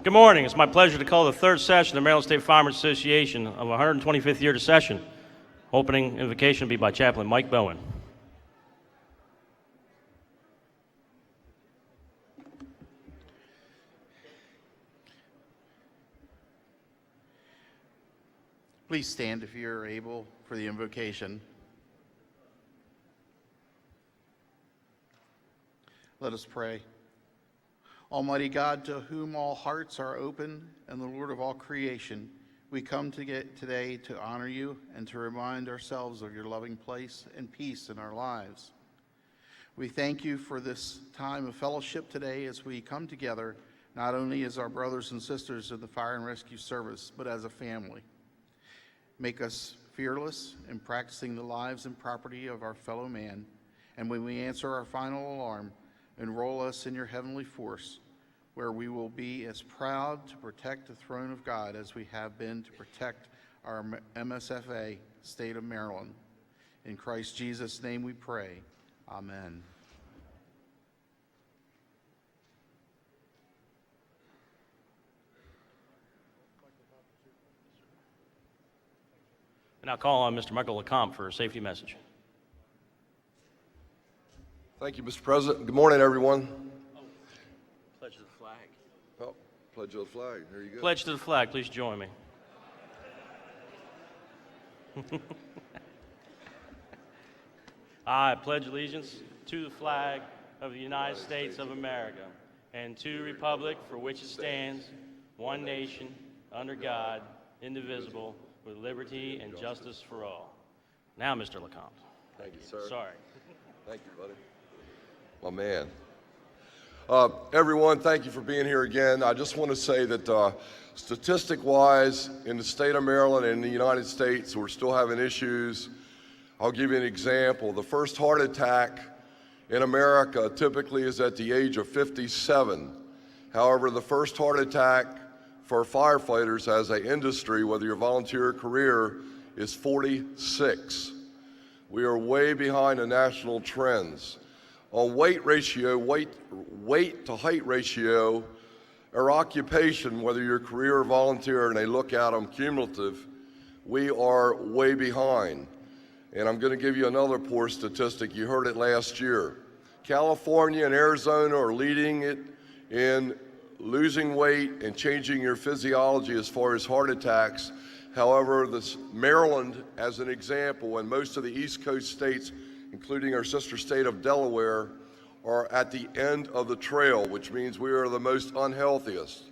Good morning. It's my pleasure to call the third session of the Maryland State Firemen Association of 125th year to session. Opening invocation will be by Chaplain Mike Bowen. Please stand if you're able for the invocation. Let us pray. Almighty God, to whom all hearts are open and the Lord of all creation, we come today to honor you and to remind ourselves of your loving place and peace in our lives. We thank you for this time of fellowship today as we come together, not only as our brothers and sisters of the Fire and Rescue Service, but as a family. Make us fearless in practicing the lives and property of our fellow man, and when we answer our final alarm, enroll us in your heavenly force, where we will be as proud to protect the throne of God as we have been to protect our MSFA, state of Maryland. In Christ Jesus' name we pray. Amen. And I'll call on Mr. Michael LeCompte for a safety message. Thank you, Mr. President. Good morning, everyone. Pledge to the flag. Oh, pledge to the flag. There you go. Pledge to the flag. Please join me. I pledge allegiance to the flag of the United States of America and to the republic for which it stands, one nation, under God, indivisible, with liberty and justice for all. Now, Mr. LeCompte. Thank you, sir. Sorry. Thank you, buddy. My man. Everyone, thank you for being here again. I just want to say that statistic-wise, in the state of Maryland and in the United States, we're still having issues. I'll give you an example. The first heart attack in America typically is at the age of 57. However, the first heart attack for firefighters as an industry, whether you're volunteer or career, is 46. We are way behind the national trends. On weight ratio, weight to height ratio, or occupation, whether you're career or volunteer, and they look at them cumulative, we are way behind. And I'm going to give you another poor statistic. You heard it last year. California and Arizona are leading it in losing weight and changing your physiology as far as heart attacks. However, Maryland, as an example, and most of the East Coast states, including our sister state of Delaware, are at the end of the trail, which means we are the most unhealthiest.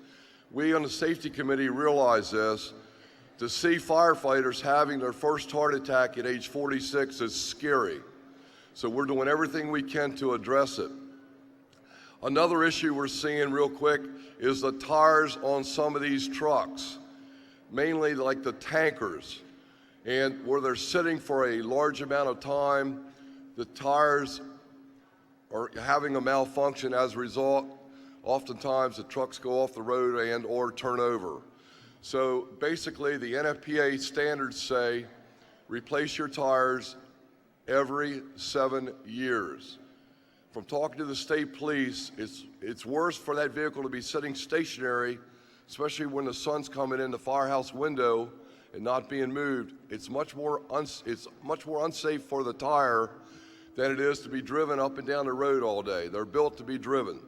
We on the safety committee realize this. To see firefighters having their first heart attack at age 46 is scary. So we're doing everything we can to address it. Another issue we're seeing real quick is the tires on some of these trucks, mainly like the tankers, and where they're sitting for a large amount of time, the tires are having a malfunction. As a result, oftentimes the trucks go off the road and or turn over. So basically the NFPA standards say replace your tires every 7 years. From talking to the state police, it's worse for that vehicle to be sitting stationary, especially when the sun's coming in the firehouse window and not being moved. It's much more unsafe for the tire than it is to be driven up and down the road all day. They're built to be driven.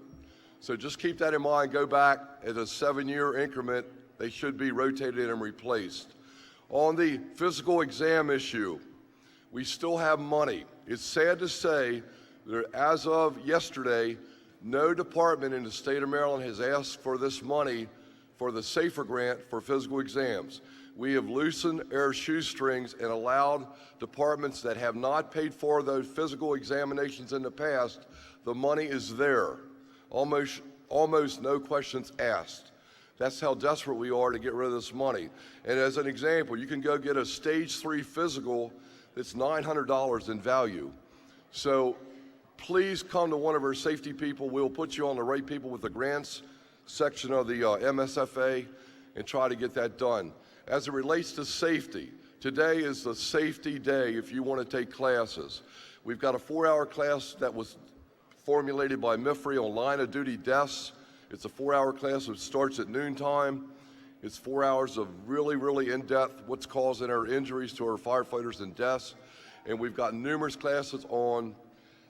So just keep that in mind. Go back at a 7-year increment. They should be rotated and replaced. On the physical exam issue, we still have money. It's sad to say that as of yesterday, no department in the state of Maryland has asked for this money for the SAFER grant for physical exams. We have loosened our shoestrings and allowed departments that have not paid for those physical examinations in the past, the money is there. Almost no questions asked. That's how desperate we are to get rid of this money. And as an example, you can go get a stage 3 physical that's $900 in value. So please come to one of our safety people. We'll put you on the right people with the grants section of the MSFA and try to get that done. As it relates to safety, today is the safety day if you want to take classes. We've got a 4-hour class that was formulated by MSFA on line of duty deaths It's a 4-hour class which starts at noontime. It's 4 hours of really, really in-depth what's causing our injuries to our firefighters and deaths. And we've got numerous classes on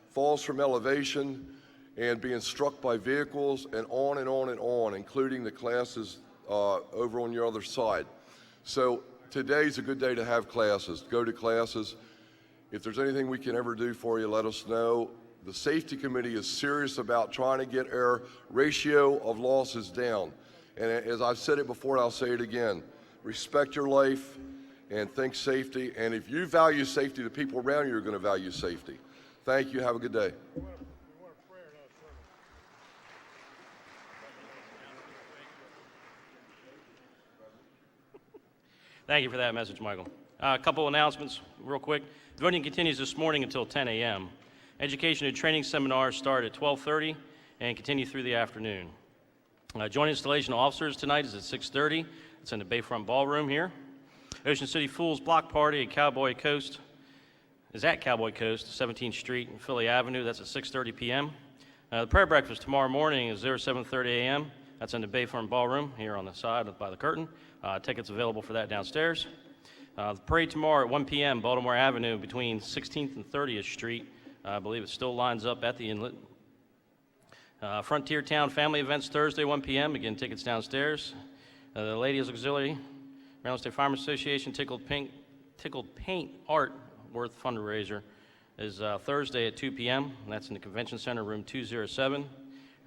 falls from elevation and being struck by vehicles and on and on and on, including the classes over on your other side. So today's a good day to have classes. Go to classes. If there's anything we can ever do for you, let us know. The safety committee is serious about trying to get our ratio of losses down. And as I've said it before, and I'll say it again, respect your life and think safety. And if you value safety, the people around you are going to value safety. Thank you. Have a good day. Thank you for that message, Michael. A couple announcements real quick. The voting continues this morning until 10 a.m. Education and training seminars start at 12:30 and continue through the afternoon. Joint installation officers tonight is at 6:30. It's in the Bayfront Ballroom here. Ocean City Fools Block Party at Cowboy Coast is at Cowboy Coast, 17th Street and Philly Avenue. That's at 6:30 p.m. The prayer breakfast tomorrow morning is there at 7:30 a.m. That's in the Bayfront Ballroom here on the side by the curtain. Tickets available for that downstairs. The parade tomorrow at 1 p.m. Baltimore Avenue between 16th and 30th Street. I believe it still lines up at the inlet. Frontier Town Family Events Thursday, 1 p.m. Again, tickets downstairs. The Ladies Auxiliary, Maryland State Firemen Association Tickled Paint Art Worth fundraiser is Thursday at 2 p.m. And that's in the Convention Center, room 207.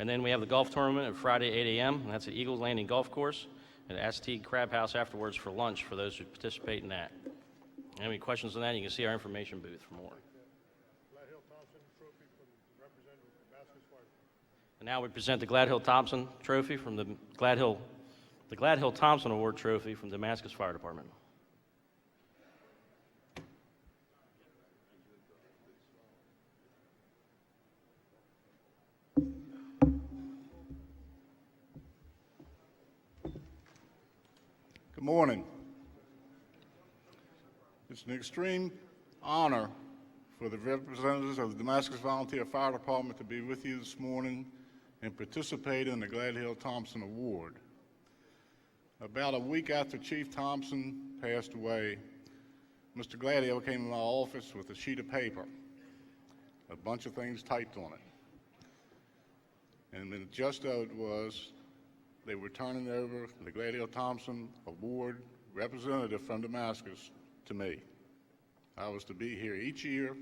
And then we have the golf tournament at Friday, 8 a.m. And that's at Eagles Landing Golf Course at Ast Crab House afterwards for lunch for those who participate in that. Any questions on that? You can see our information booth for more. And now we present the Glad Hill Thompson Trophy from the Glad Hill Thompson Award Trophy from Damascus Fire Department. Good morning. It's an extreme honor for the representatives of the Damascus Volunteer Fire Department to be with you this morning and participate in the Glad Hill Thompson Award. About a week after Chief Thompson passed away, Mr. Gladhill came to my office with a sheet of paper, a bunch of things typed on it. And the gist of it was they were turning over the Gladhill Thompson Award representative from Damascus to me. I was to be here each year,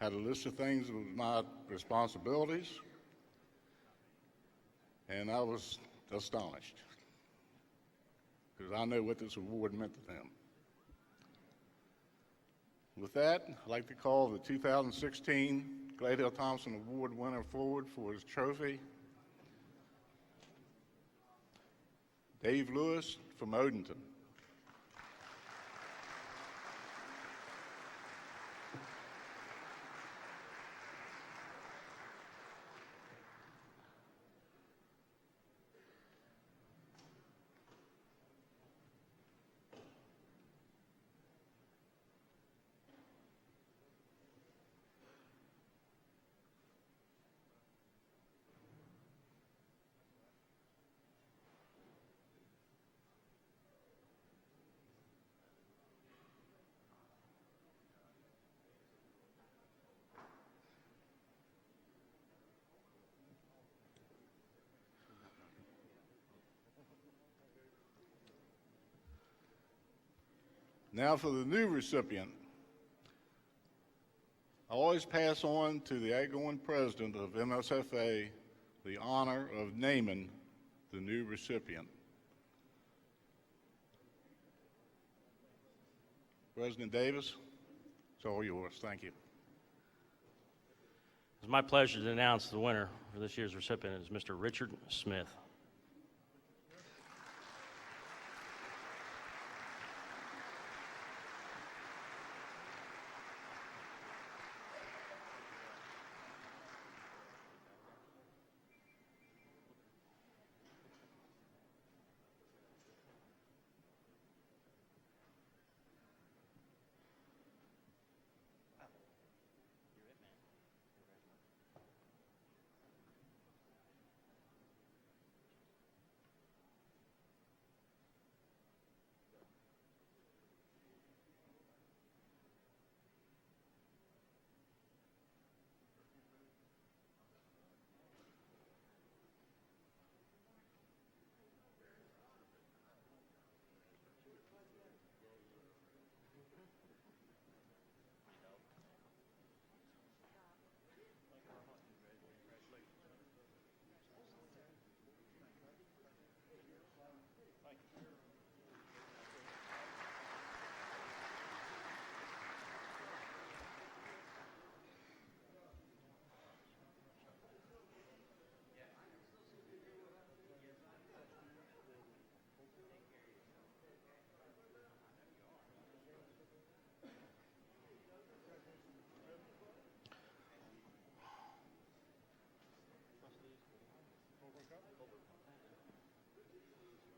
had a list of things that was my responsibilities, and I was astonished because I know what this award meant to them. With that, I'd like to call the 2016 Gladhill Thompson Award winner forward for his trophy, Dave Lewis from Odenton. Now for the new recipient. I always pass on to the outgoing president of MSFA the honor of naming the new recipient. President Davis, it's all yours. Thank you. It's my pleasure to announce the winner for this year's recipient is Mr. Richard Smith.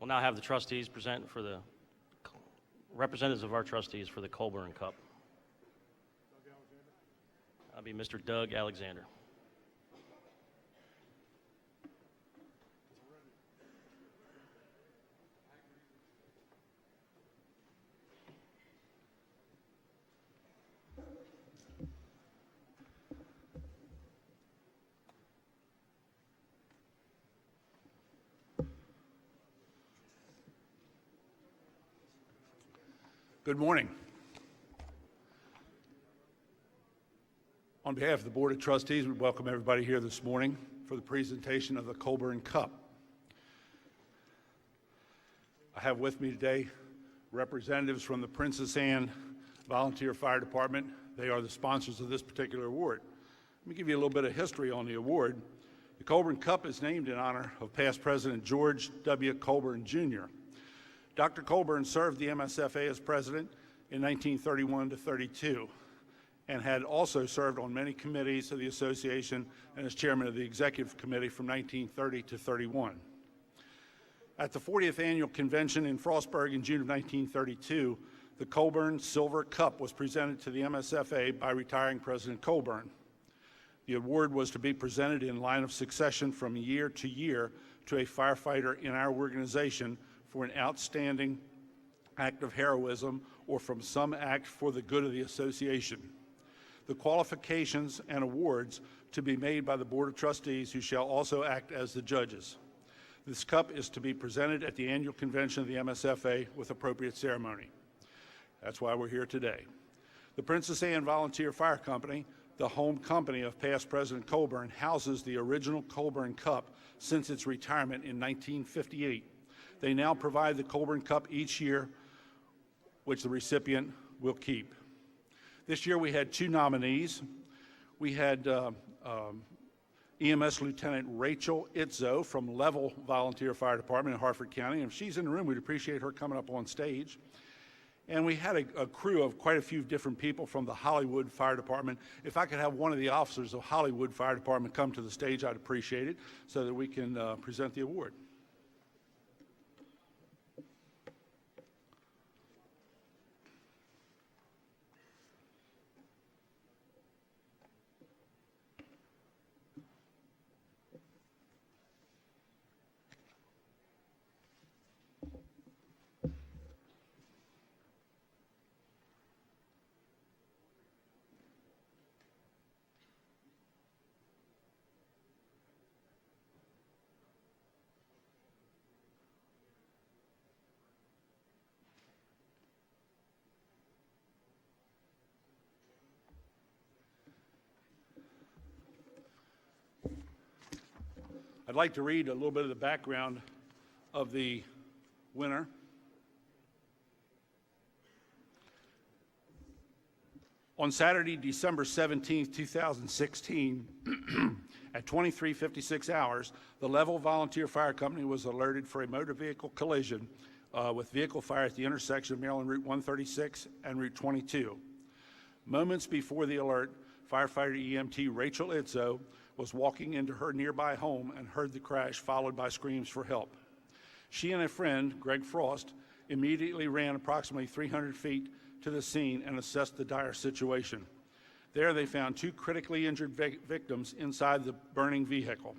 We'll now have the trustees present for the representatives of our trustees for the Colburn Cup. That'll be Mr. Doug Alexander. Good morning. On behalf of the Board of Trustees, we welcome everybody here this morning for the presentation of the Colburn Cup. I have with me today representatives from the Princess Anne Volunteer Fire Department. They are the sponsors of this particular award. Let me give you a little bit of history on the award. The Colburn Cup is named in honor of past President George W. Colburn, Jr. Dr. Colburn served the MSFA as president in 1931 to 32 and had also served on many committees of the association and as chairman of the executive committee from 1930 to 31. At the 40th annual convention in Frostburg in June of 1932, the Colburn Silver Cup was presented to the MSFA by retiring President Colburn. The award was to be presented in line of succession from year to year to a firefighter in our organization for an outstanding act of heroism or from some act for the good of the association. The qualifications and awards to be made by the Board of Trustees, who shall also act as the judges. This cup is to be presented at the annual convention of the MSFA with appropriate ceremony. That's why we're here today. The Princess Anne Volunteer Fire Company, the home company of past President Colburn, houses the original Colburn Cup since its retirement in 1958. They now provide the Colburn Cup each year, which the recipient will keep. This year we had two nominees. We had EMS Lieutenant Rachel Itzo from Level Volunteer Fire Department in Harford County. And if she's in the room, we'd appreciate her coming up on stage. And we had a crew of quite a few different people from the Hollywood Fire Department. If I could have one of the officers of Hollywood Fire Department come to the stage, I'd appreciate it so that we can present the award. I'd like to read a little bit of the background of the winner. On Saturday, December 17, 2016, at 23:56 hours, the Level Volunteer Fire Company was alerted for a motor vehicle collision with vehicle fire at the intersection of Maryland Route 136 and Route 22. Moments before the alert, firefighter EMT Rachel Itzo was walking into her nearby home and heard the crash, followed by screams for help. She and a friend, Greg Frost, immediately ran approximately 300 feet to the scene and assessed the dire situation. There they found two critically injured victims inside the burning vehicle.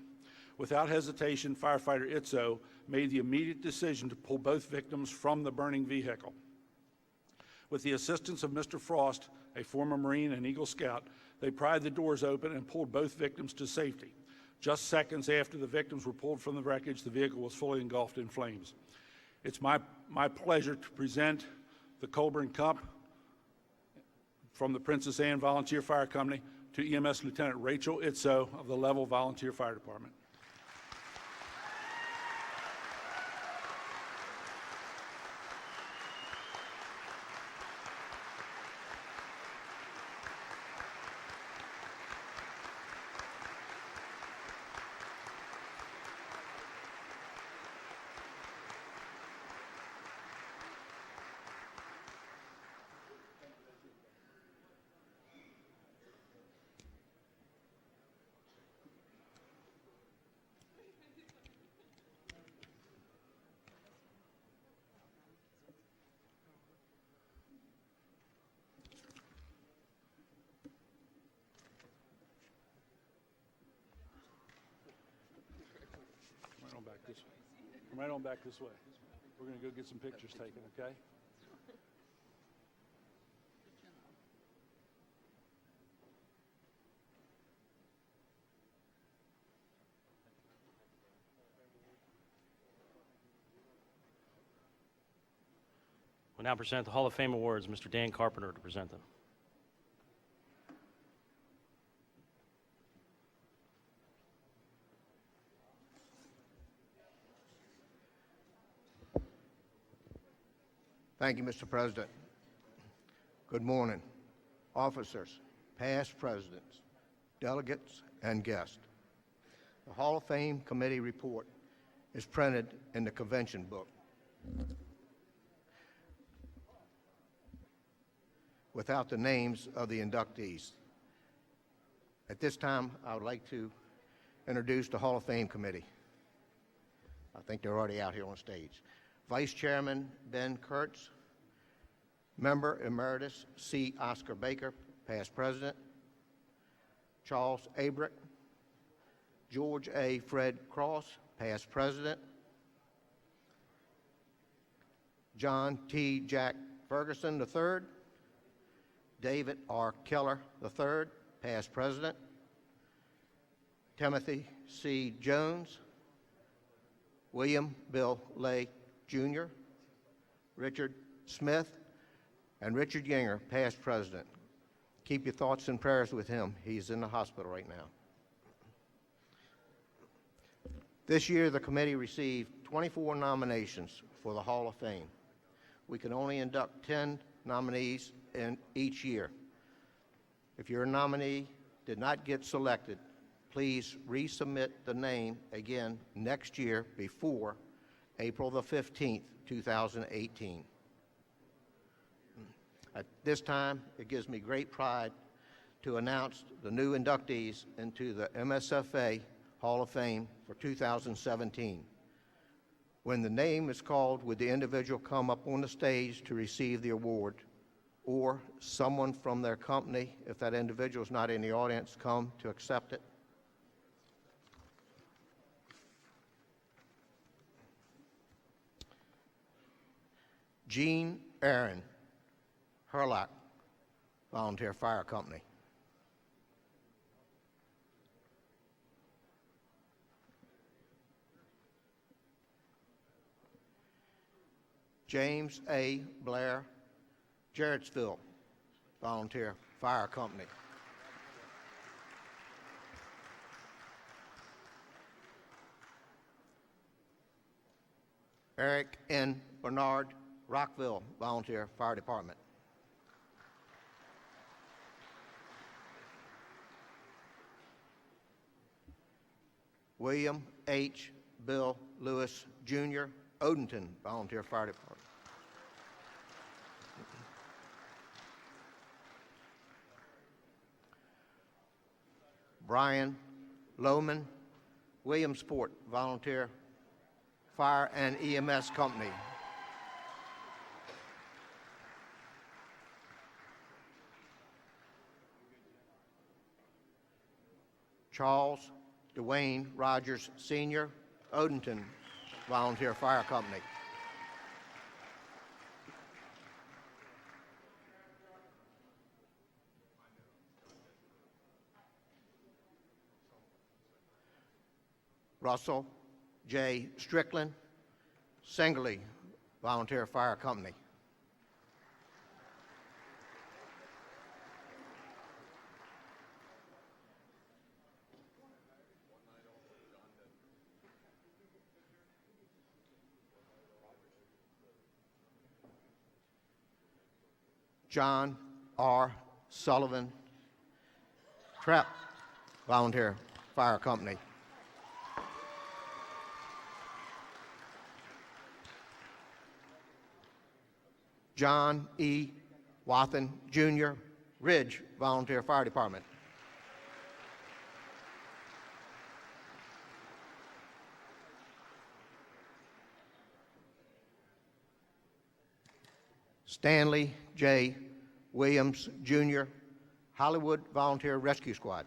Without hesitation, firefighter Itzo made the immediate decision to pull both victims from the burning vehicle. With the assistance of Mr. Frost, a former Marine and Eagle Scout, they pried the doors open and pulled both victims to safety. Just seconds after the victims were pulled from the wreckage, the vehicle was fully engulfed in flames. It's my pleasure to present the Colburn Cup from the Princess Anne Volunteer Fire Company to EMS Lieutenant Rachel Itzo of the Level Volunteer Fire Department. on back this way. We're going to go get some pictures taken, okay? We'll now present the Hall of Fame Awards. Mr. Dan Carpenter to present them. Thank you, Mr. President. Good morning, officers, past presidents, delegates, and guests. The Hall of Fame Committee report is printed in the convention book. Without the names of the inductees. At this time, I would like to introduce the Hall of Fame Committee. I think they're already out here on stage. Vice Chairman Ben Kurtz, Member Emeritus C. Oscar Baker, past president, Charles Abrick, George A. Fred Cross, past president, John T. Jack Ferguson III, David R. Keller III, past president, Timothy C. Jones, William Bill Lay Jr., Richard Smith, and Richard Yinger, past president. Keep your thoughts and prayers with him. He's in the hospital right now. This year, the committee received 24 nominations for the Hall of Fame. We can only induct 10 nominees in each year. If your nominee did not get selected, please resubmit the name again next year before April the 15th, 2018. At this time, it gives me great pride to announce the new inductees into the MSFA Hall of Fame for 2017. When the name is called, would the individual come up on the stage to receive the award, or someone from their company, if that individual is not in the audience, come to accept it? Jean Aaron Herlock, Volunteer Fire Company. James A. Blair, Jarrettsville, Volunteer Fire Company. Eric N. Bernard, Rockville, Volunteer Fire Department. William H. Bill Lewis, Jr., Odenton, Volunteer Fire Department. Brian Lohman, Williamsport, Volunteer Fire and EMS Company. Charles Dwayne Rogers, Sr., Odenton, Volunteer Fire Company. Russell J. Strickland, Singley, Volunteer Fire Company. John R. Sullivan, Trepp, Volunteer Fire Company. John E. Wathen, Jr., Ridge, Volunteer Fire Department. Stanley J. Williams, Jr., Hollywood Volunteer Rescue Squad.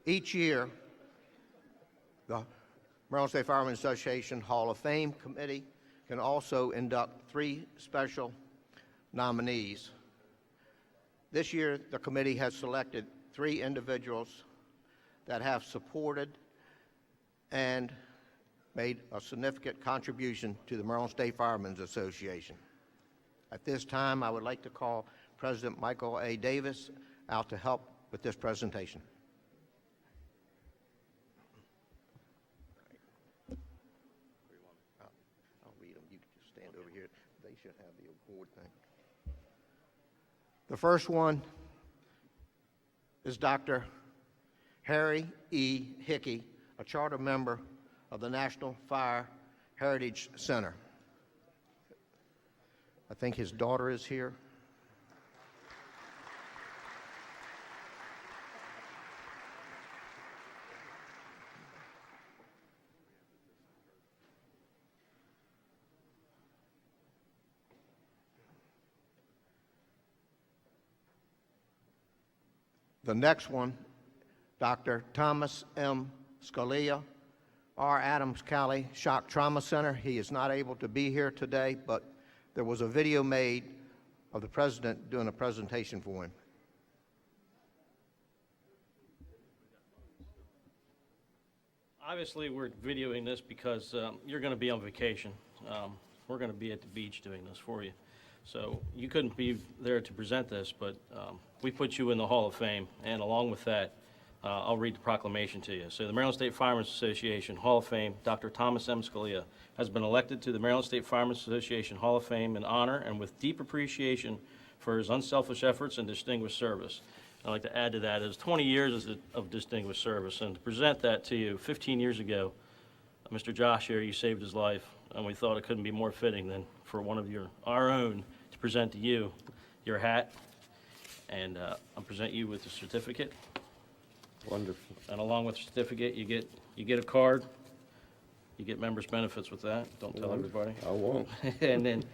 Each year, the Maryland State Firemen Association Hall of Fame Committee can also induct 3 special nominees. This year, the committee has selected 3 individuals that have supported and made a significant contribution to the Maryland State Firemen's Association. At this time, I would like to call President Michael A. Davis out to help with this presentation. I'll read them. You can just stand over here. They should have the award thing. The first one is Dr. Harry E. Hickey, a charter member of the National Fire Heritage Center. I think his daughter is here. The next one, Dr. Thomas M. Scalia, R. Adams County Shock Trauma Center. He is not able to be here today, but there was a video made of the president doing a presentation for him. Obviously, we're videoing this because you're going to be on vacation. We're going to be at the beach doing this for you. So you couldn't be there to present this, but we put you in the Hall of Fame, and along with that, I'll read the proclamation to you. So the Maryland State Firemen's Association Hall of Fame, Dr. Thomas M. Scalia, has been elected to the Maryland State Firemen's Association Hall of Fame in honor and with deep appreciation for his unselfish efforts and distinguished service. I'd like to add to that is 20 years of distinguished service, and to present that to you 15 years ago, Mr. Josh here, you saved his life, and we thought it couldn't be more fitting than for one of our own to present to you your hat, and I'll present you with a certificate. Wonderful. And along with the certificate, you get a card. You get members' benefits with that. Don't tell everybody. I won't. And then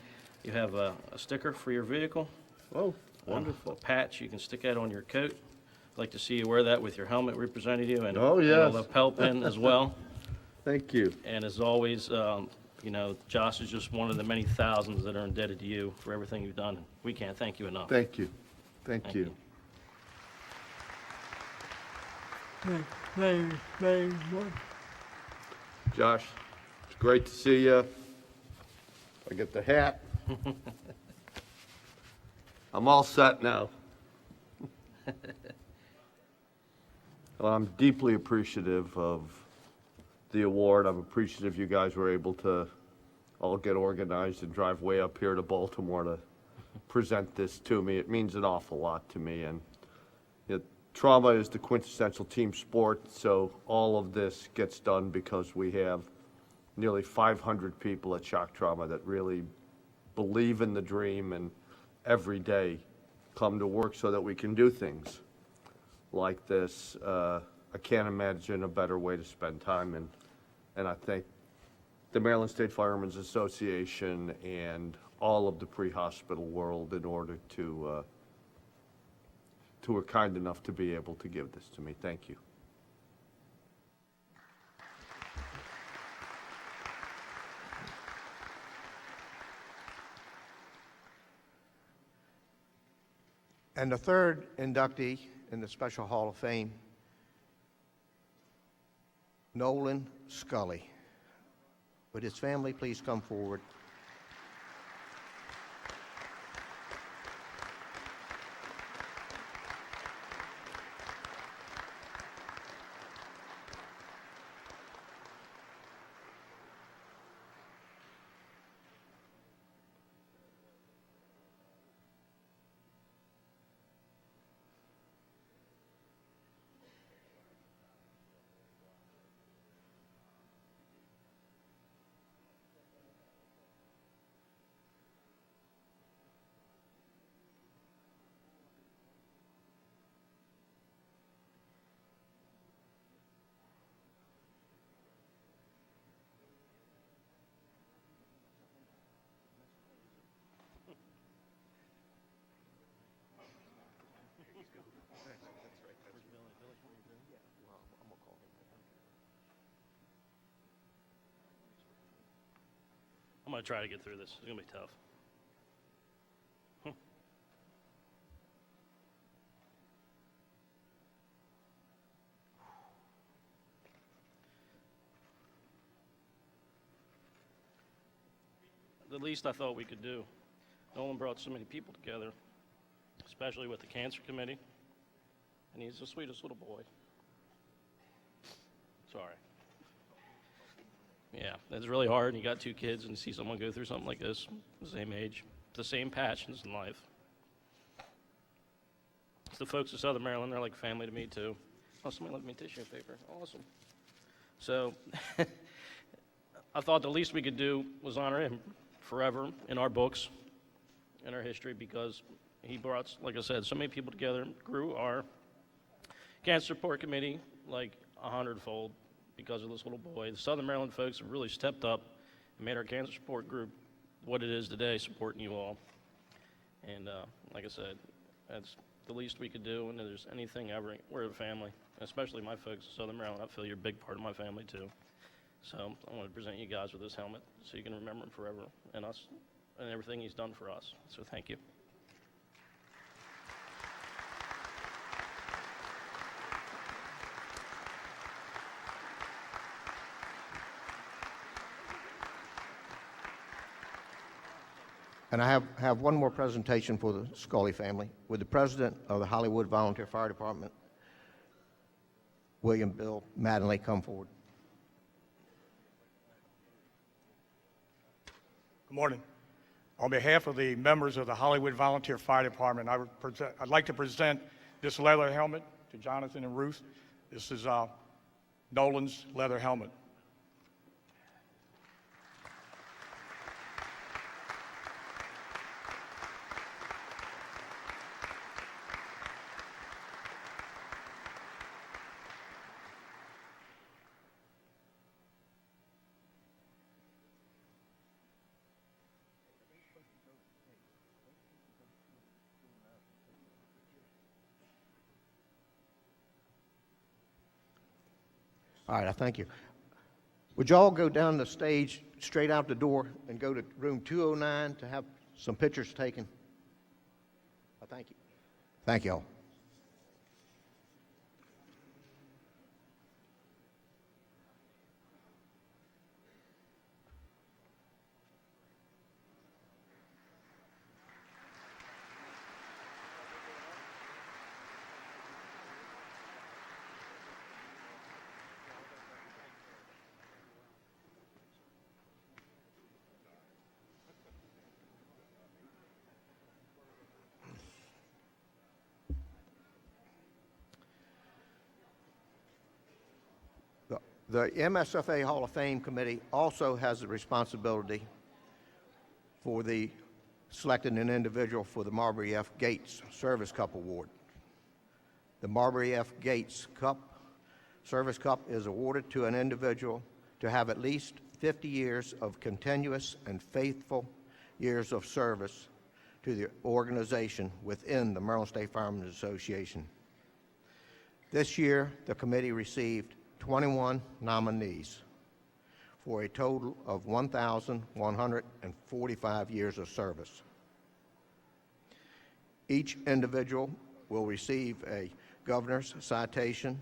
you have a sticker for your vehicle. Oh, wonderful. A patch you can stick that on your coat. I'd like to see you wear that with your helmet representing you, and, Oh, and yes. a lapel pin as well. Thank you. And as always, you know, Josh is just one of the many thousands that are indebted to you for everything you've done. We can't thank you enough. Thank you. Thank Thank you. you. Josh, it's great to see you. I get the hat. I'm all set now. Well, I'm deeply appreciative of the award. I'm appreciative you guys were able to all get organized and drive way up here to Baltimore to present this to me. It means an awful lot to me, and trauma is the quintessential team sport, so all of this gets done because we have nearly 500 people at Shock Trauma that really believe in the dream and every day come to work so that we can do things like this. I can't imagine a better way to spend time, and I thank the Maryland State Firemen's Association and all of the pre-hospital world in order to who were kind enough to be able to give this to me. Thank you. And the third inductee in the Special Hall of Fame, Nolan Scully. Would his family please come forward? going to try to get through this. It's going to be tough. The least I thought we could do. Nolan brought so many people together, especially with the Cancer Committee, and he's the sweetest little boy. Sorry. Yeah, it's really hard, and you got 2 kids, and to see someone go through something like this, the same age, the same passions in life. It's the folks of Southern Maryland, they're like family to me, too. Oh, somebody left me tissue paper. Awesome. So, I thought the least we could do was honor him forever in our books, in our history, because he brought, like I said, so many people together, grew our Cancer Support Committee like 100-fold because of this little boy. The Southern Maryland folks have really stepped up and made our Cancer Support Group what it is today, supporting you all. And like I said, that's the least we could do, and if there's anything ever, we're a family, especially my folks in Southern Maryland. I feel you're a big part of my family, too. So I want to present you guys with this helmet so you can remember him forever and us and everything he's done for us. So thank you. And I have one more presentation for the Scully family. Would the president of the Hollywood Volunteer Fire Department, William Bill Mattingly, come forward? Good morning. On behalf of the members of the Hollywood Volunteer Fire Department, I'd like to present this leather helmet to Jonathan and Ruth. This is Nolan's leather helmet. All right, I thank you. Would you all go down the stage, straight out the door, and go to room 209 to have some pictures taken? Thank you. Thank you all. The MSFA Hall of Fame Committee also has the responsibility for selecting an individual for the Marbury F. Gates Service Cup Award. The Marbury F. Gates Service Cup is awarded to an individual to have at least 50 years of continuous and faithful years of service to the organization within the Maryland State Firemen's Association. This year, the committee received 21 nominees for a total of 1,145 years of service. Each individual will receive a governor's citation,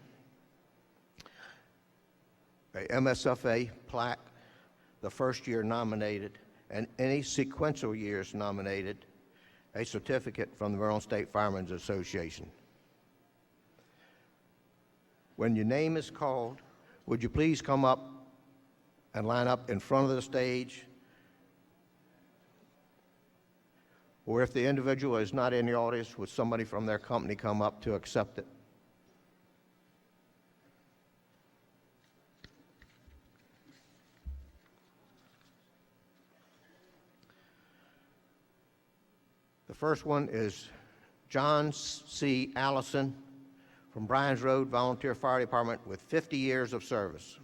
a MSFA plaque, the first year nominated, and any sequential years nominated, a certificate from the Maryland State Firemen's Association. When your name is called, would you please come up and line up in front of the stage? Or if the individual is not in the audience, would somebody from their company come up to accept it? The first one is John C. Allison from Bryan's Road Volunteer Fire Department with 50 years of service.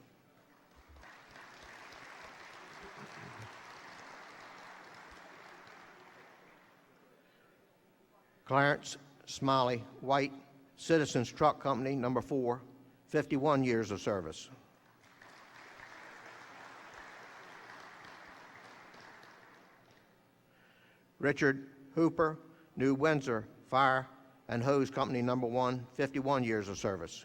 Clarence Smiley White, Citizens Truck Company, number 4, 51 years of service. Richard Hooper, New Windsor Fire and Hose Company Number 1, 51 years of service.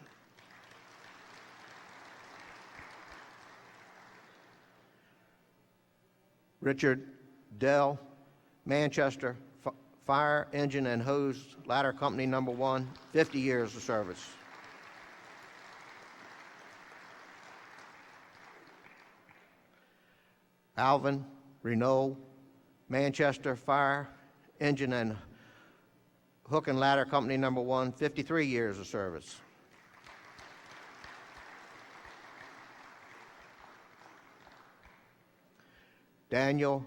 Richard Dell, Manchester Fire Engine and Hose Ladder Company Number 1, 50 years of service. Alvin Renault, Manchester Fire Engine and Hook and Ladder Company Number 1, 53 years of service. Daniel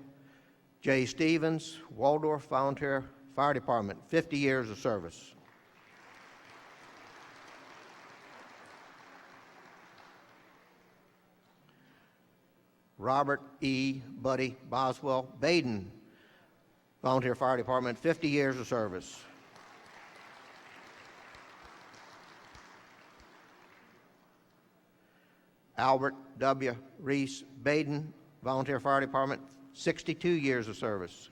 J. Stevens, Waldorf Volunteer Fire Department, 50 years of service. Robert E. Buddy Boswell, Baden Volunteer Fire Department, 50 years of service. Albert W. Reese, Baden Volunteer Fire Department, 62 years of service.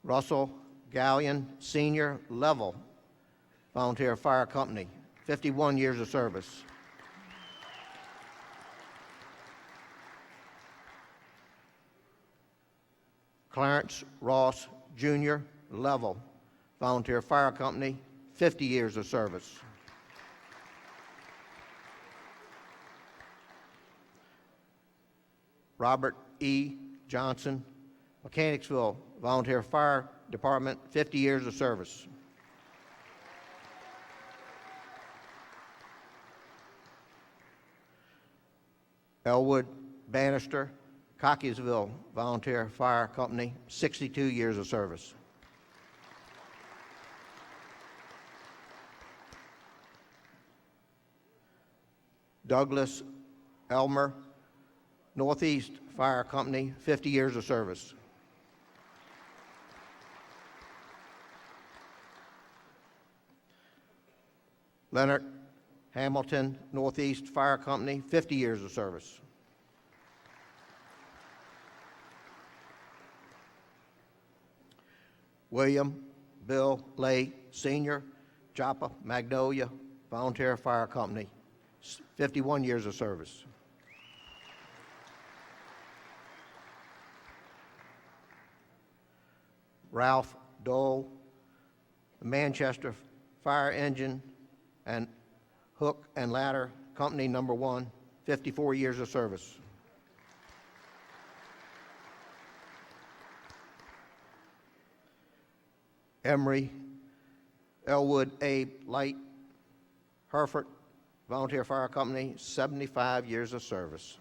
Russell Gallion, Senior Level Volunteer Fire Company, 51 years of service. Clarence Ross, Jr., Level Volunteer Fire Company, 50 years of service. Robert E. Johnson, Mechanicsville Volunteer Fire Department, 50 years of service. Elwood Bannister, Cockeysville Volunteer Fire Company, 62 years of service. Douglas Elmer, Northeast Fire Company, 50 years of service. Leonard Hamilton, Northeast Fire Company, 50 years of service. William Bill Lay, Sr., Joppa Magnolia Volunteer Fire Company, 51 years of service. Ralph Dole, Manchester Fire Engine and Hook and Ladder Company Number 1, 54 years of service. Emory Elwood A. Light, Hereford Volunteer Fire Company, 75 years of service.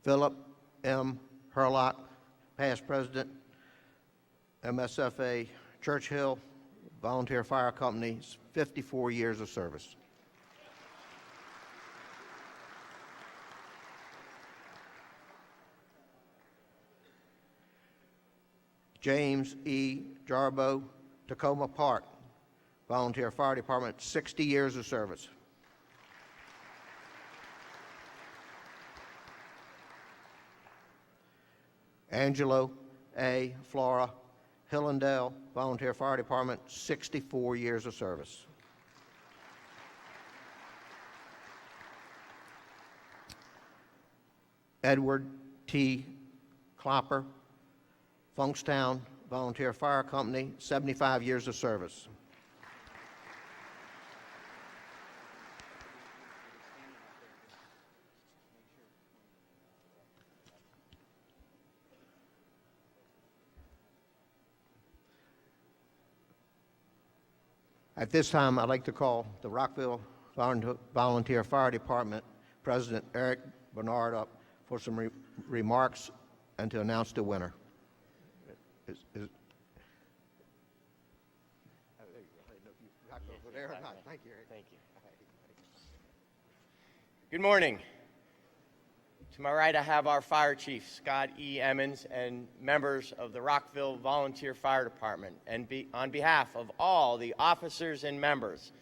Philip M. Herlock, past president, MSFA Churchill Volunteer Fire Company, 54 years of service. James E. Jarbo, Tacoma Park Volunteer Fire Department, 60 years of service. Angelo A. Flora, Hillendale Volunteer Fire Department, 64 years of service. Edward T. Klopper, Funkstown Volunteer Fire Company, 75 years of service. At this time, I'd like to call the Rockville Volunteer Fire Department President Eric Bernard up for some remarks and to announce the winner. Thank you. Good morning. To my right, I have our fire chief, Scott E. Emmons, and members of the Rockville Volunteer Fire Department. And on behalf of all the officers and members,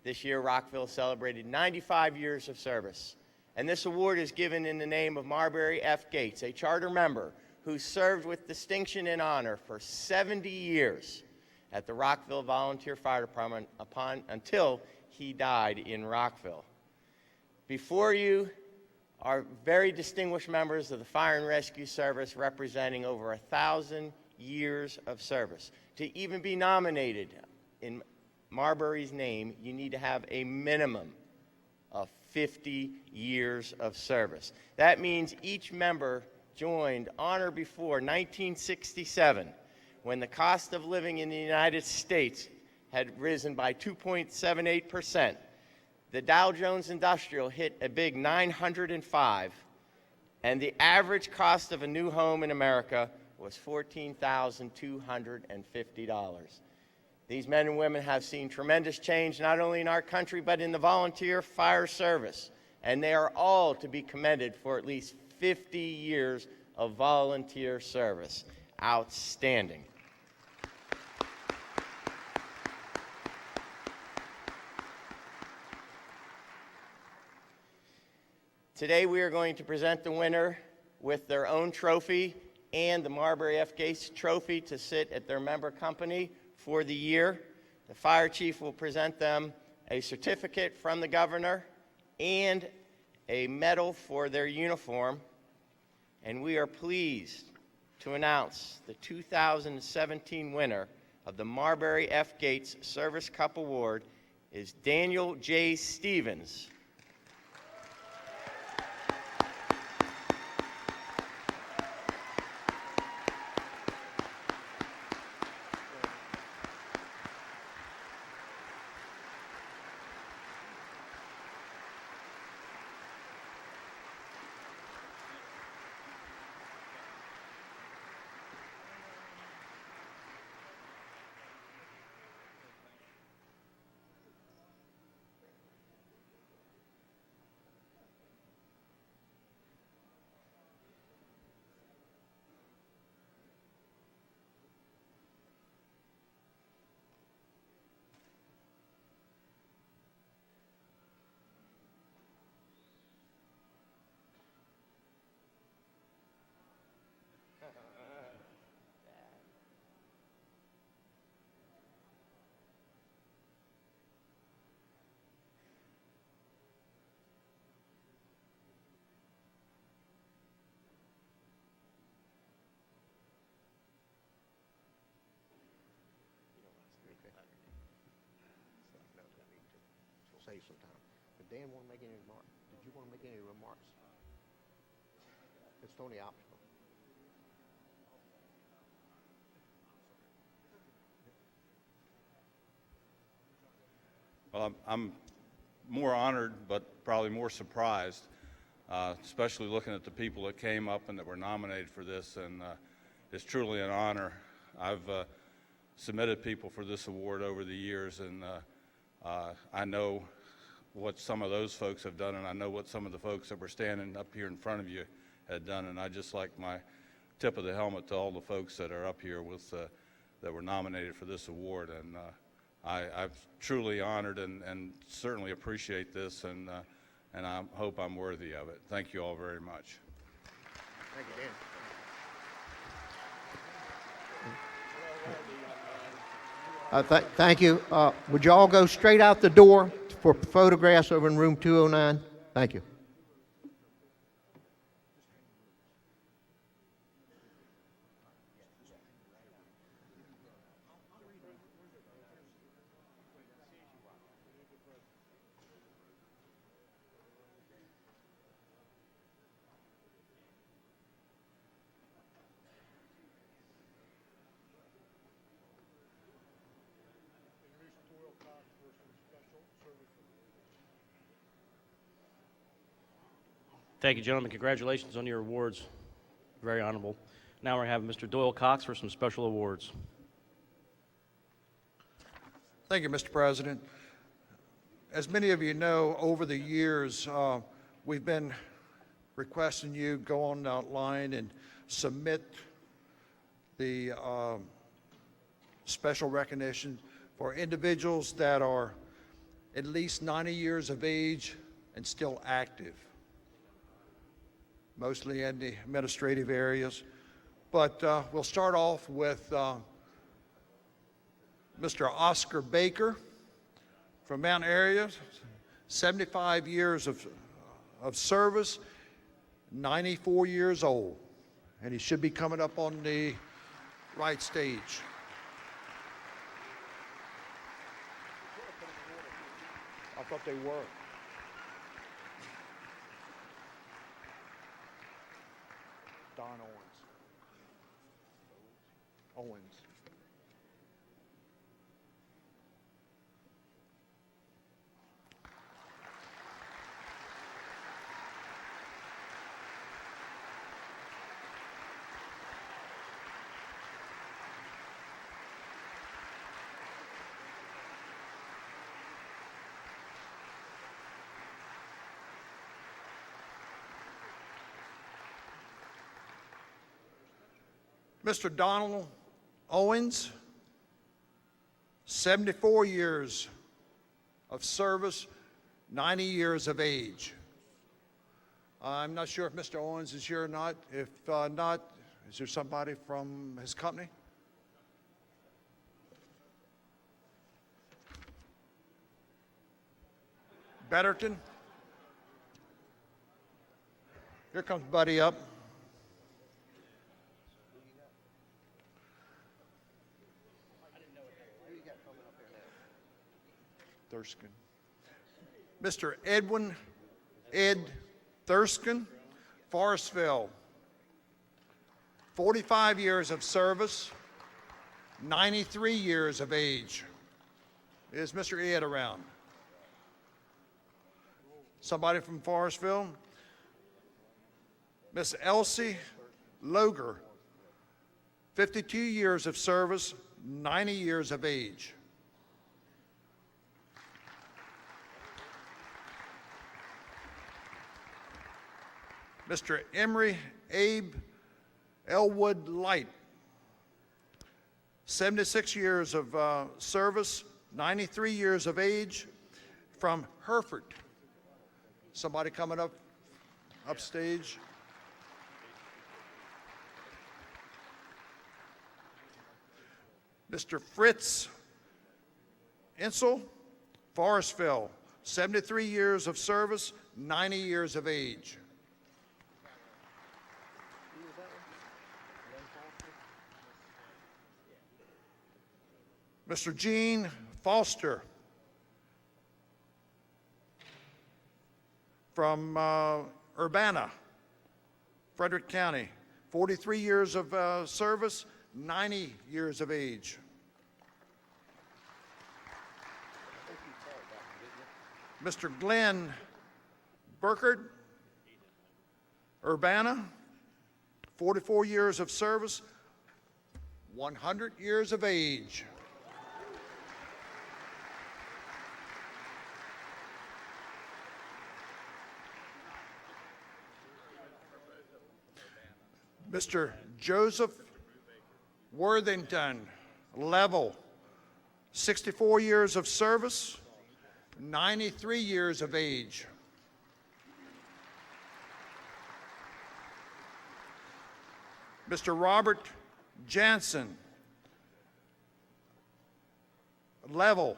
this year Rockville celebrated 95 years of service. And this award is given in the name of Marbury F. Gates, a charter member who served with distinction and honor for 70 years at the Rockville Volunteer Fire Department until he died in Rockville. Before you are very distinguished members of the Fire and Rescue Service representing over 1,000 years of service. To even be nominated in Marbury's name, you need to have a minimum of 50 years of service. That means each member joined on or before 1967, when the cost of living in the United States had risen by 2.78%. The Dow Jones Industrial hit a big 905, and the average cost of a new home in America was $14,250. These men and women have seen tremendous change not only in our country but in the volunteer fire service, and they are all to be commended for at least 50 years of volunteer service. Outstanding. Today we are going to present the winner with their own trophy and the Marbury F. Gates trophy to sit at their member company for the year. The fire chief will present them a certificate from the governor and a medal for their uniform. And we are pleased to announce the 2017 winner of the Marbury F. Gates Service Cup Award is Daniel J. Stevens. Save some time. Did Dan want to make any remarks? Did you want to make any remarks? It's totally optional. Well, I'm more honored, but probably more surprised, especially looking at the people that came up and that were nominated for this, and it's truly an honor. I've submitted people for this award over the years, and I know what some of those folks have done, and I know what some of the folks that were standing up here in front of you had done, and I just like my tip of the helmet to all the folks that are up here with that were nominated for this award, and I'm truly honored and certainly appreciate this, and I hope I'm worthy of it. Thank you all very much. Thank you, Dan. Thank you. Would you all go straight out the door for photographs over in room 209? Thank you. Thank you, gentlemen. Congratulations on your awards. Very honorable. Now we're having Mr. Doyle Cox for some special awards. Thank you, Mr. President. As many of you know, over the years, we've been requesting you go online and submit the special recognition for individuals that are at least 90 years of age and still active, mostly in the administrative areas. But we'll start off with Mr. Oscar Baker from Mount Area, 75 years of service, 94 years old. And he should be coming up on the right stage. I thought they were. Don Owens. Mr. Donald Owens, 74 years of service, 90 years of age. I'm not sure if Mr. Owens is here or not. If not, is there somebody from his company? Betterton? Here comes Buddy up. Thurston. Mr. Ed Thurston, Forestville, 45 years of service, 93 years of age. Is Mr. Ed around? Somebody from Forestville? Miss Elsie Loger, 52 years of service, 90 years of age. Mr. Emery Abe Elwood Light, 76 years of service, 93 years of age, from Hereford. Somebody coming up upstage? Mr. Fritz Insel, Forestville, 73 years of service, 90 years of age. Mr. Gene Foster from Urbana, Frederick County, 43 years of service, 90 years of age. Mr. Glenn Burkert, Urbana, 44 years of service, 100 years of age. Mr. Joseph Worthington, Level, 64 years of service, 93 years of age. Mr. Robert Jansen, Level,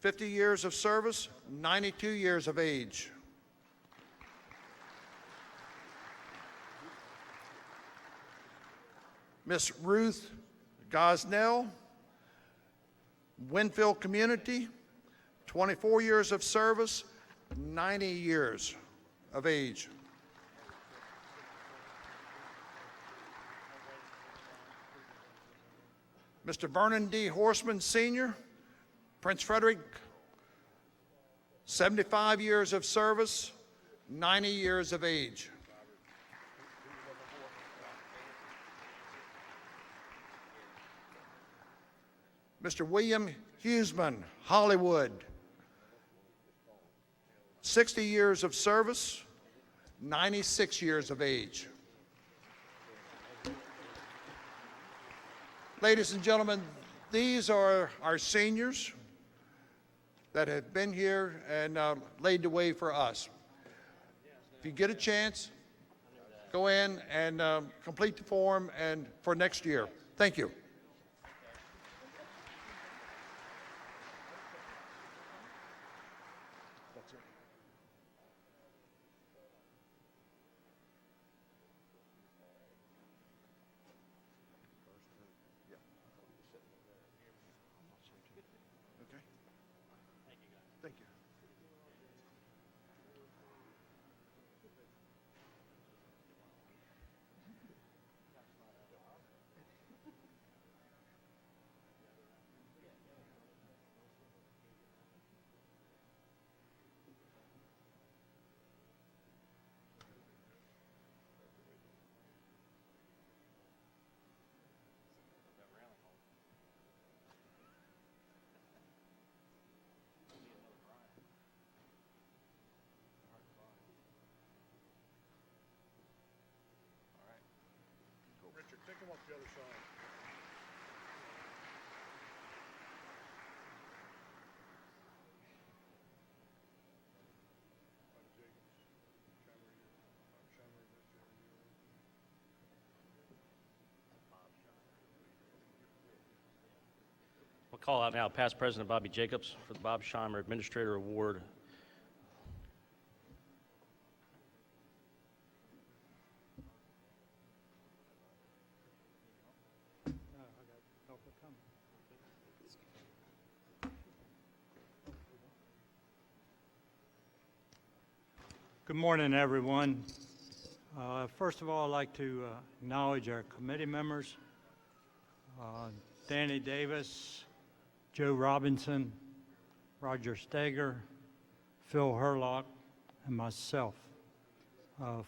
50 years of service, 92 years of age. Miss Ruth Gosnell, Winfield Community, 24 years of service, 90 years of age. Mr. Vernon D. Horseman, Sr., Prince Frederick, 75 years of service, 90 years of age. Mr. William Huseman, Hollywood, 60 years of service, 96 years of age. Ladies and gentlemen, these are our seniors that have been here and laid the way for us. If you get a chance, go in and complete the form and for next year. Thank you. Thank you. Richard, take them off the other side. We'll call out now past President Bobby Jacobs for the Bob Scheimer Administrator Award. Good morning, everyone. First of all, I'd like to acknowledge our committee members, Danny Davis, Joe Robinson, Roger Steger, Phil Herlock, and myself.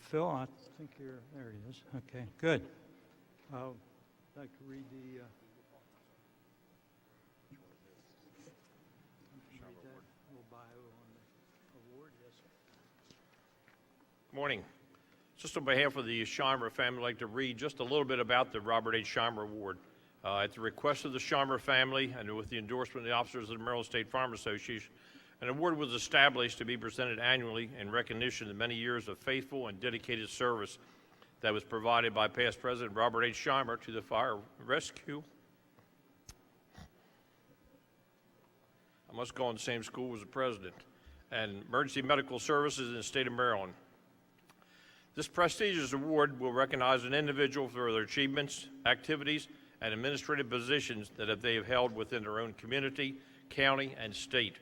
Phil, I think you're, there he is. Okay, good. I'd like to read the little bio on the award. Yes, sir. Morning. Just on behalf of the Scheimer family, I'd like to read just a little bit about the Robert H. Scheimer Award. At the request of the Scheimer family and with the endorsement of the officers of the Maryland State Farm Association, an award was established to be presented annually in recognition of the many years of faithful and dedicated service that was provided by past President Robert H. Scheimer to the fire rescue. I must go in the same school as the president, and emergency medical services in the state of Maryland. This prestigious award will recognize an individual for their achievements, activities, and administrative positions that they have held within their own community, county, and state.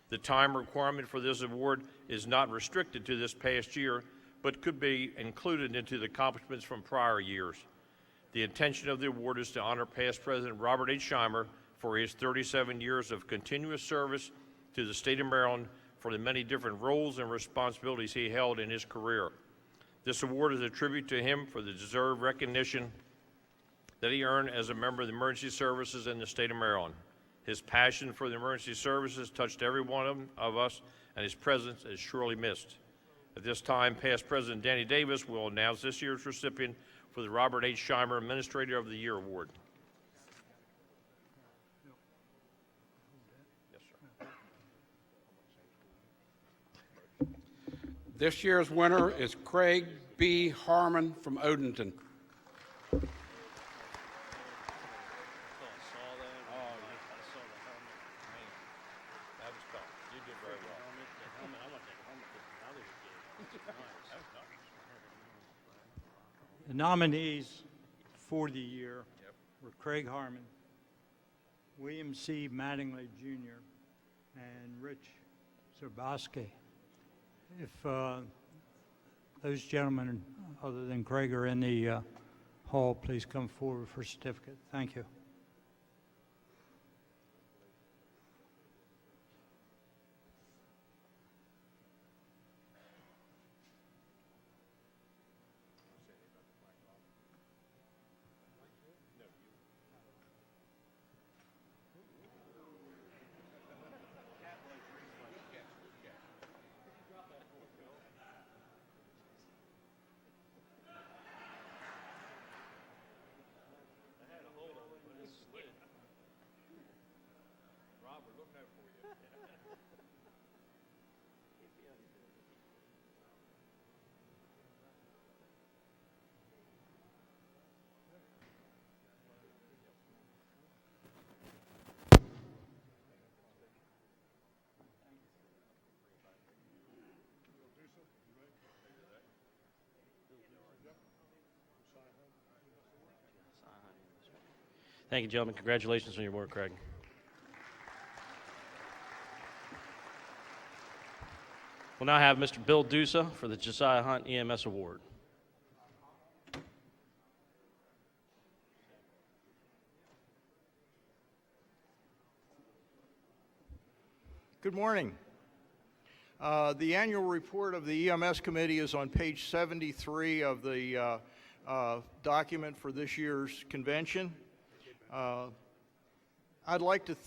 The time requirement for this award is not restricted to this past year, but could be included into the accomplishments from prior years. The intention of the award is to honor past President Robert H. Scheimer for his 37 years of continuous service to the state of Maryland for the many different roles and responsibilities he held in his career. This award is a tribute to him for the deserved recognition that he earned as a member of the emergency services in the state of Maryland. His passion for the emergency services touched every one of us, and his presence is surely missed. At this time, past President Danny Davis will announce this year's recipient for the Robert H. Scheimer Administrator of the Year Award. Yes, sir. This year's winner is Craig B. Harmon from Odenton. The nominees for the year were Craig Harmon, William C. Mattingly Jr., and Rich Zerboski. If those gentlemen, other than Craig, are in the hall, please come forward for a certificate. Thank you. Thank you, gentlemen. Congratulations on your work, Craig. We'll now have Mr. Bill Dusa for the Josiah Hunt EMS Award. Good morning. The annual report of the EMS committee is on page 73 of the document for this year's convention.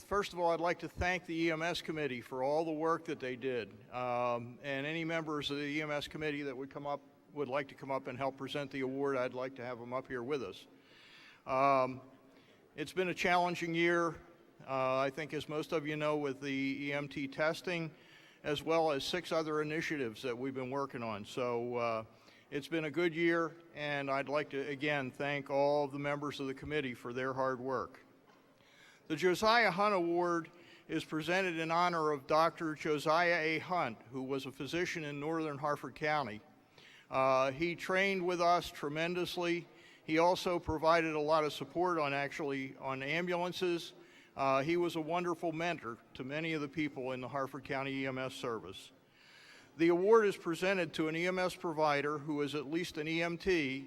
First of all, I'd like to thank the EMS committee for all the work that they did, and any members of the EMS committee that would like to come up and help present the award, I'd like to have them up here with us. It's been a challenging year, I think, as most of you know, with the EMT testing, as well as 6 other initiatives that we've been working on. So it's been a good year, and I'd like to again thank all of the members of the committee for their hard work. The Josiah Hunt Award is presented in honor of Dr. Josiah A. Hunt, who was a physician in northern Harford County. He trained with us tremendously. He also provided a lot of support on ambulances. He was a wonderful mentor to many of the people in the Harford County EMS service. The award is presented to an EMS provider who is at least an EMT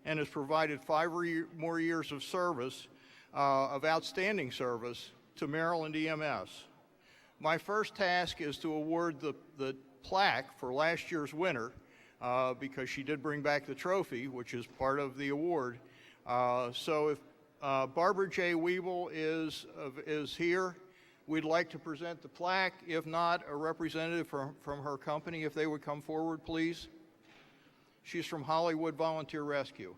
and has provided 5 or more years of service, of outstanding service to Maryland EMS. My first task is to award the plaque for last year's winner, because she did bring back the trophy, which is part of the award. So if Barbara J. Weeble is here, we'd like to present the plaque. If not, a representative from her company, if they would come forward, please. She's from Hollywood Volunteer Rescue.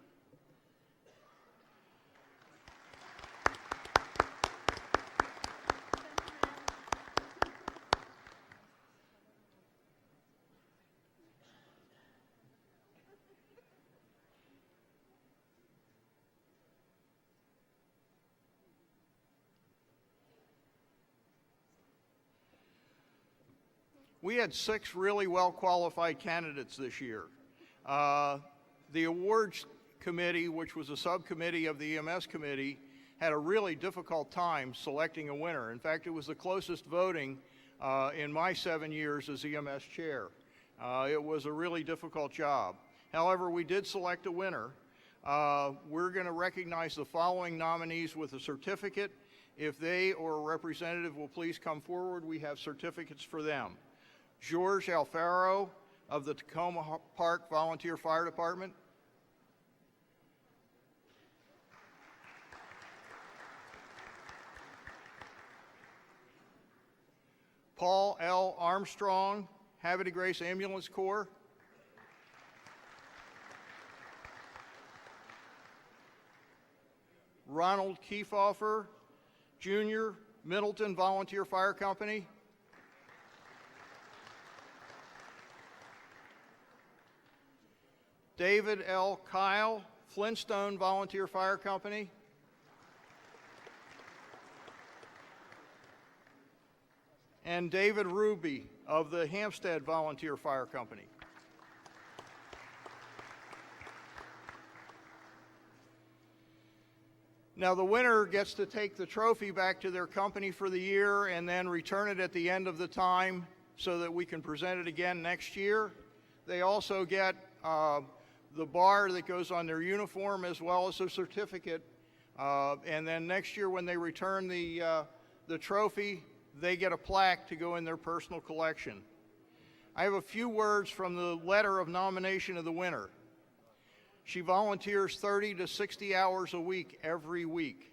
We had 6 really well-qualified candidates this year. The awards committee, which was a subcommittee of the EMS committee, had a really difficult time selecting a winner. In fact, it was the closest voting in my 7 years as EMS chair. It was a really difficult job. However, we did select a winner. We're going to recognize the following nominees with a certificate. If they or a representative will please come forward, we have certificates for them. George Alfaro of the Tacoma Park Volunteer Fire Department. Paul L. Armstrong, Havre de Grace Ambulance Corps. Ronald Kiefhofer, Jr., Middleton Volunteer Fire Company. David L. Kyle, Flintstone Volunteer Fire Company. And David Ruby of the Hampstead Volunteer Fire Company. Now the winner gets to take the trophy back to their company for the year and then return it at the end of the time so that we can present it again next year. They also get the bar that goes on their uniform as well as a certificate. And then next year when they return the trophy, they get a plaque to go in their personal collection. I have a few words from the letter of nomination of the winner. She volunteers 30 to 60 hours a week every week.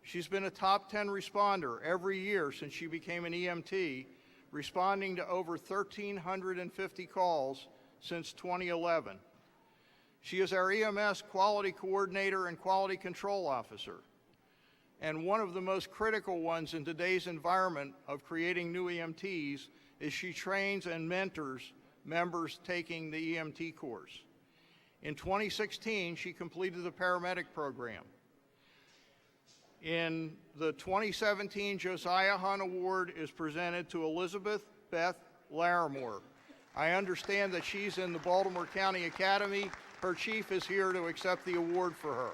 She's been a top 10 responder every year since she became an EMT, responding to over 1,350 calls since 2011. She is our EMS quality coordinator and quality control officer, and one of the most critical ones in today's environment of creating new EMTs is she trains and mentors members taking the EMT course. In 2016, she completed the paramedic program. In the 2017 Josiah Hunt Award is presented to Elizabeth Beth Larimore. I understand that she's in the Baltimore County Academy. Her chief is here to accept the award for her.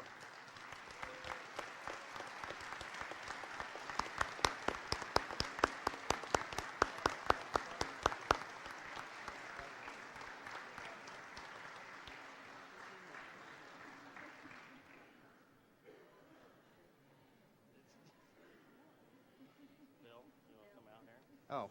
Oh.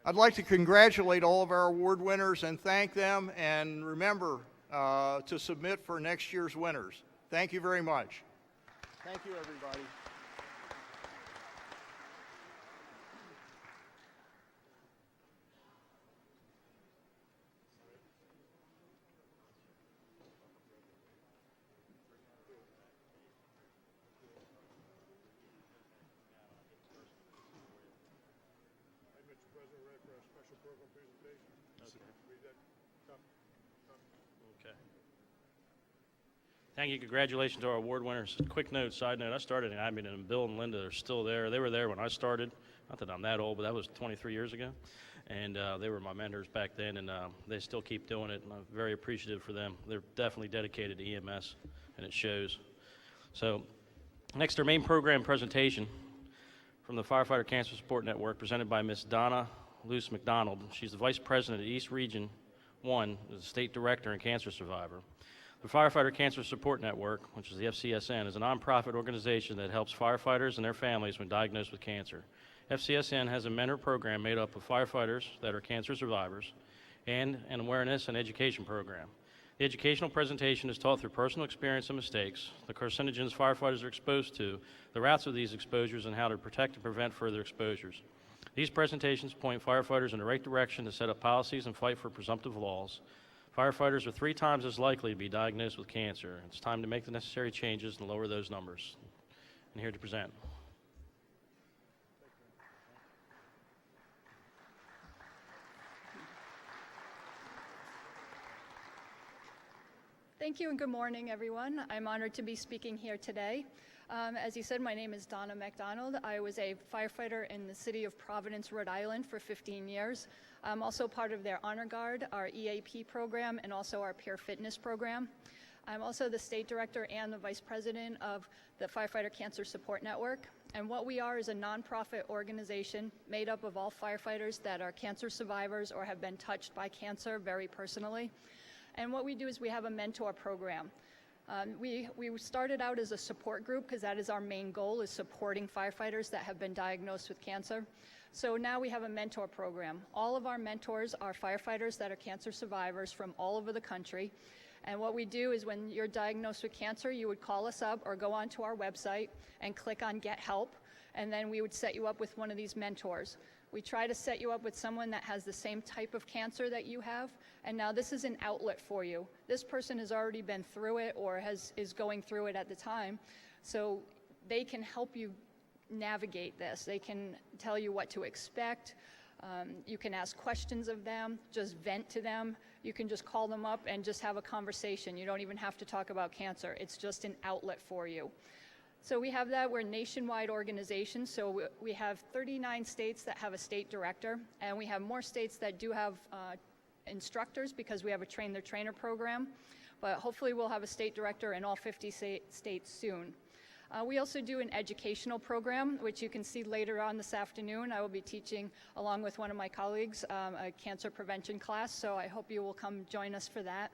I'd like to congratulate all of our award winners and thank them, and remember to submit for next year's winners. Thank you very much. Thank you, everybody. Okay. Thank you. Congratulations to our award winners. Quick note, side note, I started in admin, and Bill and Linda are still there. They were there when I started. Not that I'm that old, but that was 23 years ago. And they were my mentors back then, and they still keep doing it, and I'm very appreciative for them. They're definitely dedicated to EMS, and it shows. So next, our main program presentation from the Firefighter Cancer Support Network, presented by Ms. Donna Luce McDonald. She's the Vice President of East Region 1, the State Director and Cancer Survivor. The Firefighter Cancer Support Network, which is the FCSN, is a nonprofit organization that helps firefighters and their families when diagnosed with cancer. FCSN has a mentor program made up of firefighters that are cancer survivors and an awareness and education program. The educational presentation is taught through personal experience and mistakes, the carcinogens firefighters are exposed to, the routes of these exposures, and how to protect and prevent further exposures. These presentations point firefighters in the right direction to set up policies and fight for presumptive laws. Firefighters are 3 times as likely to be diagnosed with cancer. It's time to make the necessary changes and lower those numbers. I'm here to present. Thank you and good morning, everyone. I'm honored to be speaking here today. As you said, my name is Donna McDonald. I was a firefighter in the city of Providence, Rhode Island for 15 years. I'm also part of their Honor Guard, our EAP program, and also our peer fitness program. I'm also the state director and the vice president of the Firefighter Cancer Support Network. And what we are is a nonprofit organization made up of all firefighters that are cancer survivors or have been touched by cancer very personally. And what we do is we have a mentor program. We started out as a support group because that is our main goal, is supporting firefighters that have been diagnosed with cancer. So now we have a mentor program. All of our mentors are firefighters that are cancer survivors from all over the country. And what we do is when you're diagnosed with cancer, you would call us up or go onto our website and click on Get Help, and then we would set you up with one of these mentors. We try to set you up with someone that has the same type of cancer that you have, and now this is an outlet for you. This person has already been through it or is going through it at the time, so they can help you navigate this. They can tell you what to expect. You can ask questions of them, just vent to them. You can just call them up and just have a conversation. You don't even have to talk about cancer. It's just an outlet for you. So we have that. We're a nationwide organization, so we have 39 states that have a state director, and we have more states that do have instructors because we have a train-the-trainer program, but hopefully we'll have a state director in all 50 states soon. We also do an educational program, which you can see later on this afternoon. I will be teaching, along with one of my colleagues, a cancer prevention class, so I hope you will come join us for that.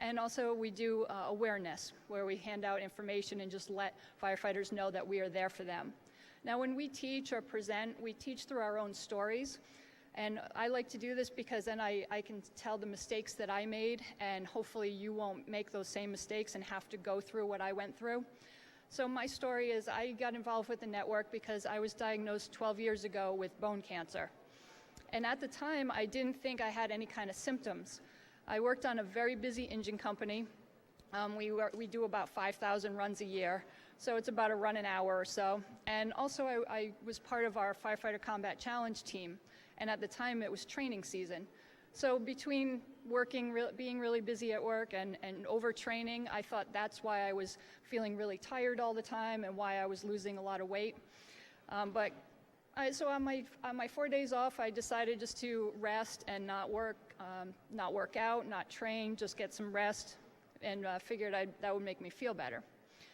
And also we do awareness, where we hand out information and just let firefighters know that we are there for them. Now when we teach or present, we teach through our own stories. And I like to do this because then I can tell the mistakes that I made, and hopefully you won't make those same mistakes and have to go through what I went through. So my story is I got involved with the network because I was diagnosed 12 years ago with bone cancer. And at the time, I didn't think I had any kind of symptoms. I worked on a very busy engine company. We do about 5,000 runs a year, so it's about a run an hour or so. And also I was part of our Firefighter Combat Challenge team, and at the time it was training season. So between being really busy at work and overtraining, I thought that's why I was feeling really tired all the time and why I was losing a lot of weight. So on my 4 days off, I decided just to rest and not work out, not train, just get some rest, and figured that would make me feel better.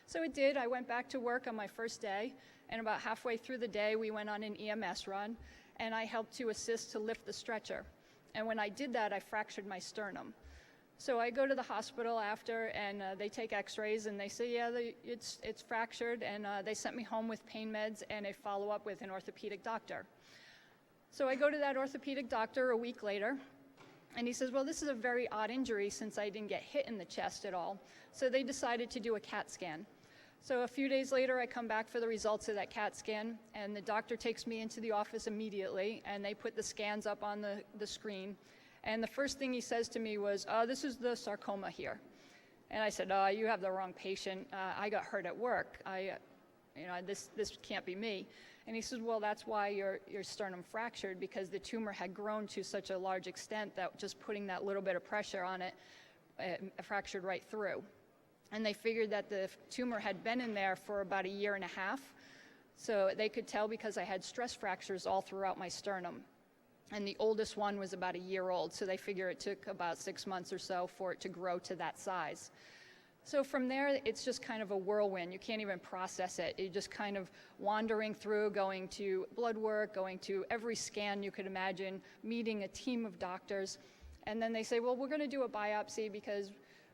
So it did. I went back to work on my first day, and about halfway through the day, we went on an EMS run, and I helped to assist to lift the stretcher. And when I did that, I fractured my sternum. So I go to the hospital after, and they take x-rays, and they say, yeah, it's fractured, and they sent me home with pain meds and a follow-up with an orthopedic doctor. So I go to that orthopedic doctor a week later, and he says, well, this is a very odd injury since I didn't get hit in the chest at all. So they decided to do a CAT scan. So a few days later, I come back for the results of that CAT scan, and the doctor takes me into the office immediately, and they put the scans up on the screen. And the first thing he says to me was, this is the sarcoma here. And I said, you have the wrong patient. I got hurt at work. This can't be me. And he says, well, that's why your sternum fractured, because the tumor had grown to such a large extent that just putting that little bit of pressure on it, fractured right through. And they figured that the tumor had been in there for about 1.5 years. So they could tell because I had stress fractures all throughout my sternum. And the oldest one was about 1 year old, so they figure it took about 6 months or so for it to grow to that size. So from there, it's just kind of a whirlwind. You can't even process it. You're just kind of wandering through, going to blood work, going to every scan you could imagine, meeting a team of doctors. And then they say, well, we're going to do a biopsy because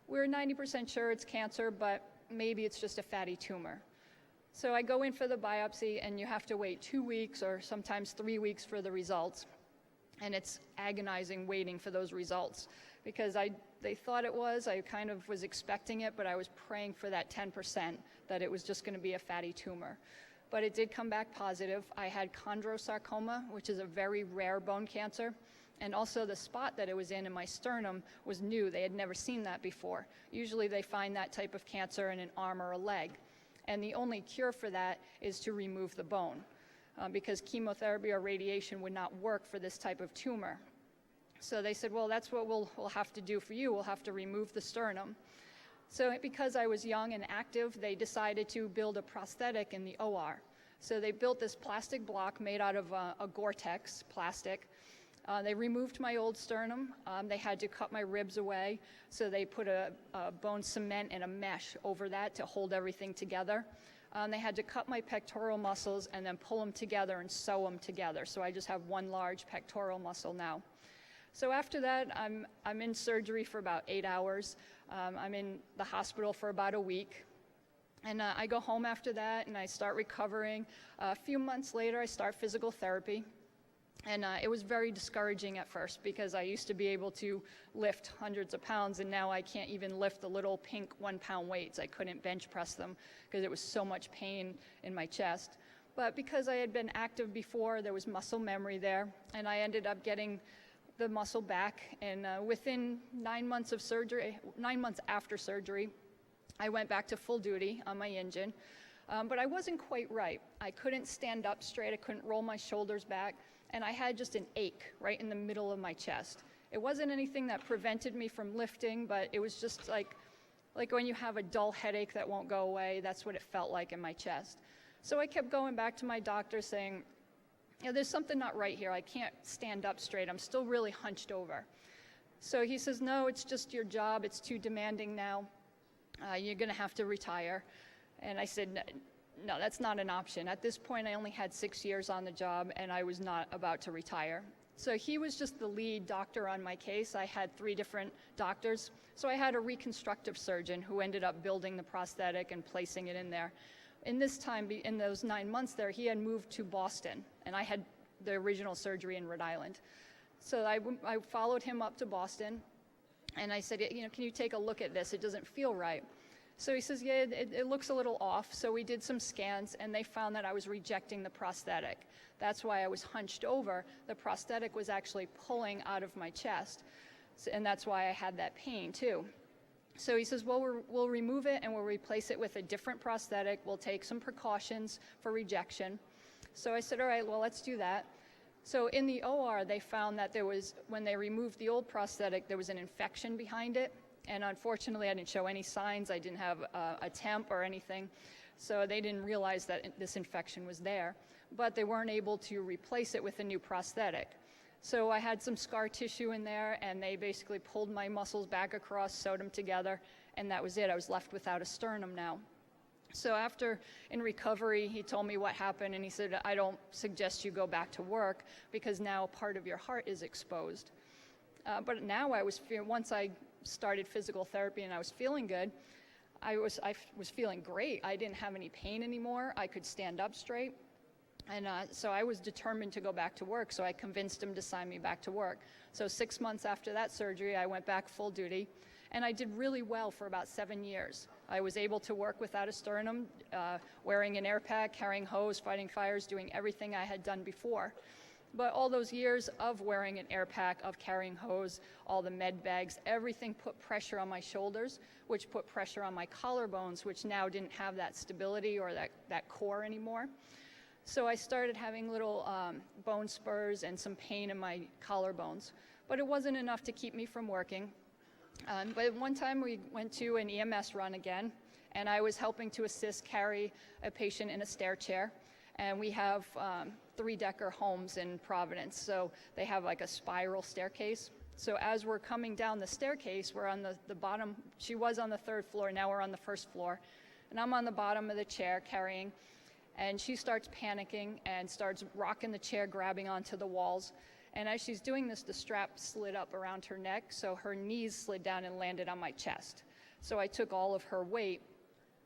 we're 90% sure it's cancer, but maybe it's just a fatty tumor. So I go in for the biopsy, and you have to wait 2 weeks or sometimes 3 weeks for the results. And it's agonizing waiting for those results because they thought it was. I kind of was expecting it, but I was praying for that 10% that it was just going to be a fatty tumor. But it did come back positive. I had chondrosarcoma, which is a very rare bone cancer. And also the spot that it was in my sternum was new. They had never seen that before. Usually they find that type of cancer in an arm or a leg. And the only cure for that is to remove the bone. Because chemotherapy or radiation would not work for this type of tumor. So they said, well, that's what we'll have to do for you. We'll have to remove the sternum. So because I was young and active, they decided to build a prosthetic in the OR. So they built this plastic block made out of a Gore-Tex plastic. They removed my old sternum. They had to cut my ribs away. So they put a bone cement and a mesh over that to hold everything together. They had to cut my pectoral muscles and then pull them together and sew them together. So I just have one large pectoral muscle now. So after that, I'm in surgery for about 8 hours. I'm in the hospital for about a week. And I go home after that, and I start recovering. A few months later, I start physical therapy. And it was very discouraging at first because I used to be able to lift hundreds of pounds, and now I can't even lift the little pink 1-pound weights. I couldn't bench press them because it was so much pain in my chest. But because I had been active before, there was muscle memory there, and I ended up getting the muscle back. And within 9 months of surgery, 9 months after surgery, I went back to full duty on my engine. But I wasn't quite right. I couldn't stand up straight. I couldn't roll my shoulders back. And I had just an ache right in the middle of my chest. It wasn't anything that prevented me from lifting, but it was just like when you have a dull headache that won't go away. That's what it felt like in my chest. So I kept going back to my doctor saying, there's something not right here. I can't stand up straight. I'm still really hunched over. So he says, no, it's just your job. It's too demanding now. You're going to have to retire. And I said, no, that's not an option. At this point, I only had 6 years on the job, and I was not about to retire. So he was just the lead doctor on my case. I had 3 different doctors. So I had a reconstructive surgeon who ended up building the prosthetic and placing it in there. In this time, in those 9 months there, he had moved to Boston, and I had the original surgery in Rhode Island. So I followed him up to Boston, and I said, can you take a look at this? It doesn't feel right. So he says, yeah, it looks a little off. So we did some scans, and they found that I was rejecting the prosthetic. That's why I was hunched over. The prosthetic was actually pulling out of my chest, and that's why I had that pain, too. So he says, well, we'll remove it, and we'll replace it with a different prosthetic. We'll take some precautions for rejection. So I said, all right, well, let's do that. So in the OR, they found that when they removed the old prosthetic, there was an infection behind it. And unfortunately, I didn't show any signs. I didn't have a temp or anything. So they didn't realize that this infection was there. But they weren't able to replace it with a new prosthetic. So I had some scar tissue in there, and they basically pulled my muscles back across, sewed them together, and that was it. I was left without a sternum now. So after, in recovery, he told me what happened, and he said, I don't suggest you go back to work because now part of your heart is exposed. But now once I started physical therapy and I was feeling good, I was feeling great. I didn't have any pain anymore. I could stand up straight. And so I was determined to go back to work, so I convinced him to sign me back to work. So 6 months after that surgery, I went back full duty, and I did really well for about 7 years. I was able to work without a sternum, wearing an air pack, carrying hose, fighting fires, doing everything I had done before. But all those years of wearing an air pack, of carrying hose, all the med bags, everything put pressure on my shoulders, which put pressure on my collarbones, which now didn't have that stability or that core anymore. So I started having little bone spurs and some pain in my collarbones. But it wasn't enough to keep me from working. But one time we went to an EMS run again, and I was helping to assist carry a patient in a stair chair. And we have 3-decker homes in Providence, so they have like a spiral staircase. So as we're coming down the staircase, we're on the bottom. She was on the 3rd floor, now we're on the 1st floor. And I'm on the bottom of the chair carrying, and she starts panicking and starts rocking the chair, grabbing onto the walls. And as she's doing this, the strap slid up around her neck, so her knees slid down and landed on my chest. So I took all of her weight,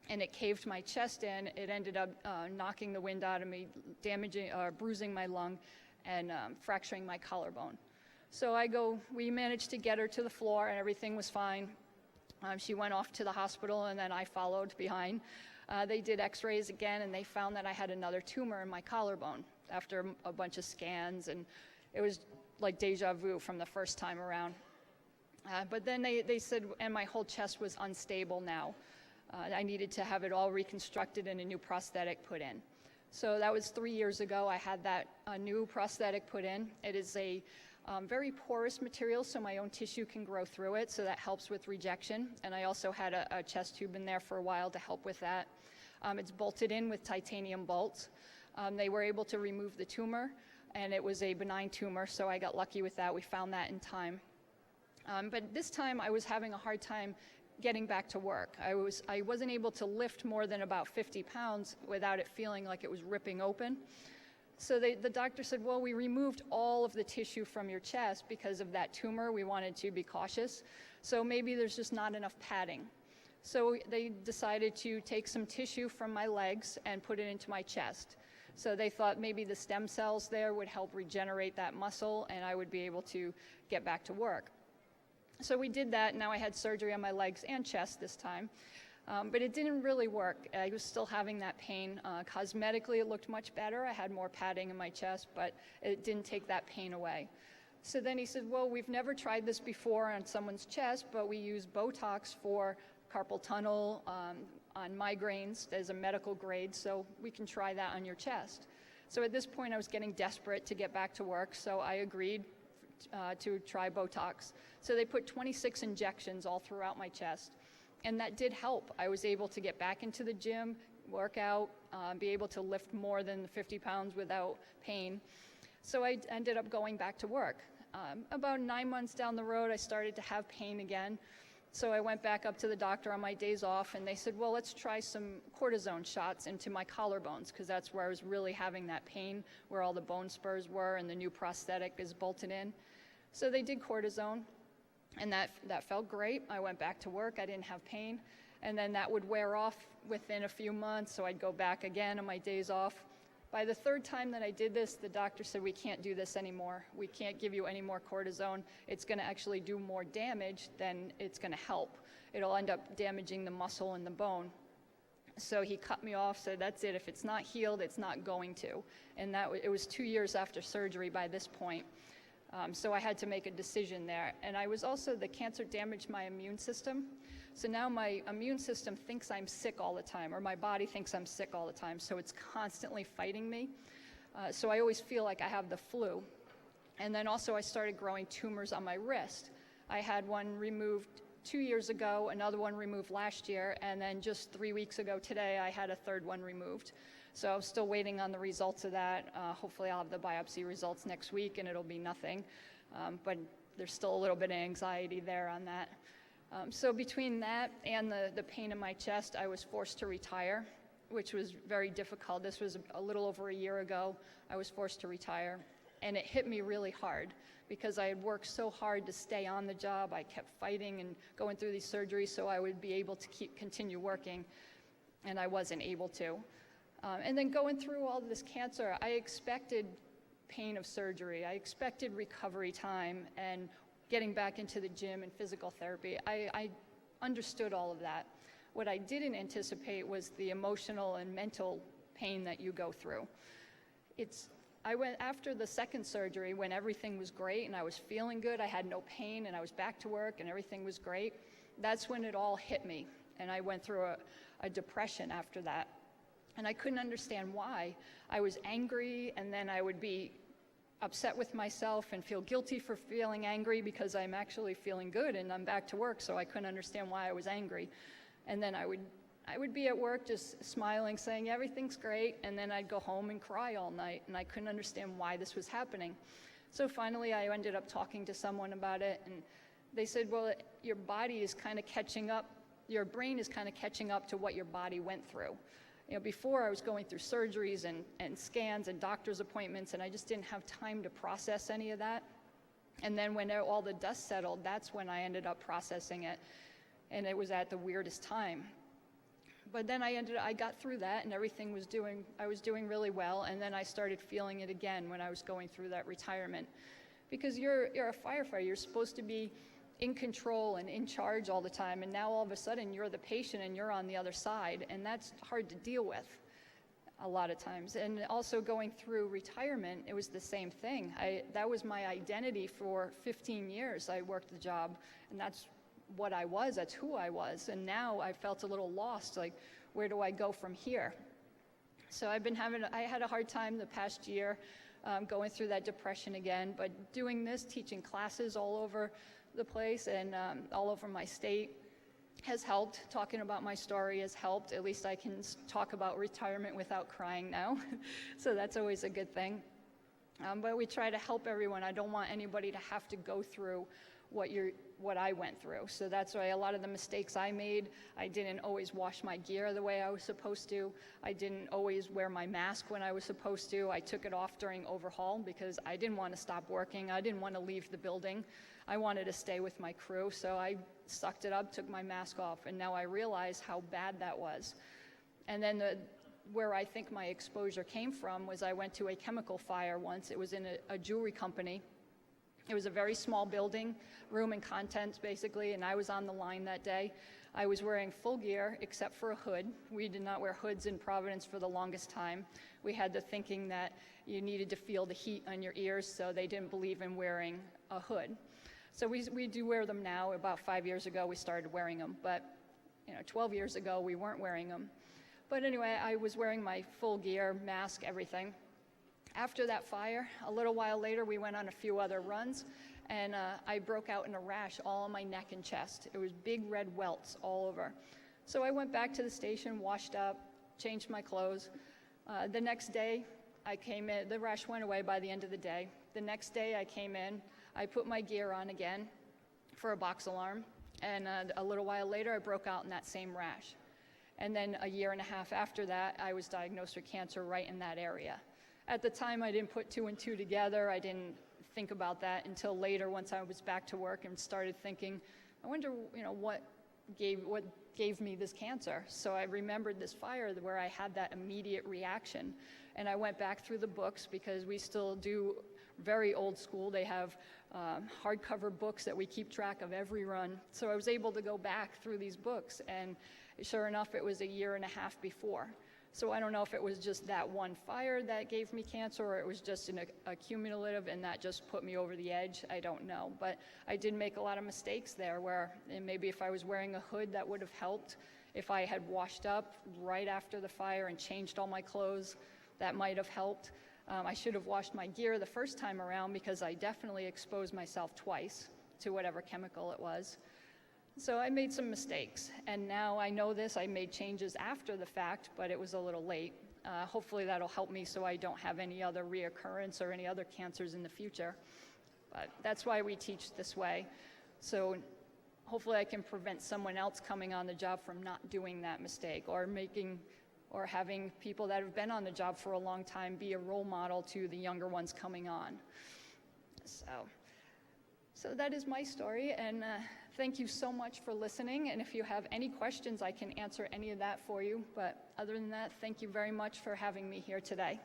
and it caved my chest in. It ended up knocking the wind out of me, bruising my lung, and fracturing my collarbone. So we managed to get her to the floor, and everything was fine. She went off to the hospital, and then I followed behind. They did x-rays again, and they found that I had another tumor in my collarbone after a bunch of scans, and it was like deja vu from the first time around. But then they said, and my whole chest was unstable now. I needed to have it all reconstructed and a new prosthetic put in. So that was 3 years ago. I had that new prosthetic put in. It is a very porous material, so my own tissue can grow through it, so that helps with rejection. And I also had a chest tube in there for a while to help with that. It's bolted in with titanium bolts. They were able to remove the tumor, and it was a benign tumor, so I got lucky with that. We found that in time. But this time I was having a hard time getting back to work. I wasn't able to lift more than about 50 pounds without it feeling like it was ripping open. So the doctor said, well, we removed all of the tissue from your chest because of that tumor. We wanted to be cautious. So maybe there's just not enough padding. So they decided to take some tissue from my legs and put it into my chest. So they thought maybe the stem cells there would help regenerate that muscle and I would be able to get back to work. So we did that. Now I had surgery on my legs and chest this time. But it didn't really work. I was still having that pain. Cosmetically, it looked much better. I had more padding in my chest, but it didn't take that pain away. So then he said, well, we've never tried this before on someone's chest, but we use Botox for carpal tunnel, on migraines as a medical grade, so we can try that on your chest. So at this point, I was getting desperate to get back to work, so I agreed to try Botox. So they put 26 injections all throughout my chest. And that did help. I was able to get back into the gym, work out, be able to lift more than 50 pounds without pain. So I ended up going back to work. About 9 months down the road, I started to have pain again. So I went back up to the doctor on my days off, and they said, well, let's try some cortisone shots into my collarbones, because that's where I was really having that pain, where all the bone spurs were, and the new prosthetic is bolted in. So they did cortisone. And that felt great. I went back to work. I didn't have pain. And then that would wear off within a few months, so I'd go back again on my days off. By the third time that I did this, the doctor said, we can't do this anymore. We can't give you any more cortisone. It's going to actually do more damage than it's going to help. It'll end up damaging the muscle and the bone. So he cut me off, said, that's it. If it's not healed, it's not going to. And it was 2 years after surgery by this point. So I had to make a decision there. And the cancer damaged my immune system. So now my immune system thinks I'm sick all the time, or my body thinks I'm sick all the time. So it's constantly fighting me. So I always feel like I have the flu. And then also I started growing tumors on my wrist. I had one removed 2 years ago, another one removed last year, and then just 3 weeks ago today, I had a third one removed. So I'm still waiting on the results of that. Hopefully I'll have the biopsy results next week and it'll be nothing. But there's still a little bit of anxiety there on that. So between that and the pain in my chest, I was forced to retire, which was very difficult. This was a little over a year ago. I was forced to retire, and it hit me really hard because I had worked so hard to stay on the job. I kept fighting and going through these surgeries so I would be able to continue working, and I wasn't able to. And then going through all this cancer, I expected pain of surgery. I expected recovery time and getting back into the gym and physical therapy. I understood all of that. What I didn't anticipate was the emotional and mental pain that you go through. I went after the second surgery when everything was great and I was feeling good. I had no pain and I was back to work and everything was great. That's when it all hit me, and I went through a depression after that. And I couldn't understand why. I was angry, and then I would be upset with myself and feel guilty for feeling angry because I'm actually feeling good and I'm back to work, so I couldn't understand why I was angry. And then I would be at work just smiling, saying everything's great, and then I'd go home and cry all night, and I couldn't understand why this was happening. So finally I ended up talking to someone about it, and they said, well, your body is kind of catching up, your brain is kind of catching up to what your body went through. Before I was going through surgeries and scans and doctor's appointments, and I just didn't have time to process any of that. And then when all the dust settled, that's when I ended up processing it. And it was at the weirdest time. But then I got through that, and I was doing really well, and then I started feeling it again when I was going through that retirement. Because you're a firefighter, you're supposed to be in control and in charge all the time, and now all of a sudden you're the patient and you're on the other side, and that's hard to deal with a lot of times. And also going through retirement, it was the same thing. That was my identity for 15 years. I worked the job, and that's what I was, that's who I was, and now I felt a little lost, like, where do I go from here? So I had a hard time the past year going through that depression again, but doing this, teaching classes all over the place and all over my state has helped. Talking about my story has helped. At least I can talk about retirement without crying now. So that's always a good thing. But we try to help everyone. I don't want anybody to have to go through what I went through. So that's why a lot of the mistakes I made, I didn't always wash my gear the way I was supposed to. I didn't always wear my mask when I was supposed to. I took it off during overhaul because I didn't want to stop working. I didn't want to leave the building. I wanted to stay with my crew, so I sucked it up, took my mask off, and now I realize how bad that was. And then where I think my exposure came from was I went to a chemical fire once. It was in a jewelry company. It was a very small building, room and contents basically, and I was on the line that day. I was wearing full gear except for a hood. We did not wear hoods in Providence for the longest time. We had the thinking that you needed to feel the heat on your ears, so they didn't believe in wearing a hood. So we do wear them now. About 5 years ago, we started wearing them, but 12 years ago, we weren't wearing them. But anyway, I was wearing my full gear, mask, everything. After that fire, a little while later, we went on a few other runs, and I broke out in a rash all on my neck and chest. It was big red welts all over. So I went back to the station, washed up, changed my clothes. The next day, I came in. The rash went away by the end of the day. The next day, I came in. I put my gear on again for a box alarm, and a little while later, I broke out in that same rash. And then a year and a half after that, I was diagnosed with cancer right in that area. At the time, I didn't put two and two together. I didn't think about that until later, once I was back to work and started thinking, I wonder, what gave me this cancer. So I remembered this fire where I had that immediate reaction. And I went back through the books because we still do very old school. They have hardcover books that we keep track of every run. So I was able to go back through these books, and sure enough, it was a year and a half before. So I don't know if it was just that one fire that gave me cancer, or it was just a cumulative and that just put me over the edge. I don't know. But I did make a lot of mistakes there and maybe if I was wearing a hood, that would have helped. If I had washed up right after the fire and changed all my clothes, that might have helped. I should have washed my gear the first time around because I definitely exposed myself twice to whatever chemical it was. So I made some mistakes, and now I know this. I made changes after the fact, but it was a little late. Hopefully that'll help me so I don't have any other reoccurrence or any other cancers in the future. But that's why we teach this way. So hopefully I can prevent someone else coming on the job from not doing that mistake, or having people that have been on the job for a long time be a role model to the younger ones coming on. So that is my story, and thank you so much for listening. And if you have any questions, I can answer any of that for you. But other than that, thank you very much for having me here today.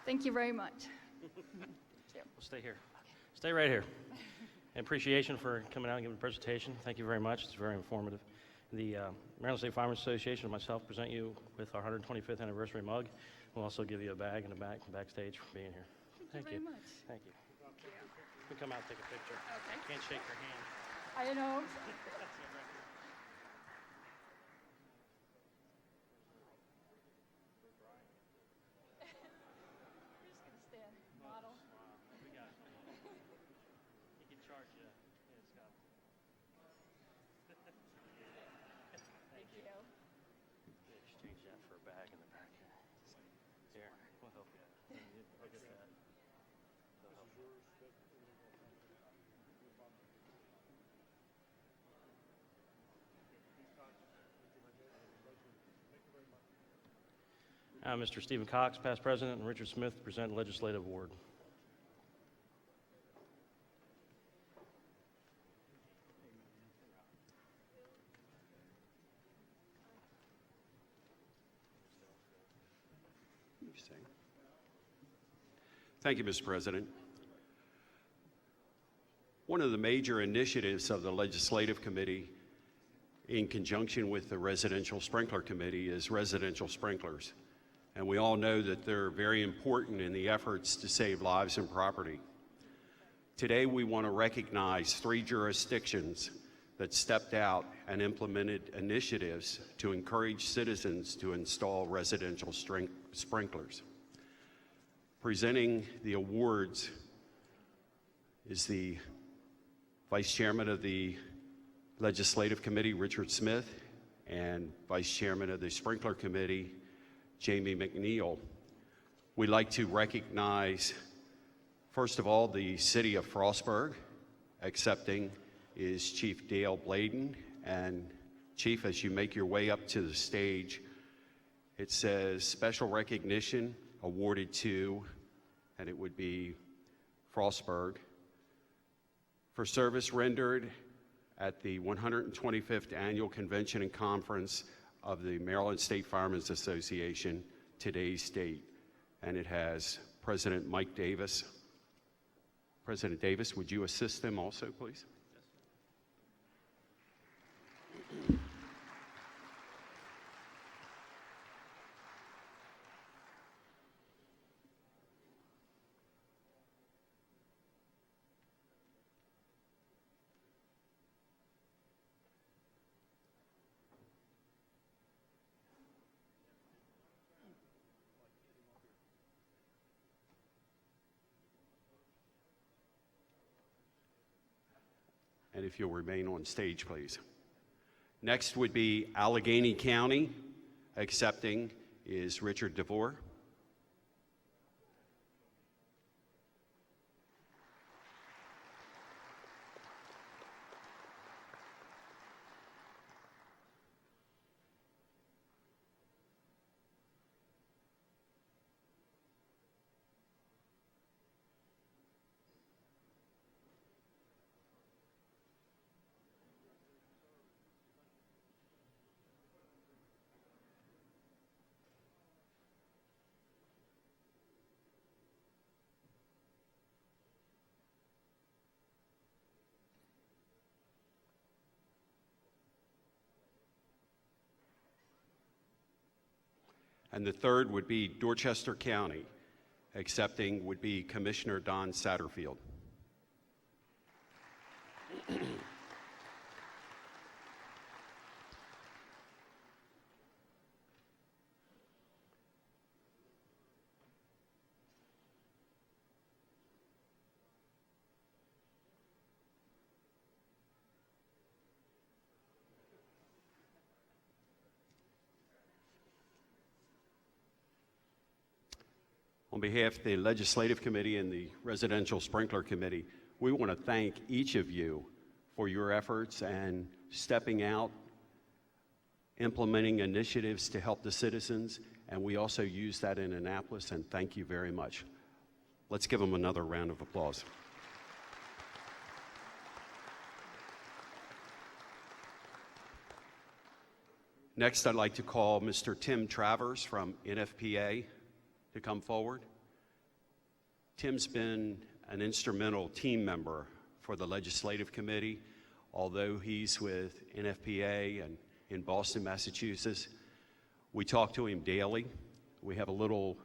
Thank you very much. We'll stay here. Stay right here. Appreciation for coming out and giving a presentation. Thank you very much. It's very informative. The Maryland State Firemen Association and myself present you with our 125th anniversary mug. We'll also give you a bag in the backstage for being here. Thank you very much. Thank you. You can come out and take a picture. Okay. Can't shake your hand. I know. Exchange that for a bag in the back. Here, we'll help you. Look at that. They'll help you. Mr. Stephen Cox, past president, and Richard Smith present legislative award. Thank you, Mr. President. One of the major initiatives of the Legislative Committee, in conjunction with the Residential Sprinkler Committee, is residential sprinklers. And we all know that they're very important in the efforts to save lives and property. Today, we want to recognize 3 jurisdictions that stepped out and implemented initiatives to encourage citizens to install residential sprinklers. Presenting the awards is the Vice Chairman of the Legislative Committee, Richard Smith, and Vice Chairman of the Sprinkler Committee, Jamie McNeil. We'd like to recognize, first of all, the City of Frostburg. Accepting is Chief Dale Bladen. And Chief, as you make your way up to the stage, it says special recognition awarded to, and it would be Frostburg, for service rendered at the 125th Annual Convention and Conference of the Maryland State Firemen's Association, today's date. And it has President Mike Davis. President Davis, would you assist them also, please? And if you'll remain on stage, please. Next would be Allegheny County. Accepting is Richard DeVore. And the third would be Dorchester County. Accepting would be Commissioner Don Satterfield. On behalf of the Legislative Committee and the Residential Sprinkler Committee, we want to thank each of you for your efforts and stepping out, implementing initiatives to help the citizens, and we also use that in Annapolis, and thank you very much. Let's give them another round of applause. Next, I'd like to call Mr. Tim Travers from NFPA to come forward. Tim's been an instrumental team member for the Legislative Committee, although he's with NFPA and in Boston, Massachusetts. We talk to him daily. We have a little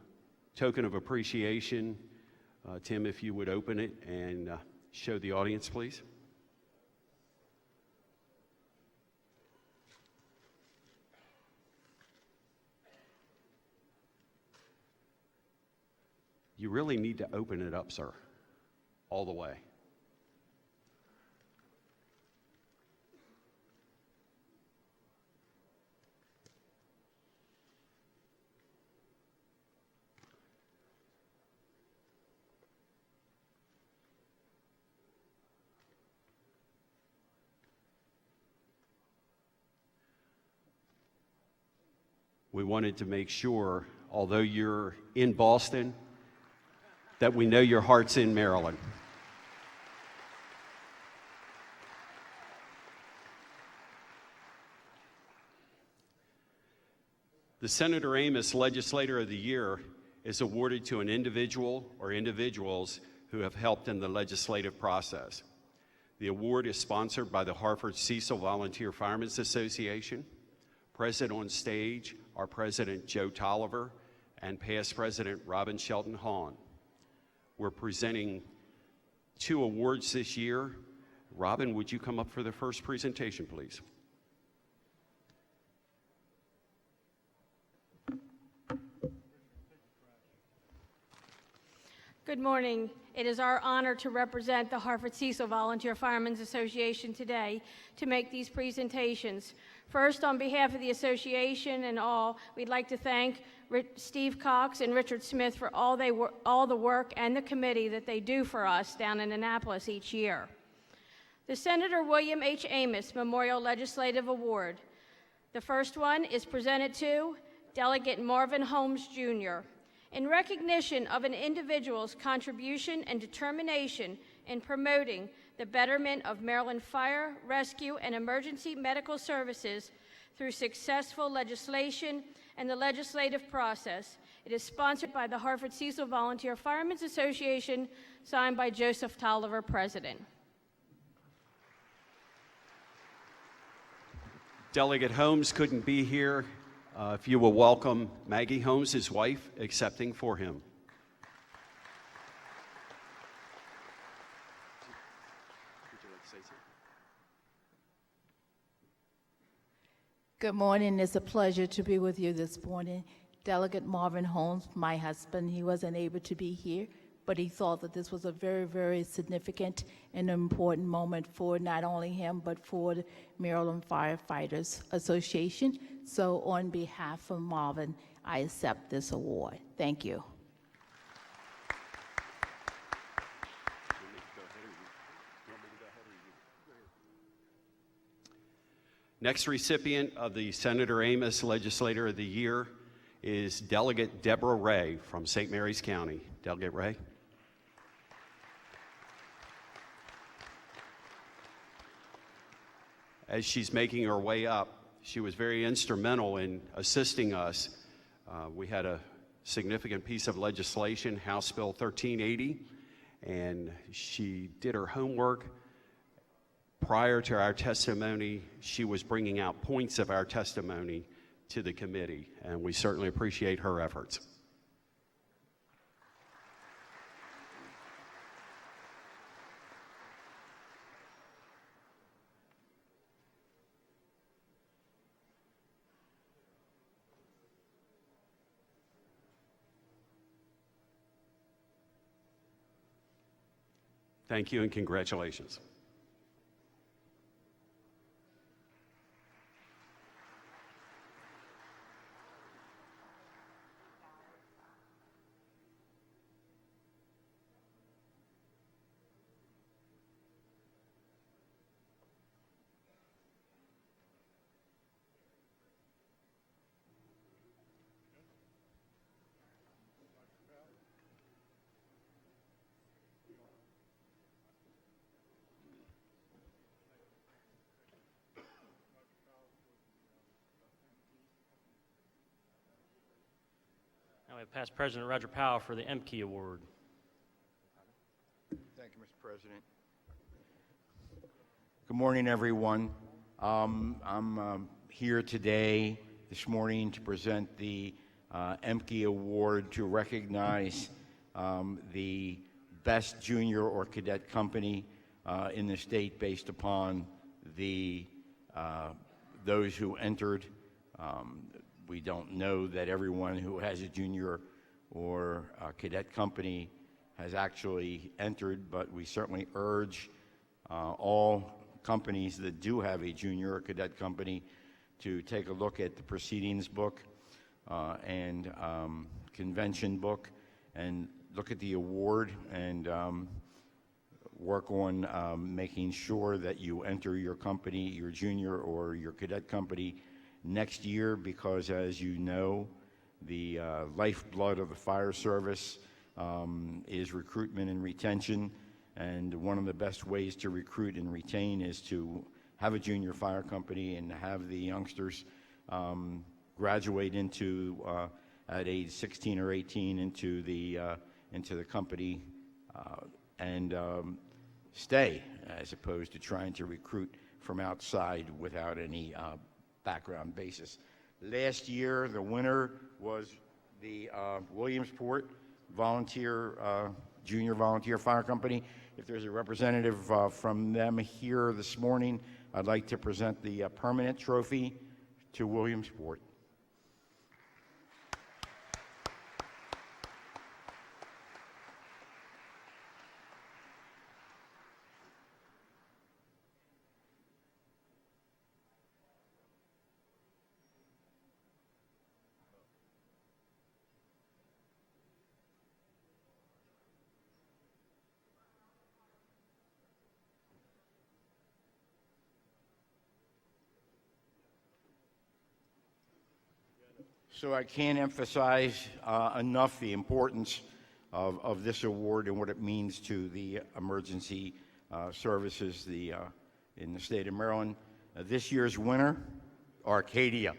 token of appreciation. Tim, if you would open it and show the audience, please. You really need to open it up, sir, all the way. We wanted to make sure, although you're in Boston, that we know your heart's in Maryland. The Senator Amos Legislator of the Year is awarded to an individual or individuals who have helped in the legislative process. The award is sponsored by the Hartford Cecil Volunteer Firemen's Association. Present on stage are President Joe Tolliver and past President Robin Shelton Hahn. We're presenting 2 awards this year. Robin, would you come up for the first presentation, please? Good morning. It is our honor to represent the Hartford Cecil Volunteer Firemen's Association today to make these presentations. First, on behalf of the association and all, we'd like to thank Steve Cox and Richard Smith for all the work and the committee that they do for us down in Annapolis each year. The Senator William H. Amos Memorial Legislative Award. The first one is presented to Delegate Marvin Holmes, Jr. in recognition of an individual's contribution and determination in promoting the betterment of Maryland fire, rescue, and emergency medical services through successful legislation and the legislative process. It is sponsored by the Hartford Cecil Volunteer Firemen's Association, signed by Joseph Tolliver, President. Delegate Holmes couldn't be here. If you will welcome Maggie Holmes, his wife, accepting for him. Good morning. It's a pleasure to be with you this morning. Delegate Marvin Holmes, my husband, he wasn't able to be here, but he thought that this was a very, very significant and important moment for not only him, but for the Maryland Firefighters Association. So on behalf of Marvin, I accept this award. Thank you. Next recipient of the Senator Amos Legislator of the Year is Delegate Deborah Ray from St. Mary's County. Delegate Ray. As she's making her way up, she was very instrumental in assisting us. We had a significant piece of legislation, House Bill 1380, and she did her homework. Prior to our testimony, she was bringing out points of our testimony to the committee, and we certainly appreciate her efforts. Thank you and congratulations. I pass President Roger Powell for the MKey Award. Thank you, Mr. President. Good morning, everyone. I'm here today, this morning, to present the MKey Award to recognize the best junior or cadet company in the state based upon the those who entered. We don't know that everyone who has a junior or cadet company has actually entered, but we certainly urge all companies that do have a junior or cadet company to take a look at the proceedings book and convention book and look at the award and work on making sure that you enter your company, your junior or your cadet company next year, because as you know, the lifeblood of the fire service is recruitment and retention, and one of the best ways to recruit and retain is to have a junior fire company and have the youngsters graduate into at age 16 or 18 into the company and stay, as opposed to trying to recruit from outside without any background basis. Last year, the winner was the Williamsport Junior Volunteer Fire Company. If there's a representative from them here this morning, I'd like to present the permanent trophy to Williamsport. So I can't emphasize enough the importance of this award and what it means to the emergency services in the state of Maryland. This year's winner, Arcadia.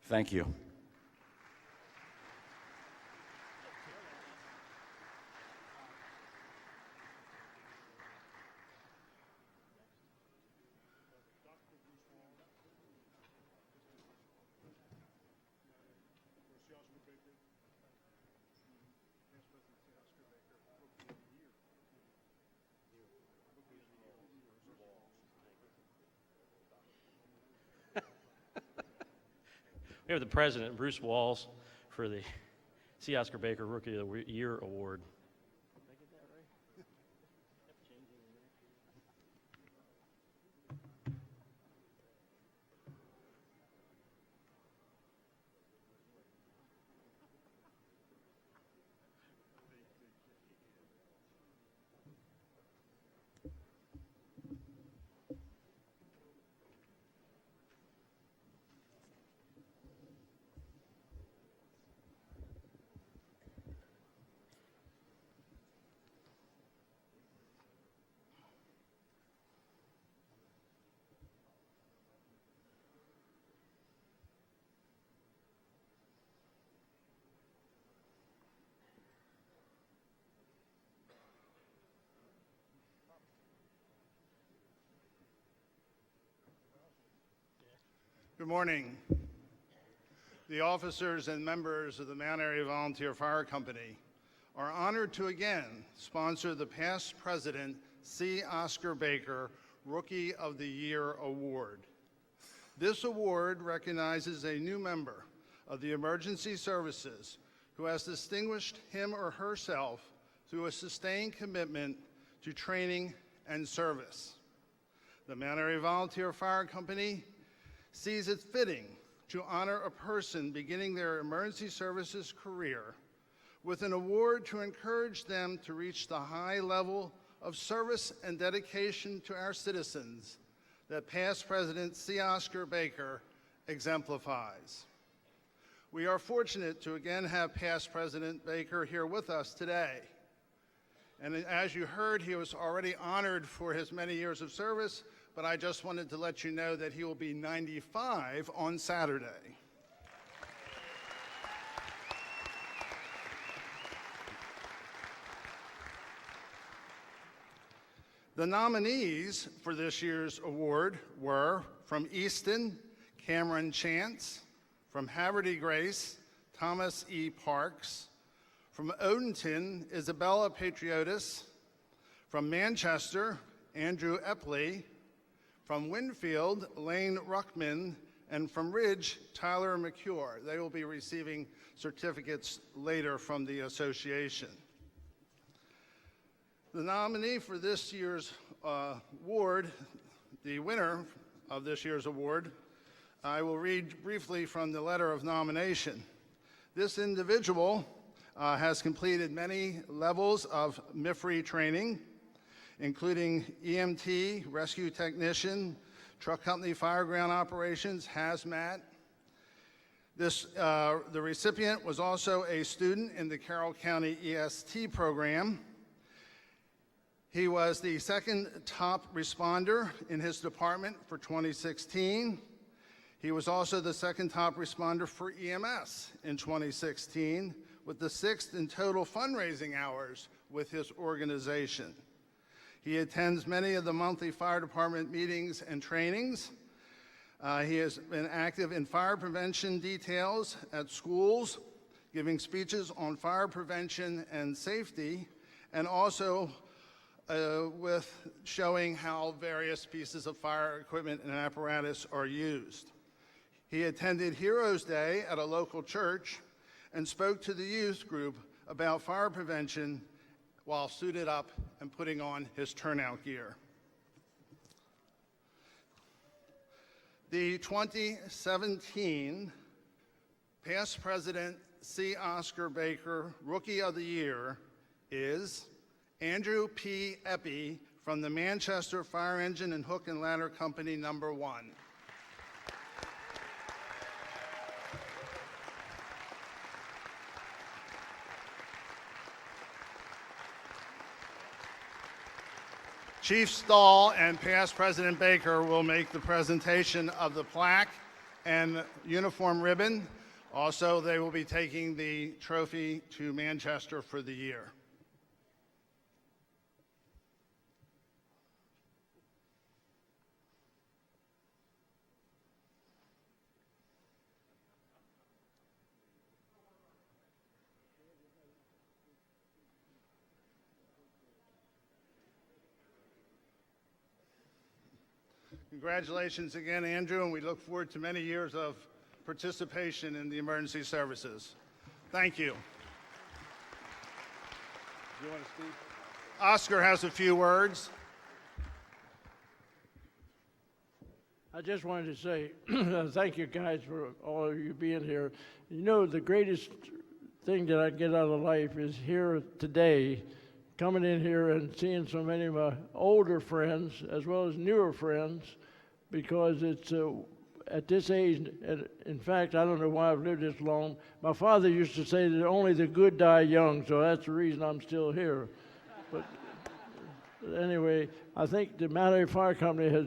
Thank you. We have the president, Bruce Walls, for the C. Oscar Baker Rookie of the Year Award. Good morning. The officers and members of the Mount Airy Volunteer Fire Company are honored to again sponsor the past president C. Oscar Baker Rookie of the Year Award. This award recognizes a new member of the emergency services who has distinguished him or herself through a sustained commitment to training and service. The Mount Airy Volunteer Fire Company sees it fitting to honor a person beginning their emergency services career with an award to encourage them to reach the high level of service and dedication to our citizens that past President C. Oscar Baker exemplifies. We are fortunate to again have past President Baker here with us today. And as you heard, he was already honored for his many years of service, but I just wanted to let you know that he will be 95 on Saturday. The nominees for this year's award were from Easton, Cameron Chance, from Haverty Grace, Thomas E. Parks, from Odenton, Isabella Patriotis, from Manchester, Andrew Epley, from Winfield, Lane Ruckman, and from Ridge, Tyler McCure. They will be receiving certificates later from the association. The nominee for this year's award, the winner of this year's award, I will read briefly from the letter of nomination. This individual has completed many levels of MIFRE training, including EMT, rescue technician, truck company fireground operations, hazmat. The recipient was also a student in the Carroll County EST program. He was the second top responder in his department for 2016. He was also the second top responder for EMS in 2016, with the sixth in total fundraising hours with his organization. He attends many of the monthly fire department meetings and trainings. He has been active in fire prevention details at schools, giving speeches on fire prevention and safety, and also with showing how various pieces of fire equipment and apparatus are used. He attended Heroes Day at a local church and spoke to the youth group about fire prevention while suited up and putting on his turnout gear. The 2017 past President C. Oscar Baker Rookie of the Year is Andrew P. Eppy from the Manchester Fire Engine and Hook and Ladder Company No. 1. Chief Stahl and past President Baker will make the presentation of the plaque and uniform ribbon. Also, they will be taking the trophy to Manchester for the year. Congratulations again, Andrew, and we look forward to many years of participation in the emergency services. Thank you. Do you want to speak? Oscar has a few words. I just wanted to say thank you guys for all of you being here. You know, the greatest thing that I get out of life is here today, coming in here and seeing so many of my older friends as well as newer friends, because it's at this age, and in fact, I don't know why I've lived this long. My father used to say that only the good die young, so that's the reason I'm still here. But anyway, I think the Mount Airy Fire Company has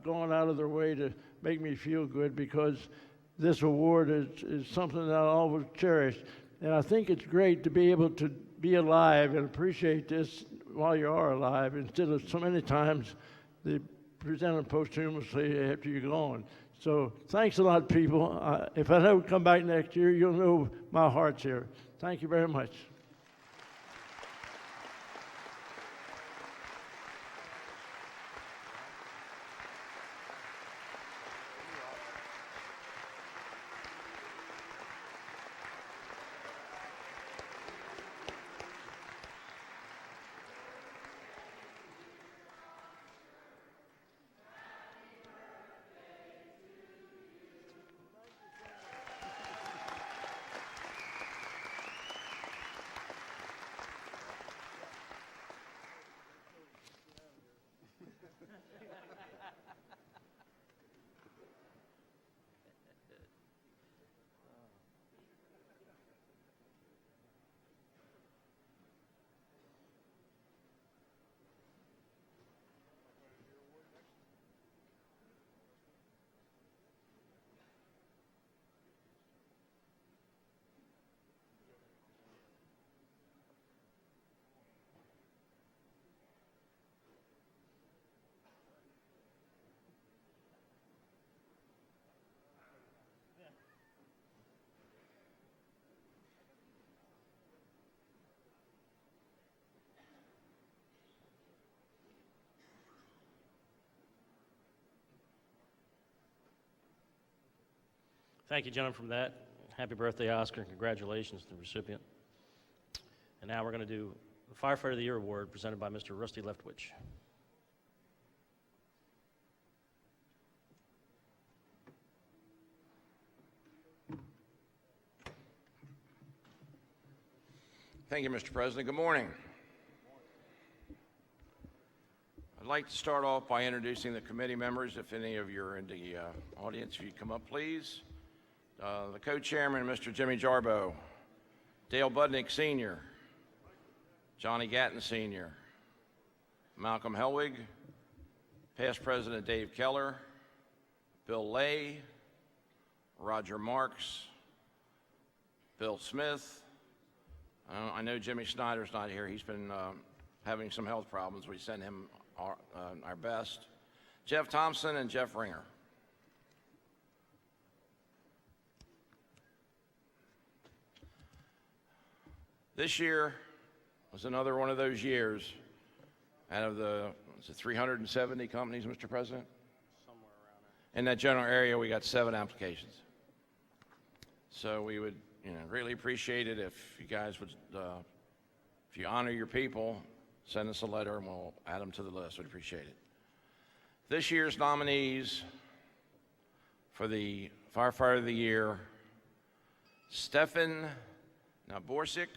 gone out of their way to make me feel good, because this award is something that I always cherish. And I think it's great to be able to be alive and appreciate this while you are alive, instead of so many times they present it posthumously after you're gone. So thanks a lot, people. If I don't come back next year, you'll know my heart's here. Thank you very much. Thank you, gentlemen, for that. Happy birthday, Oscar, and congratulations to the recipient. And now we're going to do the Firefighter of the Year Award presented by Mr. Rusty Leftwich. Thank you, Mr. President. Good morning. I'd like to start off by introducing the committee members. If any of you are in the audience, if you come up, please. The co-chairman, Mr. Jimmy Jarboe, Dale Budnick Sr., Johnny Gatton Sr., Malcolm Helwig, past President Dave Keller, Bill Lay, Roger Marks, Bill Smith. I know Jimmy Snyder's not here. He's been having some health problems. We send him our best. Jeff Thompson and Jeff Ringer. This year was another one of those years. Out of the 370 companies, Mr. President? Somewhere around there. In that general area, we got 7 applications. So we would really appreciate it if you guys would, if you honor your people, send us a letter and we'll add them to the list. We'd appreciate it. This year's nominees for the Firefighter of the Year, Stefan Naborsik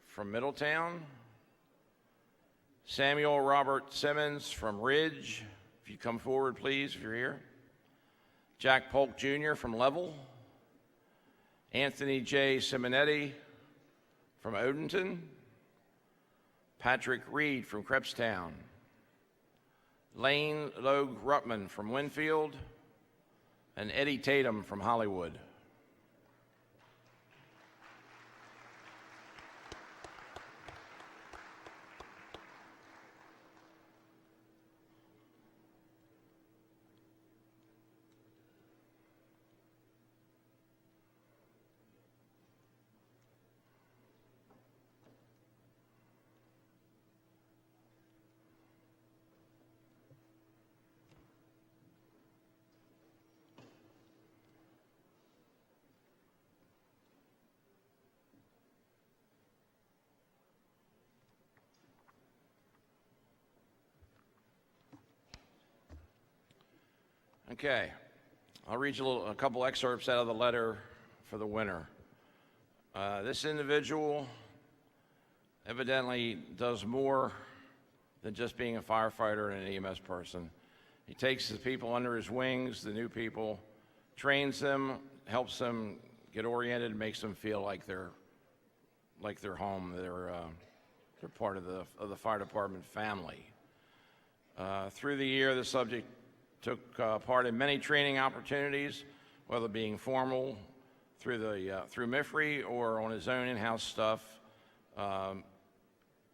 from Middletown, Samuel Robert Simmons from Ridge. If you come forward, please, if you're here. Jack Polk Jr. from Level. Anthony J. Simonetti from Odenton. Patrick Reed from Crepstown. Lane Logue Ruttman from Winfield. And Eddie Tatum from Hollywood. Okay, I'll read you a couple excerpts out of the letter for the winner. This individual evidently does more than just being a firefighter and an EMS person. He takes the people under his wings, the new people, trains them, helps them get oriented, makes them feel like they're home. They're part of the fire department family. Through the year, the subject took part in many training opportunities, whether being formal through MIFRE or on his own in-house stuff.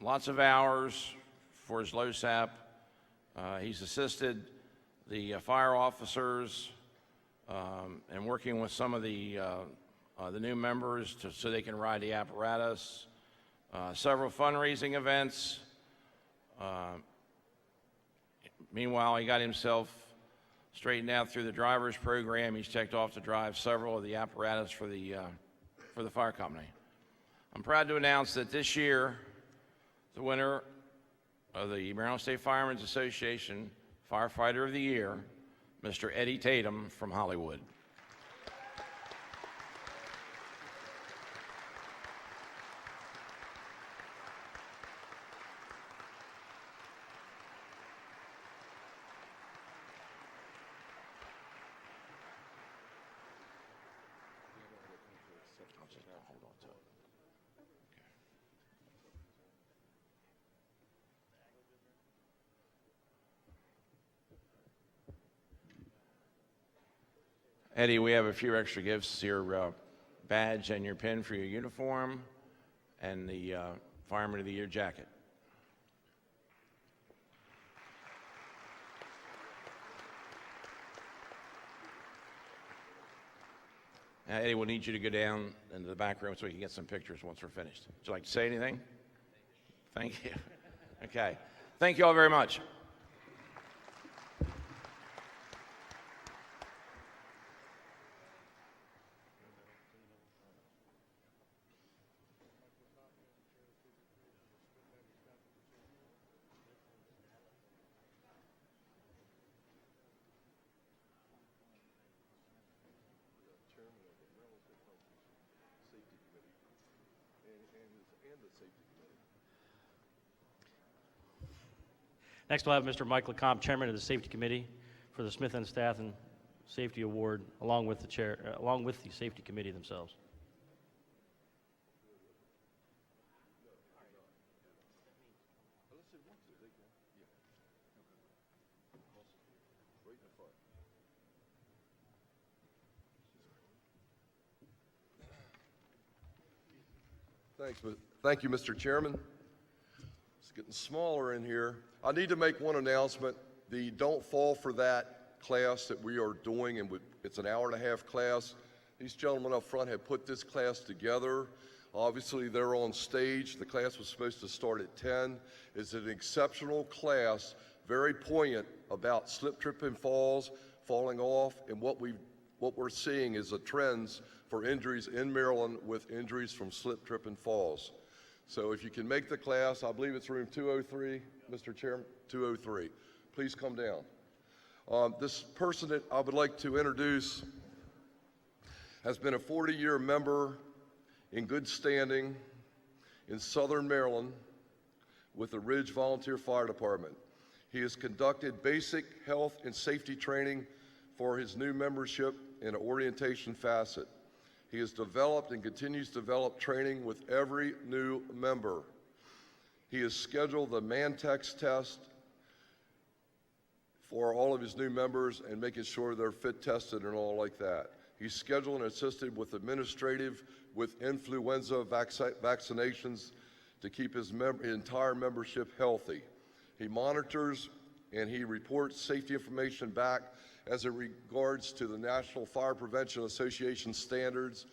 Lots of hours for his LOSAP. He's assisted the fire officers and working with some of the new members so they can ride the apparatus, several fundraising events. Meanwhile, he got himself straightened out through the driver's program. He's checked off to drive several of the apparatus for the fire company. I'm proud to announce that this year, the winner of the Maryland State Firemen's Association Firefighter of the Year, Mr. Eddie Tatum from Hollywood. Eddie, we have a few extra gifts, your badge and your pin for your uniform, and the Fireman of the Year jacket. Now, Eddie, we'll need you to go down into the back room so we can get some pictures once we're finished. Would you like to say anything? Thank you. Okay. Thank you all very much. Next, we'll have Mr. Mike LeCompte, Chairman of the Safety Committee, for the Smith and Staff and Safety Award, along with the Safety Committee themselves. Thank you, Mr. Chairman. It's getting smaller in here. I need to make one announcement. The Don't Fall for That class that we are doing, and it's an hour-and-a-half class. These gentlemen up front have put this class together. Obviously, they're on stage. The class was supposed to start at 10. It's an exceptional class, very poignant about slip, trip, and falls, falling off, and what we're seeing is the trends for injuries in Maryland with injuries from slip, trip, and falls. So if you can make the class, I believe it's room 203, Mr. Chairman, 203. Please come down. This person that I would like to introduce has been a 40-year member in good standing in Southern Maryland with the Ridge Volunteer Fire Department. He has conducted basic health and safety training for his new membership in an orientation facet. He has developed and continues to develop training with every new member. He has scheduled the Mantex test for all of his new members and making sure they're fit tested and all like that. He's scheduled and assisted with administrative, with influenza vaccinations to keep his entire membership healthy. He monitors and he reports safety information back as it regards to the National Fire Prevention Association standards,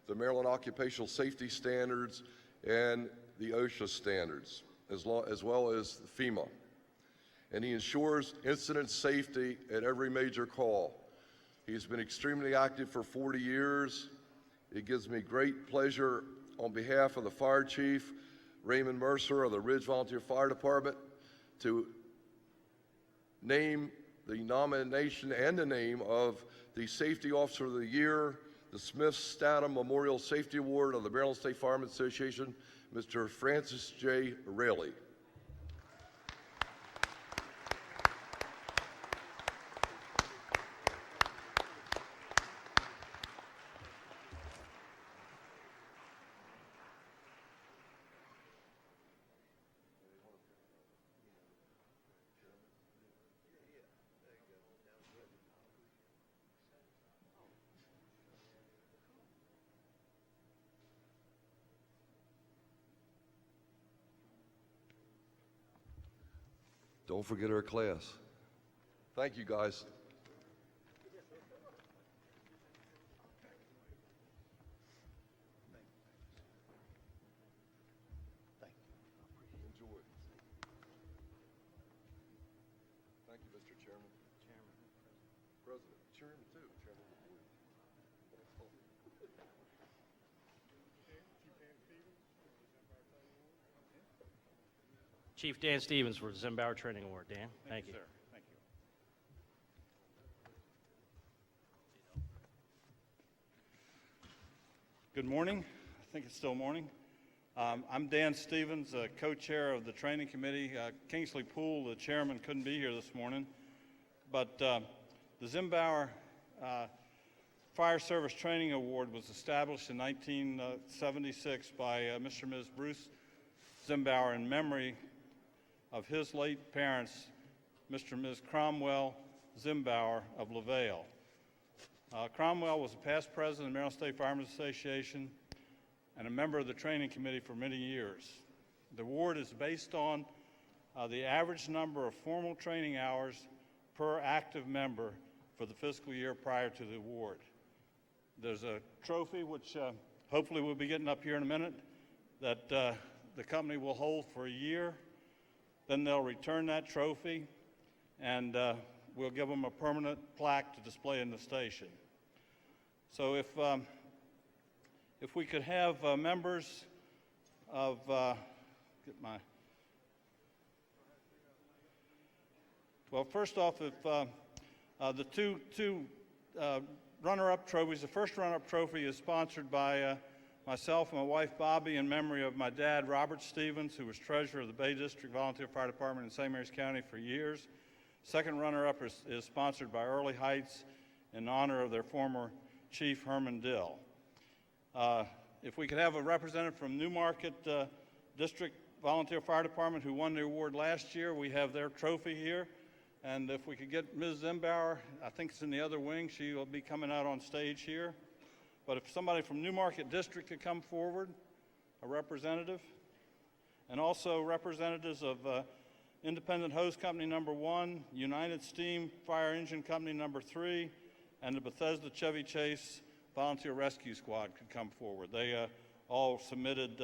the Maryland Occupational Safety Standards, and the OSHA standards, as well as FEMA. And he ensures incident safety at every major call. He's been extremely active for 40 years. It gives me great pleasure on behalf of the Fire Chief, Raymond Mercer of the Ridge Volunteer Fire Department, to name the nomination and the name of the Safety Officer of the Year, the Smith Statham Memorial Safety Award of the Maryland State Firemen's Association, Mr. Francis J. Raley. Don't forget our class. Thank you, guys. Thank you, Mr. Chairman. President. Chairman, too. Chairman of the board. Chief Dan Stevens for the Zimbauer Training Award. Dan, thank you. Sir. Thank you. Good morning. I think it's still morning. I'm Dan Stevens, co-chair of the training committee. Kingsley Poole, the chairman, couldn't be here this morning, but the Zimbauer Fire Service Training Award was established in 1976 by Mr. and Ms. Bruce Zimbauer in memory of his late parents, Mr. and Ms. Cromwell Zimbauer of LaVale. Cromwell was a past president of the Maryland State Firemen's Association and a member of the training committee for many years. The award is based on the average number of formal training hours per active member for the fiscal year prior to the award. There's a trophy, which hopefully we'll be getting up here in a minute, that the company will hold for a year. Then they'll return that trophy, and we'll give them a permanent plaque to display in the station. So if we could have members of, well, first off, if the two runner-up trophies, the first runner-up trophy is sponsored by myself and my wife Bobby in memory of my dad Robert Stevens, who was treasurer of the Bay District Volunteer Fire Department in St. Mary's County for years. Second runner-up is sponsored by Early Heights in honor of their former chief Herman Dill. If we could have a representative from Newmarket District Volunteer Fire Department who won the award last year, we have their trophy here. And if we could get Ms. Zimbauer, I think it's in the other wing, she will be coming out on stage here. But if somebody from Newmarket District could come forward, a representative, and also representatives of Independent Hose Company number 1, United Steam Fire Engine Company number 3, and the Bethesda Chevy Chase Volunteer Rescue Squad could come forward. They all submitted,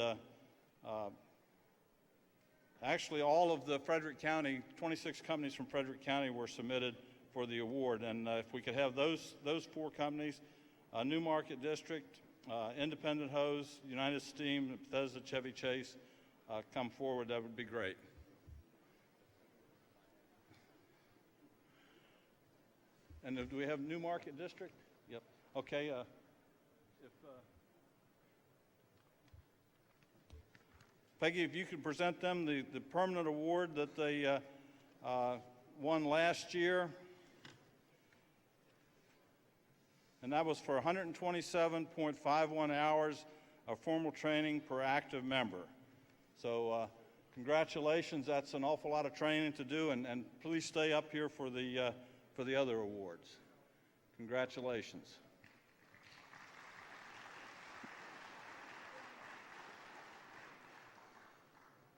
actually all of the Frederick County, 26 companies from Frederick County were submitted for the award. And if we could have those 4 companies, Newmarket District, Independent Hose, United Steam, Bethesda Chevy Chase, come forward, that would be great. And do we have Newmarket District? Yep. Okay. Peggy, if you could present them the permanent award that they won last year. And that was for 127.51 hours of formal training per active member. So congratulations, that's an awful lot of training to do, and please stay up here for the other awards. Congratulations.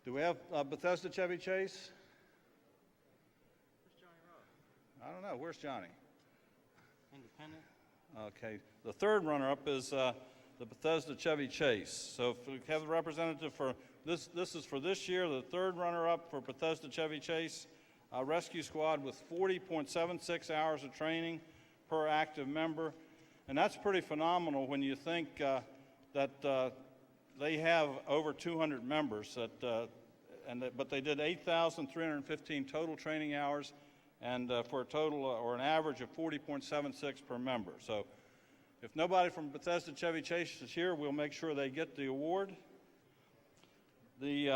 Do we have Bethesda Chevy Chase? Where's Johnny Rowe? I don't know, where's Johnny? Independent? Okay, the third runner-up is the Bethesda Chevy Chase. So if we have a representative for this is for this year, the third runner-up for Bethesda Chevy Chase Rescue Squad with 40.76 hours of training per active member. And that's pretty phenomenal when you think that they have over 200 members, but they did 8,315 total training hours, and for a total or an average of 40.76 per member. So if nobody from Bethesda Chevy Chase is here, we'll make sure they get the award. They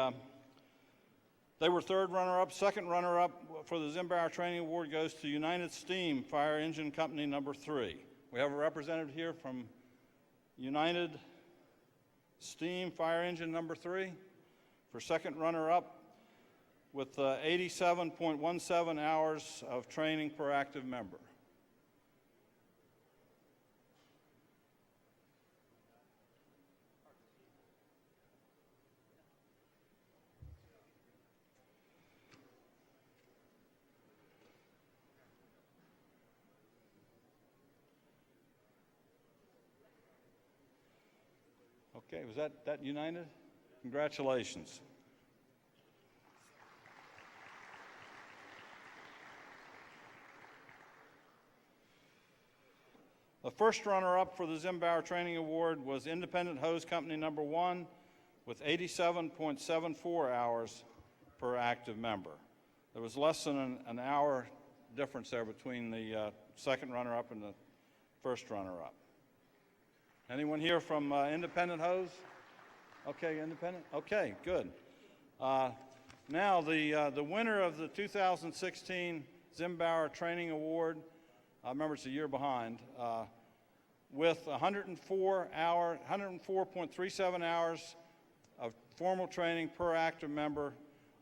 were third runner-up. Second runner-up for the Zimbauer Training Award goes to United Steam Fire Engine Company number 3. We have a representative here from United Steam Fire Engine number 3 for second runner-up with 87.17 hours of training per active member. Okay, was that United? Congratulations. The first runner-up for the Zimbauer Training Award was Independent Hose Company number 1 with 87.74 hours per active member. There was less than an hour difference there between the second runner-up and the first runner-up. Anyone here from Independent Hose? Okay, Independent? Okay, good. Now, the winner of the 2016 Zimbauer Training Award, I remember it's a year behind, with 104.37 hours of formal training per active member,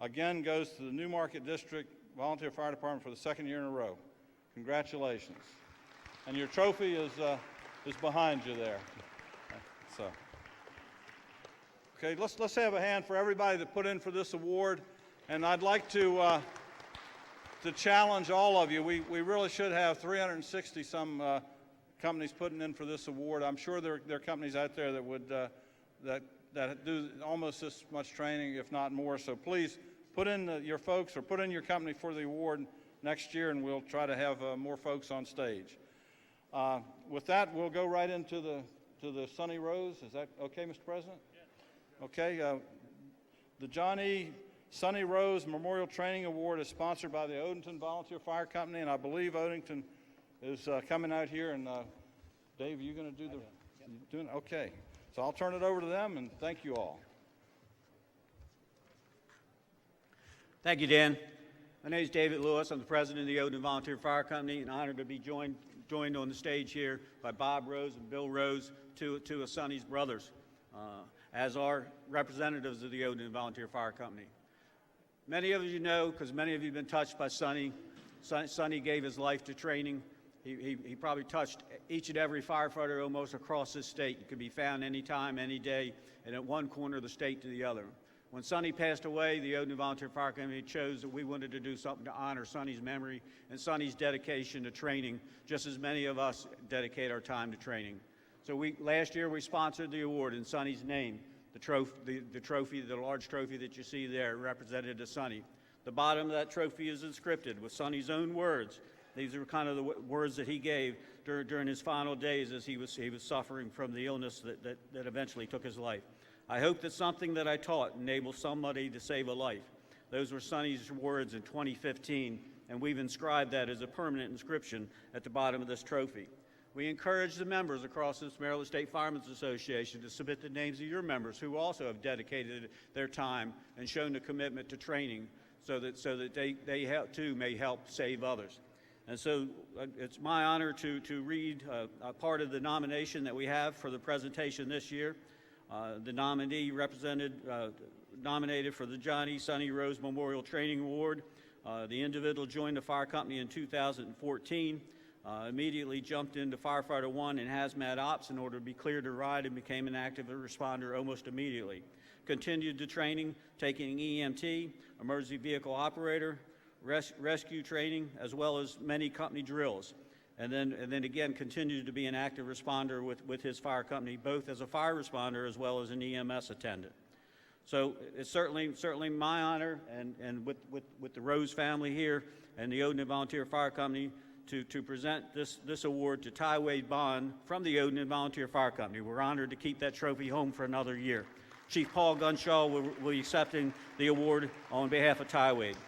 again goes to the Newmarket District Volunteer Fire Department for the second year in a row. Congratulations. And your trophy is behind you there. So, okay, let's have a hand for everybody that put in for this award. And I'd like to challenge all of you. We really should have 360 some companies putting in for this award. I'm sure there are companies out there that would that do almost this much training, if not more. So please put in your folks or put in your company for the award next year, and we'll try to have more folks on stage. With that, we'll go right into the Sonny Rose. Is that okay, Mr. President? Yeah. Okay. The John E. Sonny Rose Memorial Training Award is sponsored by the Odenton Volunteer Fire Company, and I believe Odenton is coming out here. And Dave, are you going to do the? Doing okay. So I'll turn it over to them, and thank you all. Thank you, Dan. My name is David Lewis. I'm the president of the Odenton Volunteer Fire Company, and honored to be joined on the stage here by Bob Rose and Bill Rose, two of Sonny's brothers, as are representatives of the Odenton Volunteer Fire Company. Many of you know, because many of you have been touched by Sonny. Sonny gave his life to training. He probably touched each and every firefighter almost across this state. He could be found anytime, any day, and at one corner of the state to the other. When Sonny passed away, the Odenton Volunteer Fire Company chose that we wanted to do something to honor Sonny's memory and Sonny's dedication to training, just as many of us dedicate our time to training. So last year we sponsored the award in Sonny's name. The trophy, the large trophy that you see there, represented to Sonny. The bottom of that trophy is inscripted with Sonny's own words. These are kind of the words that he gave during his final days as he was suffering from the illness that eventually took his life. I hope that something that I taught enables somebody to save a life. Those were Sonny's words in 2015, and we've inscribed that as a permanent inscription at the bottom of this trophy. We encourage the members across this Maryland State Firemen's Association to submit the names of your members who also have dedicated their time and shown a commitment to training so that they too may help save others. And so it's my honor to read a part of the nomination that we have for the presentation this year. The nominee nominated for the John E. Sonny Rose Memorial Training Award. The individual joined the fire company in 2014. Immediately jumped into Firefighter 1 in hazmat ops in order to be cleared to ride and became an active responder almost immediately. Continued the training, taking EMT, emergency vehicle operator, rescue training, as well as many company drills. And then again continued to be an active responder with his fire company, both as a fire responder as well as an EMS attendant. So it's certainly my honor and with the Rose family here and the Odenton Volunteer Fire Company to present this award to Ty Wade Bond from the Odenton Volunteer Fire Company. We're honored to keep that trophy home for another year. Chief Paul Gunshaw will be accepting the award on behalf of Ty Wade.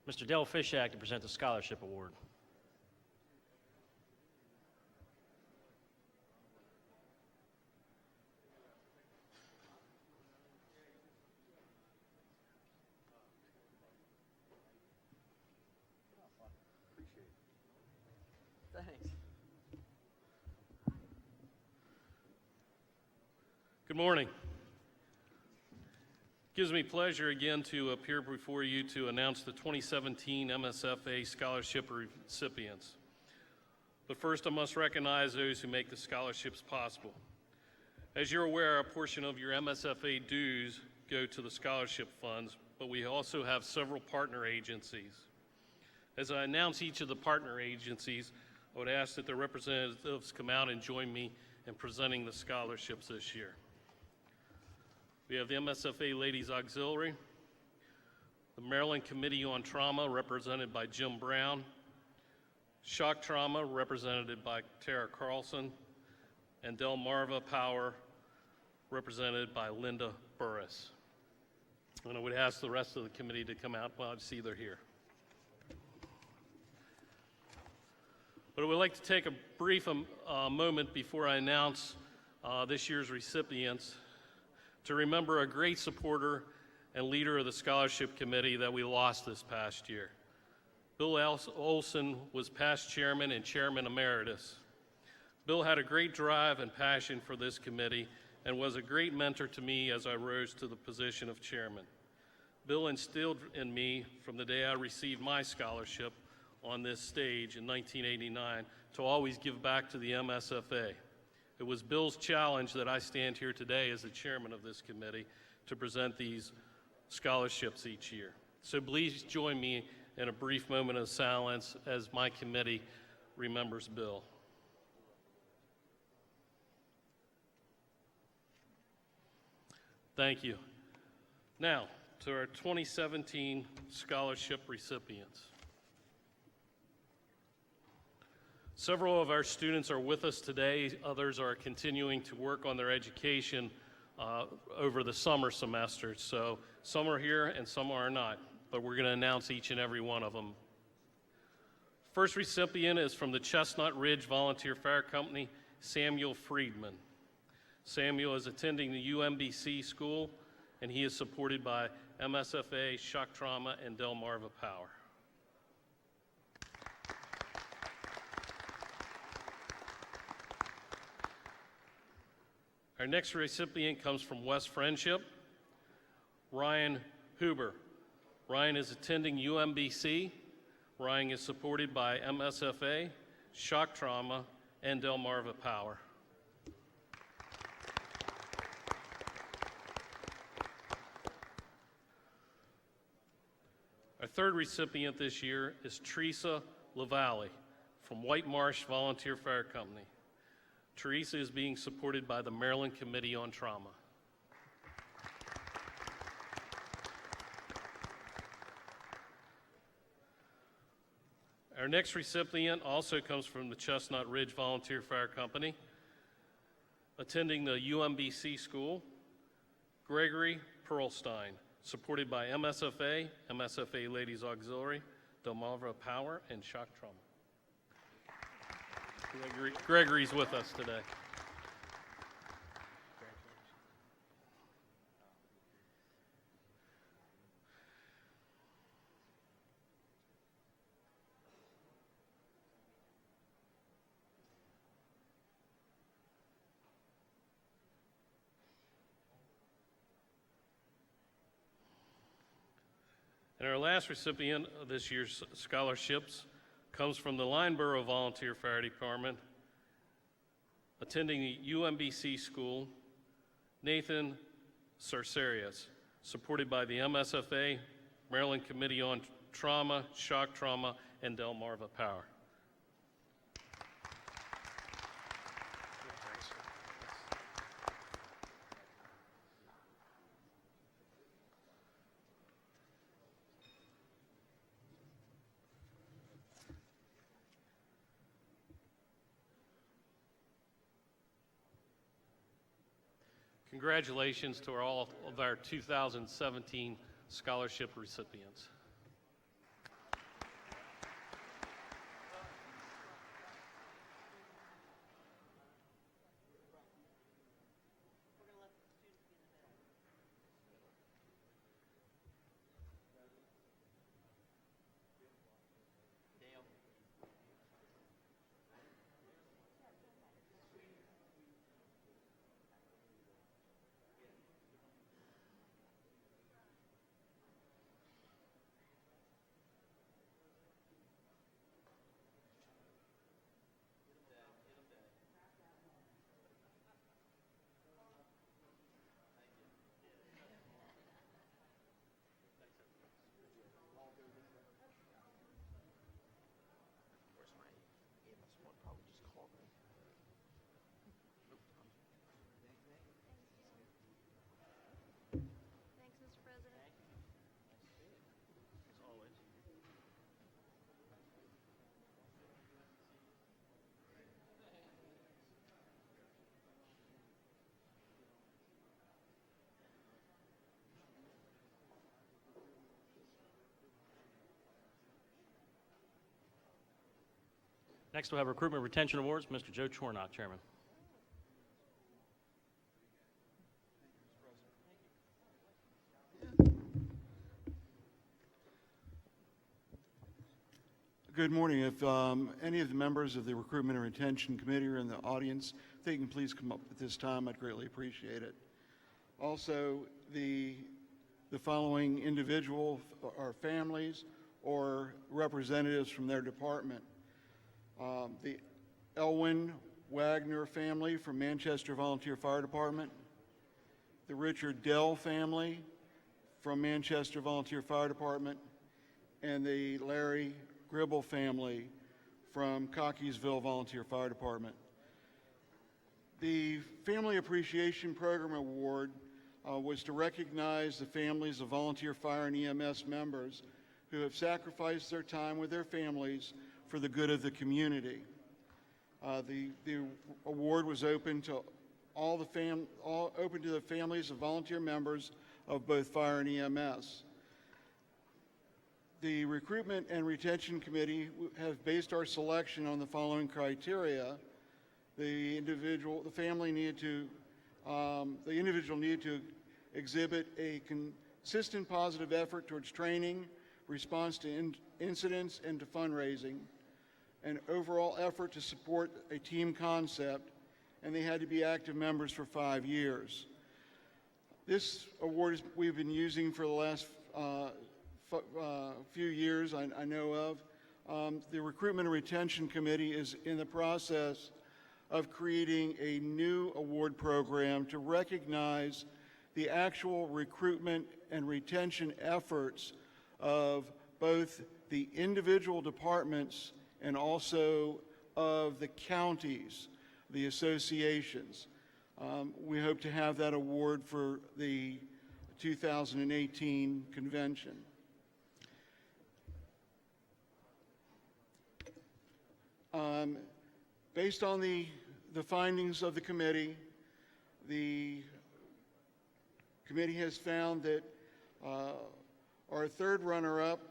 Mr. Dale Fishak to present the Scholarship Award. Thanks. Good morning. Gives me pleasure again to appear before you to announce the 2017 MSFA scholarship recipients. But first, I must recognize those who make the scholarships possible. As you're aware, a portion of your MSFA dues go to the scholarship funds, but we also have several partner agencies. As I announce each of the partner agencies, I would ask that the representatives come out and join me in presenting the scholarships this year. We have the MSFA Ladies Auxiliary, the Maryland Committee on Trauma, represented by Jim Brown, Shock Trauma, represented by Tara Carlson, and Delmarva Power, represented by Linda Burris. And I would ask the rest of the committee to come out. Well, I see they're here. But I would like to take a brief moment before I announce this year's recipients to remember a great supporter and leader of the scholarship committee that we lost this past year. Bill Olson was past chairman and chairman emeritus. Bill had a great drive and passion for this committee and was a great mentor to me as I rose to the position of chairman. Bill instilled in me from the day I received my scholarship on this stage in 1989 to always give back to the MSFA. It was Bill's challenge that I stand here today as the chairman of this committee to present these scholarships each year. So please join me in a brief moment of silence as my committee remembers Bill. Thank you. Now, to our 2017 scholarship recipients. Several of our students are with us today. Others are continuing to work on their education over the summer semester. So some are here and some are not, but we're going to announce each and every one of them. First recipient is from the Chestnut Ridge Volunteer Fire Company, Samuel Friedman. Samuel is attending the UMBC school, and he is supported by MSFA, Shock Trauma, and Delmarva Power. Our next recipient comes from West Friendship, Ryan Huber. Ryan is attending UMBC. Ryan is supported by MSFA, Shock Trauma, and Delmarva Power. Our third recipient this year is Teresa LaValle from White Marsh Volunteer Fire Company. Teresa is being supported by the Maryland Committee on Trauma. Our next recipient also comes from the Chestnut Ridge Volunteer Fire Company, attending the UMBC school, Gregory Pearlstein, supported by MSFA, MSFA Ladies Auxiliary, Delmarva Power, and Shock Trauma. Gregory's with us today. And our last recipient of this year's scholarships comes from the Lineboro Volunteer Fire Department, attending the UMBC school, Nathan Sarcerius, supported by the MSFA, Maryland Committee on Trauma, Shock Trauma, and Delmarva Power. Congratulations to all of our 2017 scholarship recipients. Next, we'll have Recruitment and Retention Awards. Mr. Joe Chornock, Chairman. Good morning. If any of the members of the Recruitment and Retention Committee are in the audience, if they can please come up at this time, I'd greatly appreciate it. Also, the following individual or families or representatives from their department. The Elwin Wagner family from Manchester Volunteer Fire Department, the Richard Dell family from Manchester Volunteer Fire Department, and the Larry Gribble family from Cockeysville Volunteer Fire Department. The Family Appreciation Program Award was to recognize the families of volunteer fire and EMS members who have sacrificed their time with their families for the good of the community. The award was open to open to the families of volunteer members of both fire and EMS. The Recruitment and Retention Committee have based our selection on the following criteria. The individual needed to exhibit a consistent positive effort towards training, response to incidents, and to fundraising, an overall effort to support a team concept, and they had to be active members for 5 years. This award we've been using for the last few years, I know of. The Recruitment and Retention Committee is in the process of creating a new award program to recognize the actual recruitment and retention efforts of both the individual departments and also of the counties, the associations. We hope to have that award for the 2018 convention. Based on the findings of the committee has found that our third runner-up,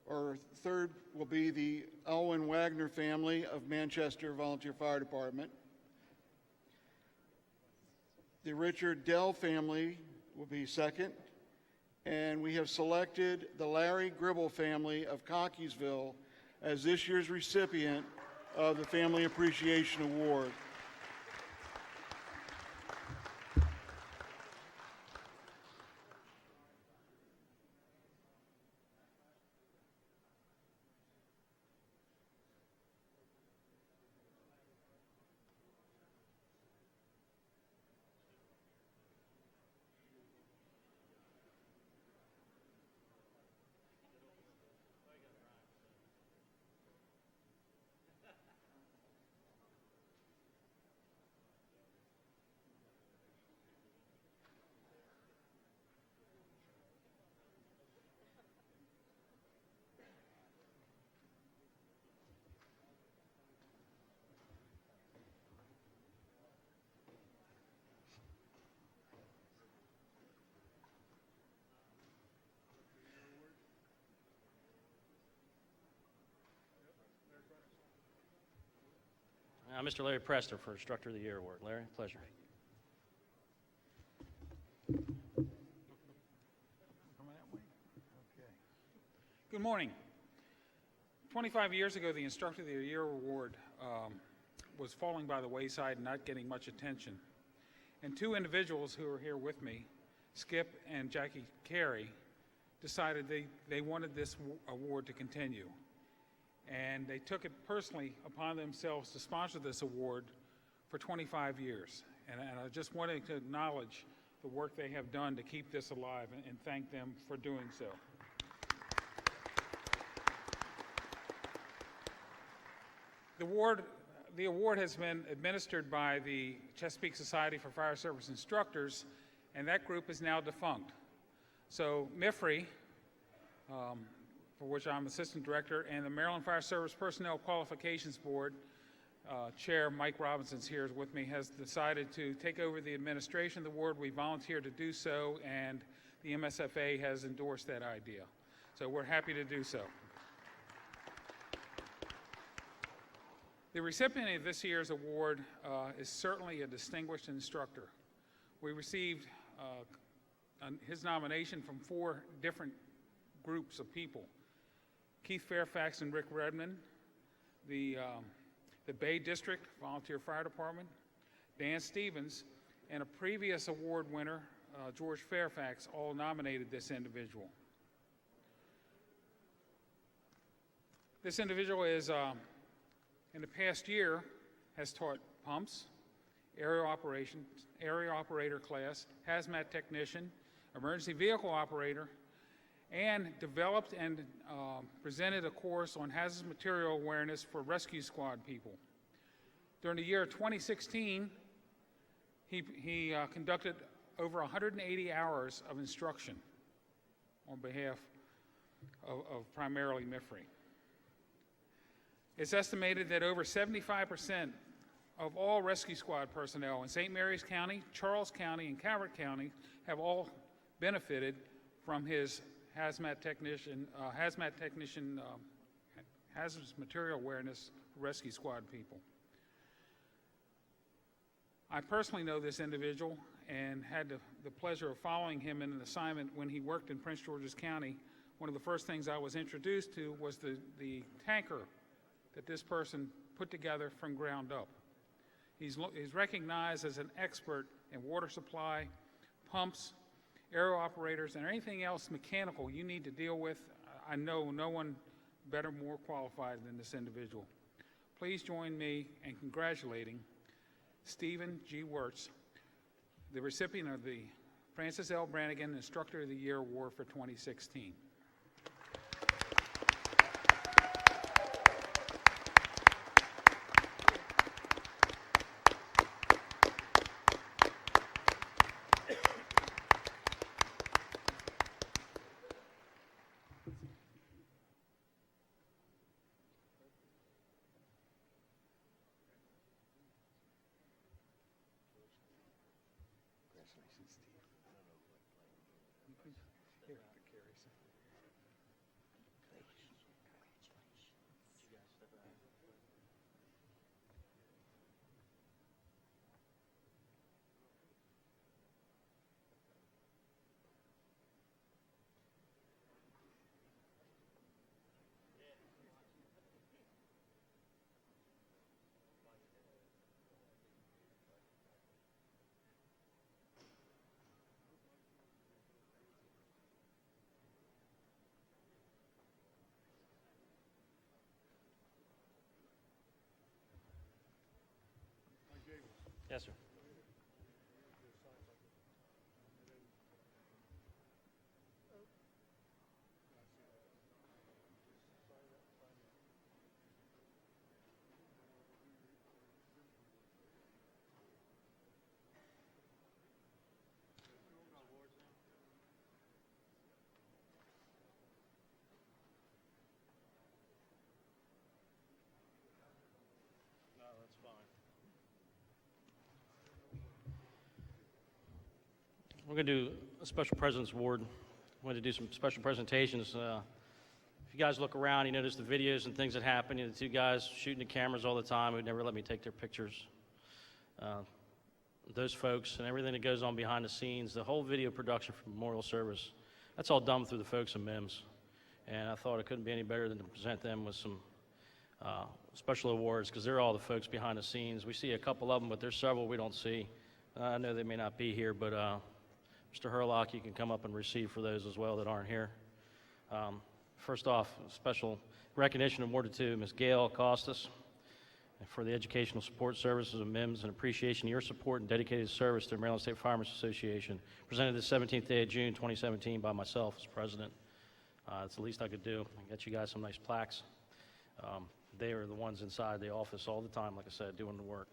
or third will be the Elwin Wagner family of Manchester Volunteer Fire Department. The Richard Dell family will be second. And we have selected the Larry Gribble family of Cockeysville as this year's recipient of the Family Appreciation Award. Mr. Larry Prester for Instructor of the Year Award. Larry, pleasure. Good morning. 25 years ago, the Instructor of the Year Award was falling by the wayside and not getting much attention. And two individuals who are here with me, Skip and Jackie Carey, decided they wanted this award to continue. And they took it personally upon themselves to sponsor this award for 25 years. And I just wanted to acknowledge the work they have done to keep this alive and thank them for doing so. The award has been administered by the Chesapeake Society for Fire Service Instructors, and that group is now defunct. So MIFRI, for which I'm Assistant Director, and the Maryland Fire Service Personnel Qualifications Board, Chair Mike Robinson's here with me, has decided to take over the administration of the award. We volunteered to do so, and the MSFA has endorsed that idea. So we're happy to do so. The recipient of this year's award is certainly a distinguished instructor. We received his nomination from 4 different groups of people: Keith Fairfax and Rick Redmond, the Bay District Volunteer Fire Department, Dan Stevens, and a previous award winner, George Fairfax, all nominated this individual. This individual is, in the past year, has taught pumps, aerial operator class, hazmat technician, emergency vehicle operator, and developed and presented a course on hazardous material awareness for rescue squad people. During the year 2016, he conducted over 180 hours of instruction on behalf of primarily MIFRE. It's estimated that over 75% of all rescue squad personnel in St. Mary's County, Charles County, and Calvert County have all benefited from his hazardous material awareness rescue squad people. I personally know this individual and had the pleasure of following him in an assignment when he worked in Prince George's County. One of the first things I was introduced to was the tanker that this person put together from ground up. He's recognized as an expert in water supply, pumps, aerial operators, and anything else mechanical you need to deal with. I know no one better, more qualified than this individual. Please join me in congratulating Stephen G. Wirtz, the recipient of the Francis L. Brannigan Instructor of the Year Award for 2016. Yes, sir. No, that's fine. We're going to do a special President's Award. We're going to do some special presentations. If you guys look around, you notice the videos and things that happen. You know, the 2 guys shooting the cameras all the time who never let me take their pictures. Those folks and everything that goes on behind the scenes, the whole video production for memorial service, that's all done through the folks in MIMS. And I thought it couldn't be any better than to present them with some special awards, because they're all the folks behind the scenes. We see a couple of them, but there's several we don't see. I know they may not be here, but Mr. Herlock, you can come up and receive for those as well that aren't here. First off, special recognition awarded to Ms. Gail Costas for the Educational Support Services of MIMS, and appreciation of your support and dedicated service to the Maryland State Firemen's Association. Presented the 17th day of June 2017 by myself as president. It's the least I could do. I got you guys some nice plaques. They are the ones inside the office all the time, like I said, doing the work.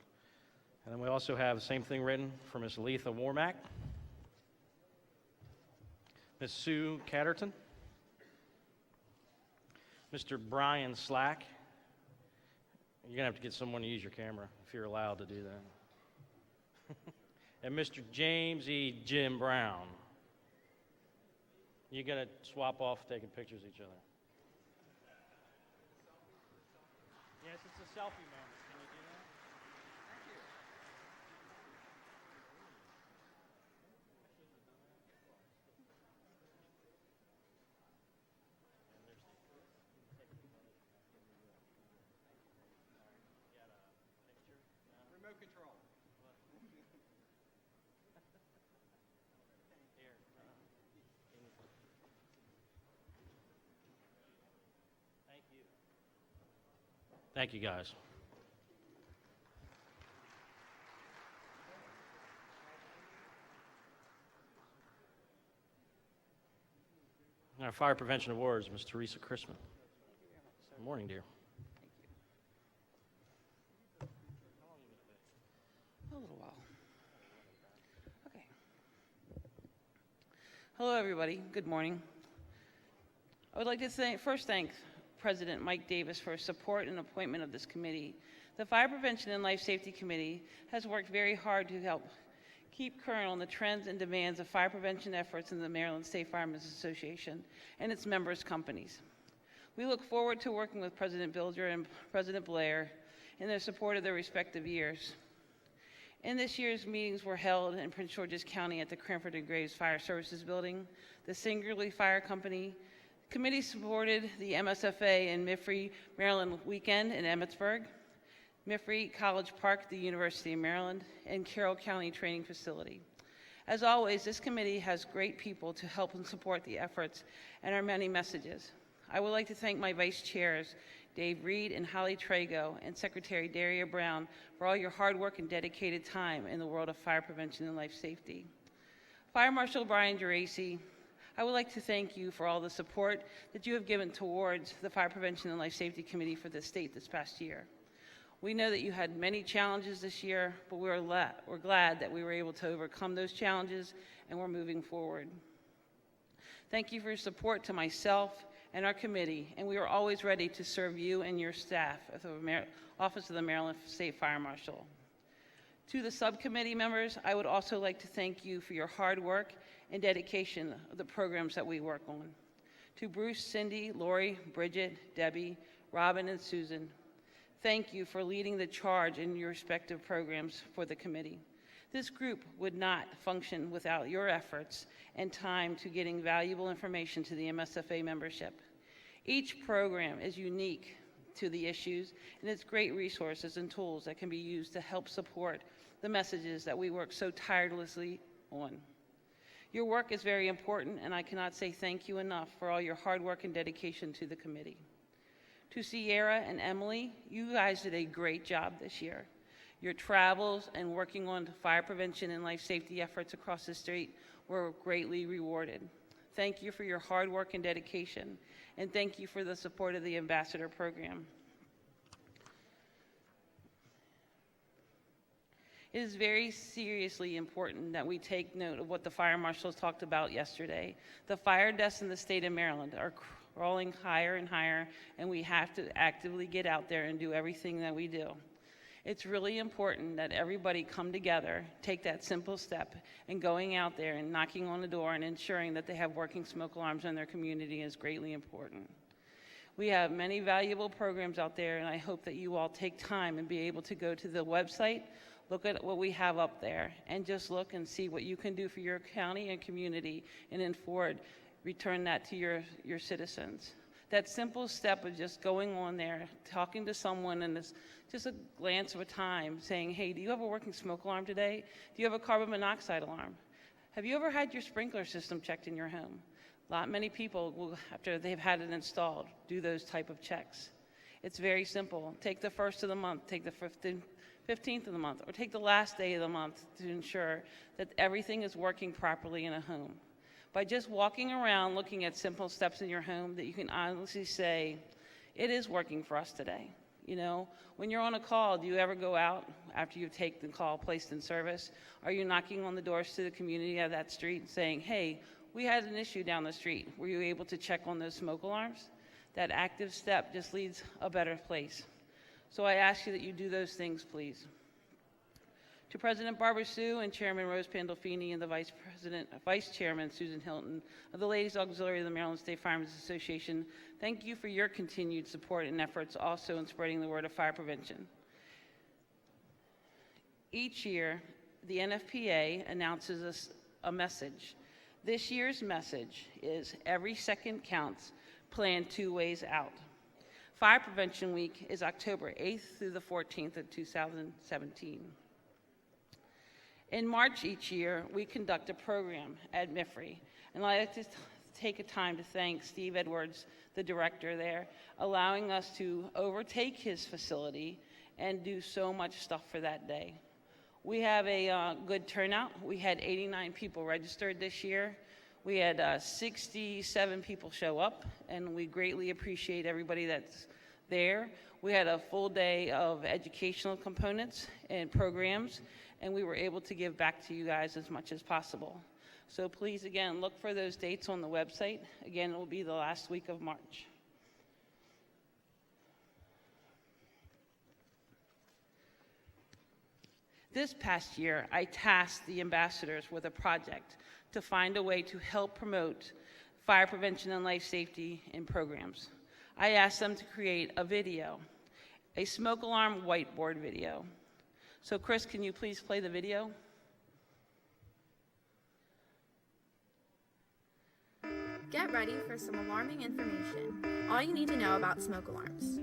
And then we also have the same thing written for Ms. Letha Warmack, Ms. Sue Catterton, Mr. Brian Slack. You're going to have to get someone to use your camera if you're allowed to do that. And Mr. James E. Jim Brown. You're going to swap off taking pictures of each other. Yes, it's a selfie moment. Thank you, guys. Our Fire Prevention Awards, Ms. Teresa Chrisman. Good morning, dear. A little while. Okay. Hello, everybody. Good morning. I would like to first thank President Mike Davis for his support and appointment of this committee. The Fire Prevention and Life Safety Committee has worked very hard to help keep current on the trends and demands of fire prevention efforts in the Maryland State Firemen's Association and its members' companies. We look forward to working with President Bilger and President Blair in their support of their respective years. In this year's meetings were held in Prince George's County at the Cranford and Graves Fire Services Building, the Singerly Fire Company. The committee supported the MSFA and MIFRE Maryland Weekend in Emmitsburg, MIFRE College Park, the University of Maryland, and Carroll County Training Facility. As always, this committee has great people to help and support the efforts and our many messages. I would like to thank my vice chairs, Dave Reed and Holly Trago, and Secretary Daria Brown for all your hard work and dedicated time in the world of fire prevention and life safety. Fire Marshal Brian Geraci, I would like to thank you for all the support that you have given towards the Fire Prevention and Life Safety Committee for the state this past year. We know that you had many challenges this year, but we're glad that we were able to overcome those challenges and we're moving forward. Thank you for your support to myself and our committee, and we are always ready to serve you and your staff at the Office of the Maryland State Fire Marshal. To the subcommittee members, I would also like to thank you for your hard work and dedication of the programs that we work on. To Bruce, Cindy, Lori, Bridget, Debbie, Robin, and Susan, thank you for leading the charge in your respective programs for the committee. This group would not function without your efforts and time to getting valuable information to the MSFA membership. Each program is unique to the issues, and it's great resources and tools that can be used to help support the messages that we work so tirelessly on. Your work is very important, and I cannot say thank you enough for all your hard work and dedication to the committee. To Sierra and Emily, you guys did a great job this year. Your travels and working on fire prevention and life safety efforts across the state were greatly rewarded. Thank you for your hard work and dedication, and thank you for the support of the Ambassador Program. It is very seriously important that we take note of what the fire marshals talked about yesterday. The fire deaths in the state of Maryland are crawling higher and higher, and we have to actively get out there and do everything that we do. It's really important that everybody come together, take that simple step, and going out there and knocking on the door and ensuring that they have working smoke alarms in their community is greatly important. We have many valuable programs out there, and I hope that you all take time and be able to go to the website, look at what we have up there, and just look and see what you can do for your county and community, and then forward, return that to your citizens. That simple step of just going on there, talking to someone, and just a glance of a time, saying, hey, do you have a working smoke alarm today? Do you have a carbon monoxide alarm? Have you ever had your sprinkler system checked in your home? Many people will, after they've had it installed, do those type of checks. It's very simple. Take the 1st of the month, take the 15th of the month, or take the last day of the month to ensure that everything is working properly in a home. By just walking around looking at simple steps in your home that you can honestly say, it is working for us today. You know, when you're on a call, do you ever go out after you take the call placed in service? Are you knocking on the doors to the community of that street saying, hey, we had an issue down the street. Were you able to check on those smoke alarms? That active step just leads a better place. So I ask you that you do those things, please. To President Barbara Sue and Chairman Rose Pandolfini and the Vice Chairman Susan Hilton of the Ladies Auxiliary of the Maryland State Firemen's Association, thank you for your continued support and efforts also in spreading the word of fire prevention. Each year, the NFPA announces a message. This year's message is every second counts, plan 2 ways out. Fire Prevention Week is October 8th through the 14th of 2017. In March each year, we conduct a program at MIFRE, and I'd like to take a time to thank Steve Edwards, the director there, allowing us to overtake his facility and do so much stuff for that day. We have a good turnout. We had 89 people registered this year. We had 67 people show up, and we greatly appreciate everybody that's there. We had a full day of educational components and programs, and we were able to give back to you guys as much as possible. So please, again, look for those dates on the website. Again, it will be the last week of March. This past year, I tasked the ambassadors with a project to find a way to help promote fire prevention and life safety in programs. I asked them to create a video, a smoke alarm whiteboard video. So Chris, can you please play the video? Get ready for some alarming information. All you need to know about smoke alarms.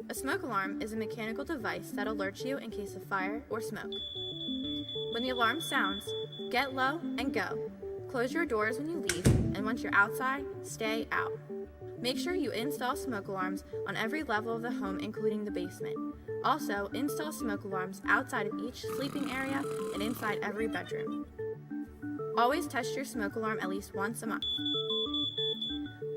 A smoke alarm is a mechanical device that alerts you in case of fire or smoke. When the alarm sounds, get low and go. Close your doors when you leave, and once you're outside, stay out. Make sure you install smoke alarms on every level of the home, including the basement. Also, install smoke alarms outside of each sleeping area and inside every bedroom. Always test your smoke alarm at least once a month.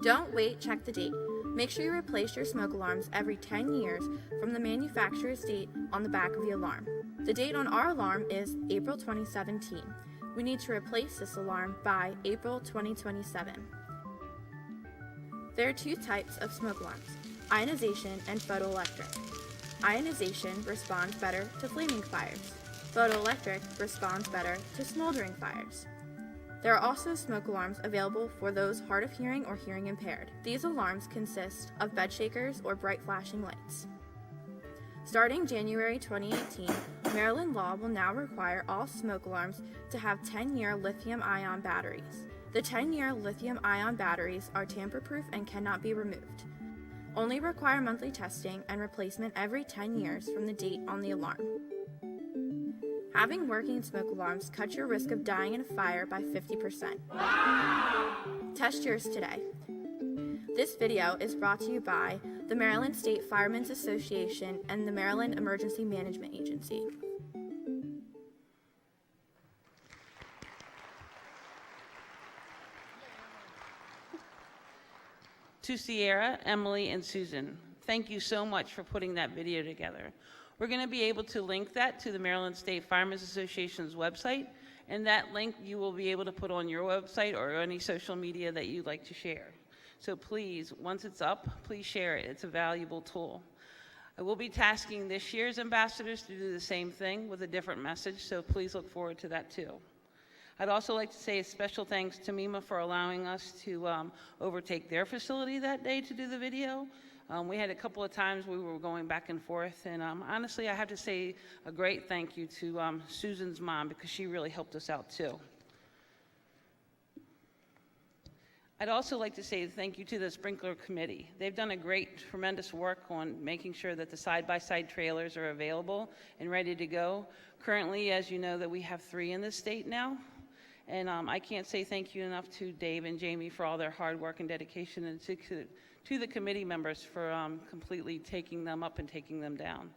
Don't wait, check the date. Make sure you replace your smoke alarms every 10 years from the manufacturer's date on the back of the alarm. The date on our alarm is April 2017. We need to replace this alarm by April 2027. There are two types of smoke alarms, ionization and photoelectric. Ionization responds better to flaming fires. Photoelectric responds better to smoldering fires. There are also smoke alarms available for those hard of hearing or hearing impaired. These alarms consist of bed shakers or bright flashing lights. Starting January 2018, Maryland law will now require all smoke alarms to have 10-year lithium-ion batteries. The 10-year lithium-ion batteries are tamper-proof and cannot be removed. Only require monthly testing and replacement every 10 years from the date on the alarm. Having working smoke alarms cuts your risk of dying in a fire by 50%. Test yours today. This video is brought to you by the Maryland State Firemen's Association and the Maryland Emergency Management Agency. To Sierra, Emily, and Susan, thank you so much for putting that video together. We're going to be able to link that to the Maryland State Firemen's Association's website, and that link you will be able to put on your website or any social media that you'd like to share. So please, once it's up, please share it. It's a valuable tool. I will be tasking this year's ambassadors to do the same thing with a different message, so please look forward to that too. I'd also like to say a special thanks to MEMA for allowing us to overtake their facility that day to do the video. We had a couple of times we were going back and forth, and honestly, I have to say a great thank you to Susan's mom, because she really helped us out too. I'd also like to say thank you to the Sprinkler Committee. They've done a great, tremendous work on making sure that the side-by-side trailers are available and ready to go. Currently, as you know, that we have 3 in the state now. And I can't say thank you enough to Dave and Jamie for all their hard work and dedication, and to the committee members for completely taking them up and taking them down.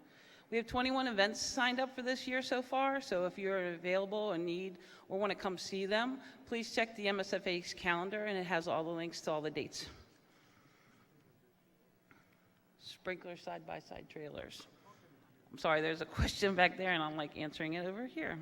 We have 21 events signed up for this year so far, so if you're available and need or want to come see them, please check the MSFA's calendar, and it has all the links to all the dates. Sprinkler side-by-side trailers. I'm sorry, there's a question back there, and I'm like answering it over here.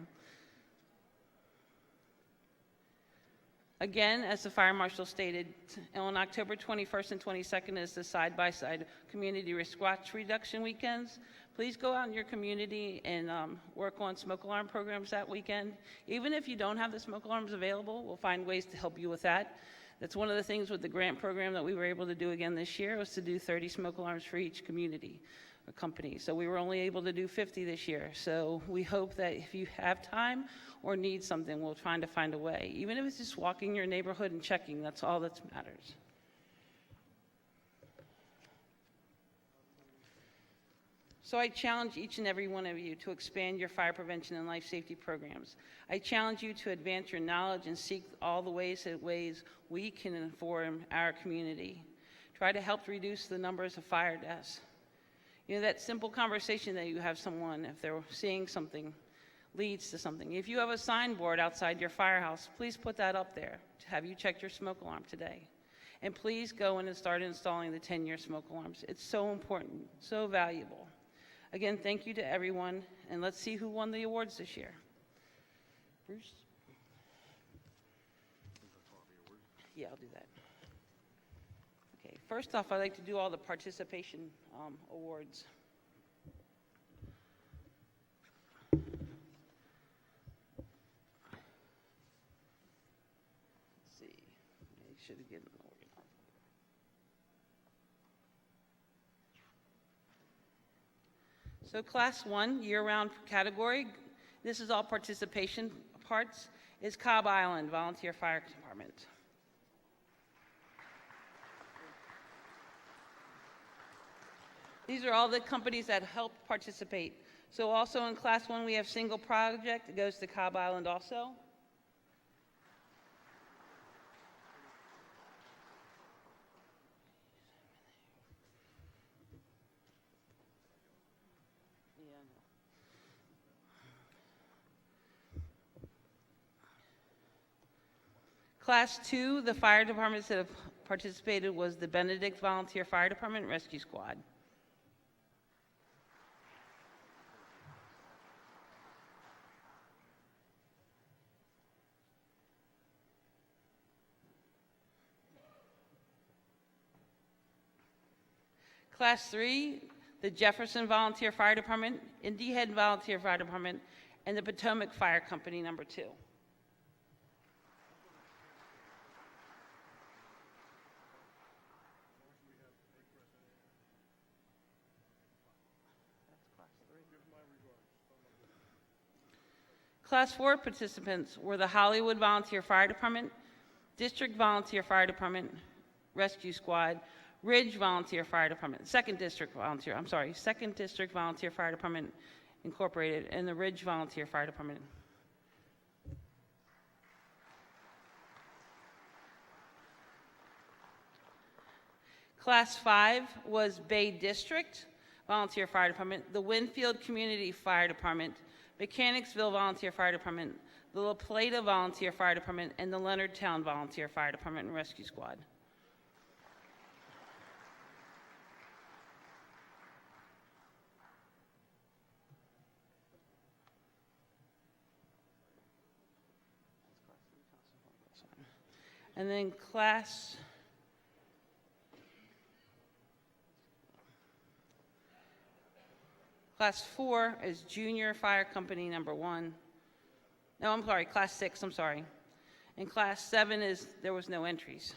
Again, as the Fire Marshal stated, on October 21st and 22nd is the side-by-side Community Risk Watch Reduction Weekends. Please go out in your community and work on smoke alarm programs that weekend. Even if you don't have the smoke alarms available, we'll find ways to help you with that. That's one of the things with the grant program that we were able to do again this year, was to do 30 smoke alarms for each community or company. So we were only able to do 50 this year. So we hope that if you have time or need something, we'll try to find a way. Even if it's just walking your neighborhood and checking, that's all that matters. So I challenge each and every one of you to expand your fire prevention and life safety programs. I challenge you to advance your knowledge and seek all the ways we can inform our community. Try to help reduce the numbers of fire deaths. You know, that simple conversation that you have someone, if they're seeing something, leads to something. If you have a signboard outside your firehouse, please put that up there. Have you checked your smoke alarm today? And please go in and start installing the 10-year smoke alarms. It's so important, so valuable. Again, thank you to everyone, and let's see who won the awards this year. Bruce? Yeah, I'll do that. Okay, first off, I'd like to do all the participation awards. Let's see, I should have given them organized. So Class 1, year-round category, this is all participation parts, is Cobb Island Volunteer Fire Department. These are all the companies that help participate. So also in Class 1, we have single project. It goes to Cobb Island also. Class 2, the fire departments that have participated was the Benedict Volunteer Fire Department Rescue Squad. Class 3, the Jefferson Volunteer Fire Department, Indy Head Volunteer Fire Department, and the Potomac Fire Company number 2. Class 4 participants were the Hollywood Volunteer Fire Department, District Volunteer Fire Department Rescue Squad, Ridge Volunteer Fire Department, Second District Volunteer Fire Department Incorporated, and the Ridge Volunteer Fire Department. Class 5 was Bay District Volunteer Fire Department, the Winfield Community Fire Department, Mechanicsville Volunteer Fire Department, the La Plata Volunteer Fire Department, and the Leonardtown Volunteer Fire Department and Rescue Squad. And then Class 4 is Junior Fire Company number 1. No, I'm sorry, Class 6, I'm sorry. And Class 7 is, there was no entries.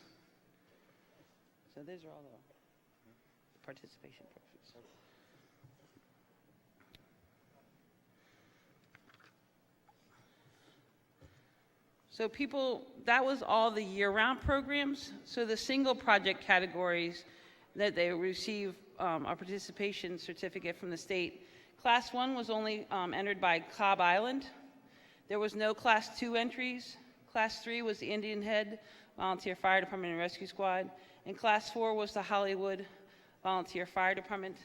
So these are all the participation purposes. So people, that was all the year-round programs. So the single project categories that they receive a participation certificate from the state. Class 1 was only entered by Cobb Island. There was no Class 2 entries. Class 3 was the Indian Head Volunteer Fire Department and Rescue Squad. And Class 4 was the Hollywood Volunteer Fire Department.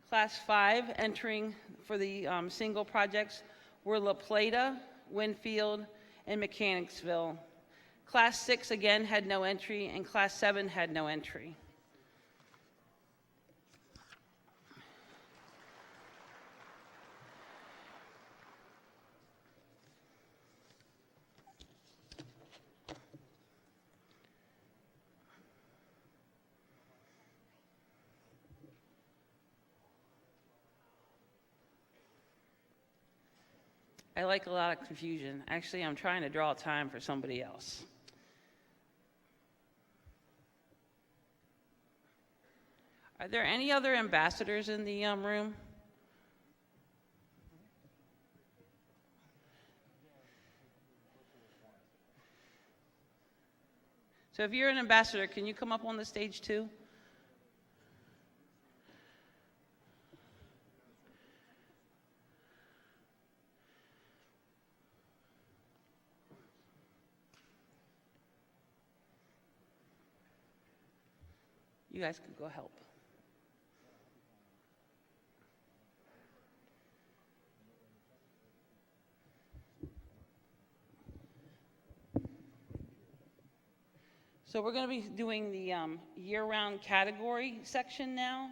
Class 5 entering for the single projects were La Plata, Winfield, and Mechanicsville. Class 6 again had no entry, and Class 7 had no entry. I like a lot of confusion. Actually, I'm trying to draw time for somebody else. Are there any other ambassadors in the room? So if you're an ambassador, can you come up on the stage too? You guys could go help. So we're going to be doing the year-round category section now.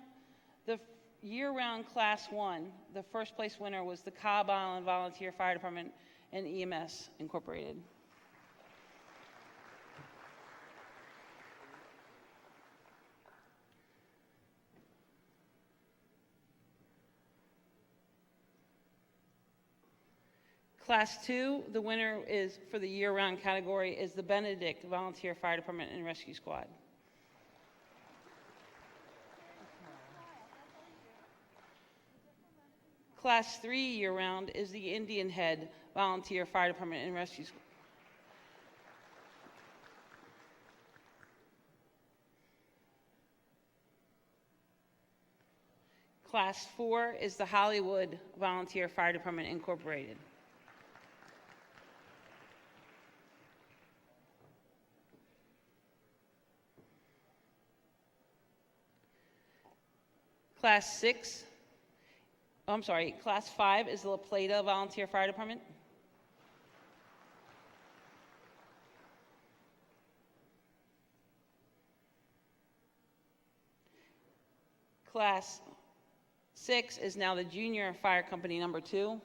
The year-round Class 1, the first place winner was the Cobb Island Volunteer Fire Department and EMS Incorporated. Class 2, the winner is for the year-round category is the Benedict Volunteer Fire Department and Rescue Squad. Class 3 year-round is the Indian Head Volunteer Fire Department and Rescue Squad. Class 4 is the Hollywood Volunteer Fire Department Incorporated. Class 5 is the La Plata Volunteer Fire Department. Class 6 is now the Junior Fire Company number 2.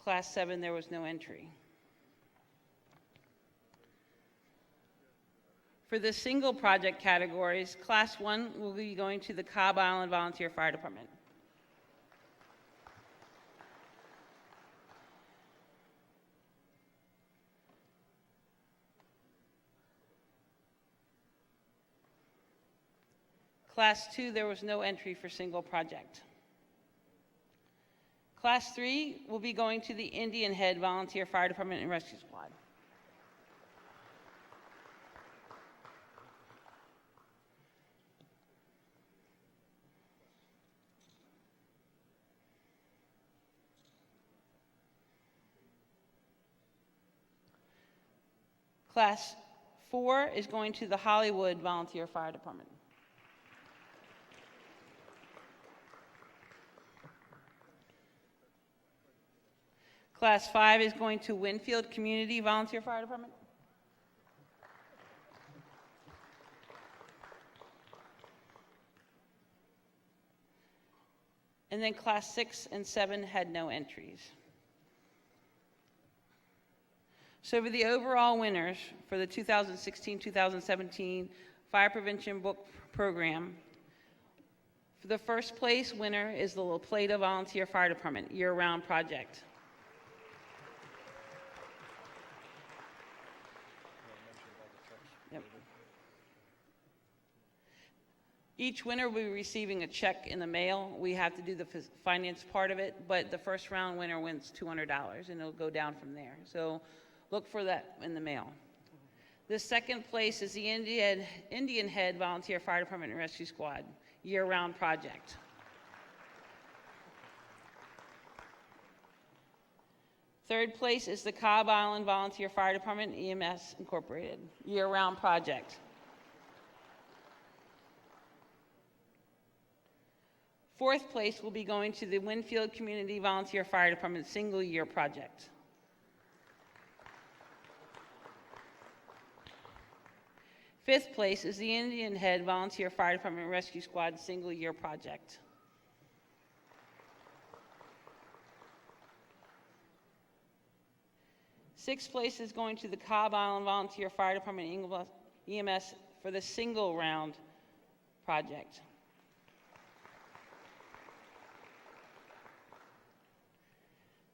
Class 7, there was no entry. For the single project categories, Class 1 will be going to the Cobb Island Volunteer Fire Department. Class 2, there was no entry for single project. Class 3 will be going to the Indian Head Volunteer Fire Department and Rescue Squad. Class 4 is going to the Hollywood Volunteer Fire Department. Class 5 is going to Winfield Community Volunteer Fire Department. And then Class 6 and 7 had no entries. So for the overall winners for the 2016-2017 Fire Prevention Book Program, for the first place winner is the La Plata Volunteer Fire Department year-round project. Yep. Each winner will be receiving a check in the mail. We have to do the finance part of it, but the first round winner wins $200, and it'll go down from there. So look for that in the mail. The second place is the Indian Head Volunteer Fire Department and Rescue Squad year-round project. Third place is the Cobb Island Volunteer Fire Department EMS Incorporated year-round project. Fourth place will be going to the Winfield Community Volunteer Fire Department single-year project. Fifth place is the Indian Head Volunteer Fire Department Rescue Squad single-year project. Sixth place is going to the Cobb Island Volunteer Fire Department EMS for the single round project.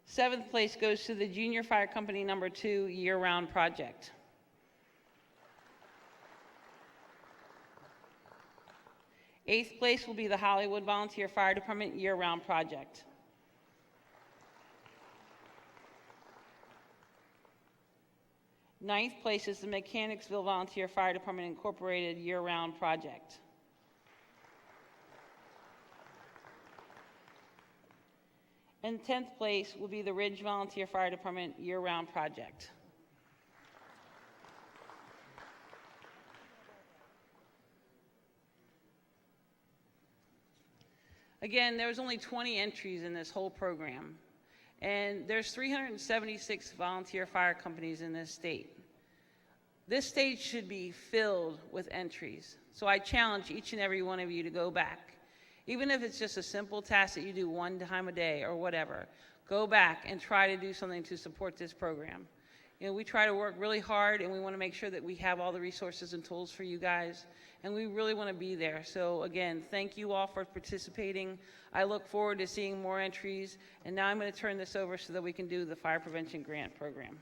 Seventh place goes to the Junior Fire Company number 2 year-round project. Eighth place will be the Hollywood Volunteer Fire Department year-round project. Ninth place is the Mechanicsville Volunteer Fire Department Incorporated year-round project. And 10th place will be the Ridge Volunteer Fire Department year-round project. Again, there was only 20 entries in this whole program, and there's 376 volunteer fire companies in this state. This stage should be filled with entries. So I challenge each and every one of you to go back. Even if it's just a simple task that you do one time a day or whatever, go back and try to do something to support this program. You know, we try to work really hard, and we want to make sure that we have all the resources and tools for you guys, and we really want to be there. So again, thank you all for participating. I look forward to seeing more entries, and now I'm going to turn this over so that we can do the Fire Prevention Grant Program.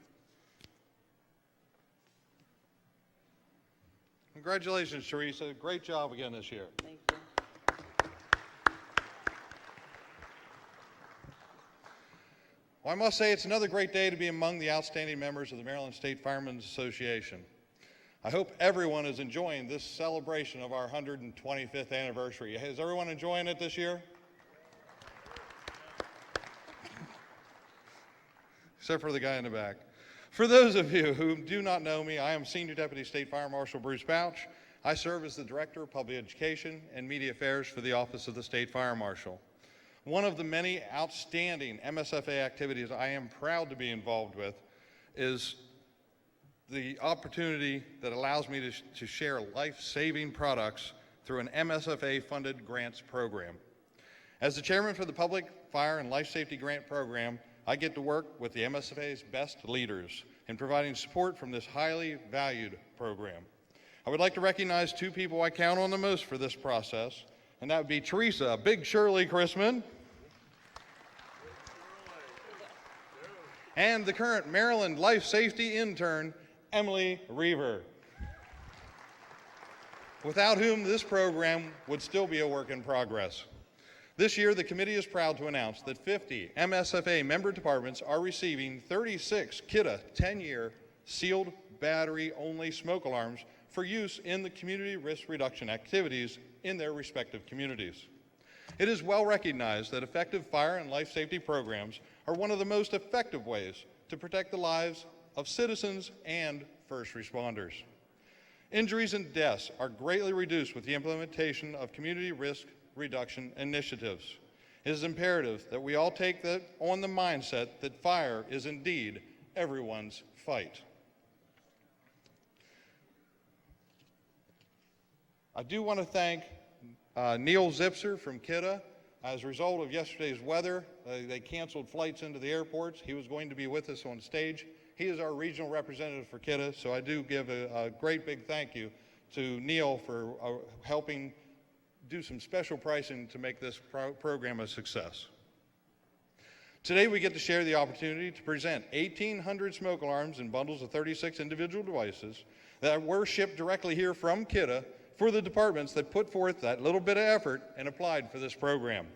Congratulations, Teresa. Great job again this year. Thank you. Well, I must say it's another great day to be among the outstanding members of the Maryland State Firemen's Association. I hope everyone is enjoying this celebration of our 125th anniversary. Is everyone enjoying it this year? Except for the guy in the back. For those of you who do not know me, I am Senior Deputy State Fire Marshal Bruce Bouch. I serve as the Director of Public Education and Media Affairs for the Office of the State Fire Marshal. One of the many outstanding MSFA activities I am proud to be involved with is the opportunity that allows me to share life-saving products through an MSFA-funded grants program. As the chairman for the Public Fire and Life Safety Grant Program, I get to work with the MSFA's best leaders in providing support from this highly valued program. I would like to recognize two people I count on the most for this process, and that would be Teresa Big Shirley Chrisman and the current Maryland Life Safety intern, Emily Reaver, without whom this program would still be a work in progress. This year, the committee is proud to announce that 50 MSFA member departments are receiving 36 KITA 10-year sealed battery-only smoke alarms for use in the community risk reduction activities in their respective communities. It is well recognized that effective fire and life safety programs are one of the most effective ways to protect the lives of citizens and first responders. Injuries and deaths are greatly reduced with the implementation of community risk reduction initiatives. It is imperative that we all take on the mindset that fire is indeed everyone's fight. I do want to thank Neil Zipser from KITA. As a result of yesterday's weather, they canceled flights into the airports. He was going to be with us on stage. He is our regional representative for KITA, so I do give a great big thank you to Neil for helping do some special pricing to make this program a success. Today we get to share the opportunity to present 1,800 smoke alarms in bundles of 36 individual devices that were shipped directly here from KITA for the departments that put forth that little bit of effort and applied for this program.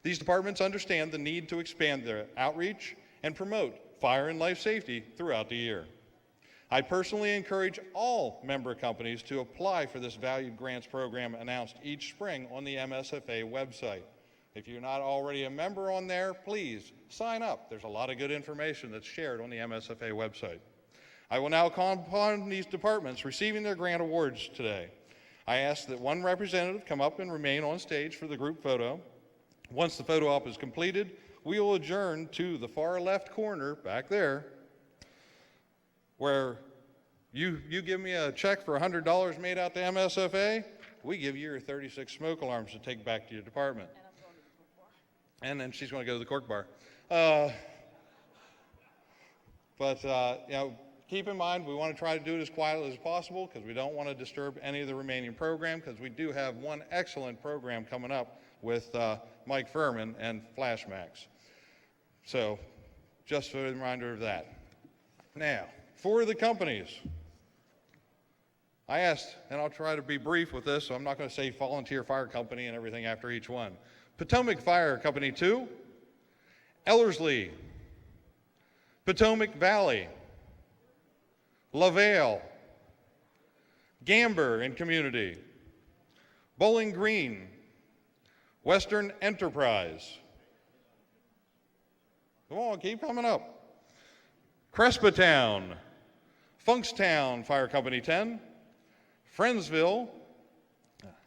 These departments understand the need to expand their outreach and promote fire and life safety throughout the year. I personally encourage all member companies to apply for this valued grants program announced each spring on the MSFA website. If you're not already a member on there, please sign up. There's a lot of good information that's shared on the MSFA website. I will now call upon these departments receiving their grant awards today. I ask that one representative come up and remain on stage for the group photo. Once the photo op is completed, we will adjourn to the far left corner back there, where you give me a check for $100 made out to MSFA, we give you your 36 smoke alarms to take back to your department. And then she's going to go to the cork bar. You know, keep in mind, we want to try to do it as quietly as possible because we don't want to disturb any of the remaining program, because we do have one excellent program coming up with Mike Firemen and Flash Max. So just a reminder of that. Now, for the companies, I asked, and I'll try to be brief with this, so I'm not going to say volunteer fire company and everything after each one. Potomac Fire Company 2, Ellerslie, Potomac Valley, LaVale, Gamber and Community, Bowling Green, Western Enterprise. Come on, keep coming up. Crespatown, Funkstown Fire Company 10, Friendsville,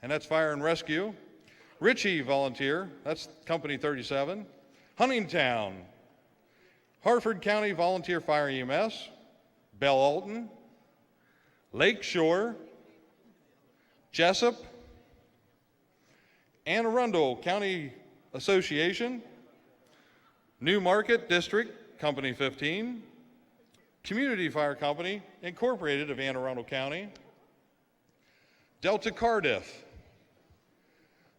and that's Fire and Rescue, Ritchie Volunteer, that's Company 37. Huntingtown, Harford County Volunteer Fire EMS, Belle Alton, Lakeshore, Jessup, Anne Arundel County Association, New Market District, Company 15, Community Fire Company, Incorporated of Anne Arundel County, Delta Cardiff,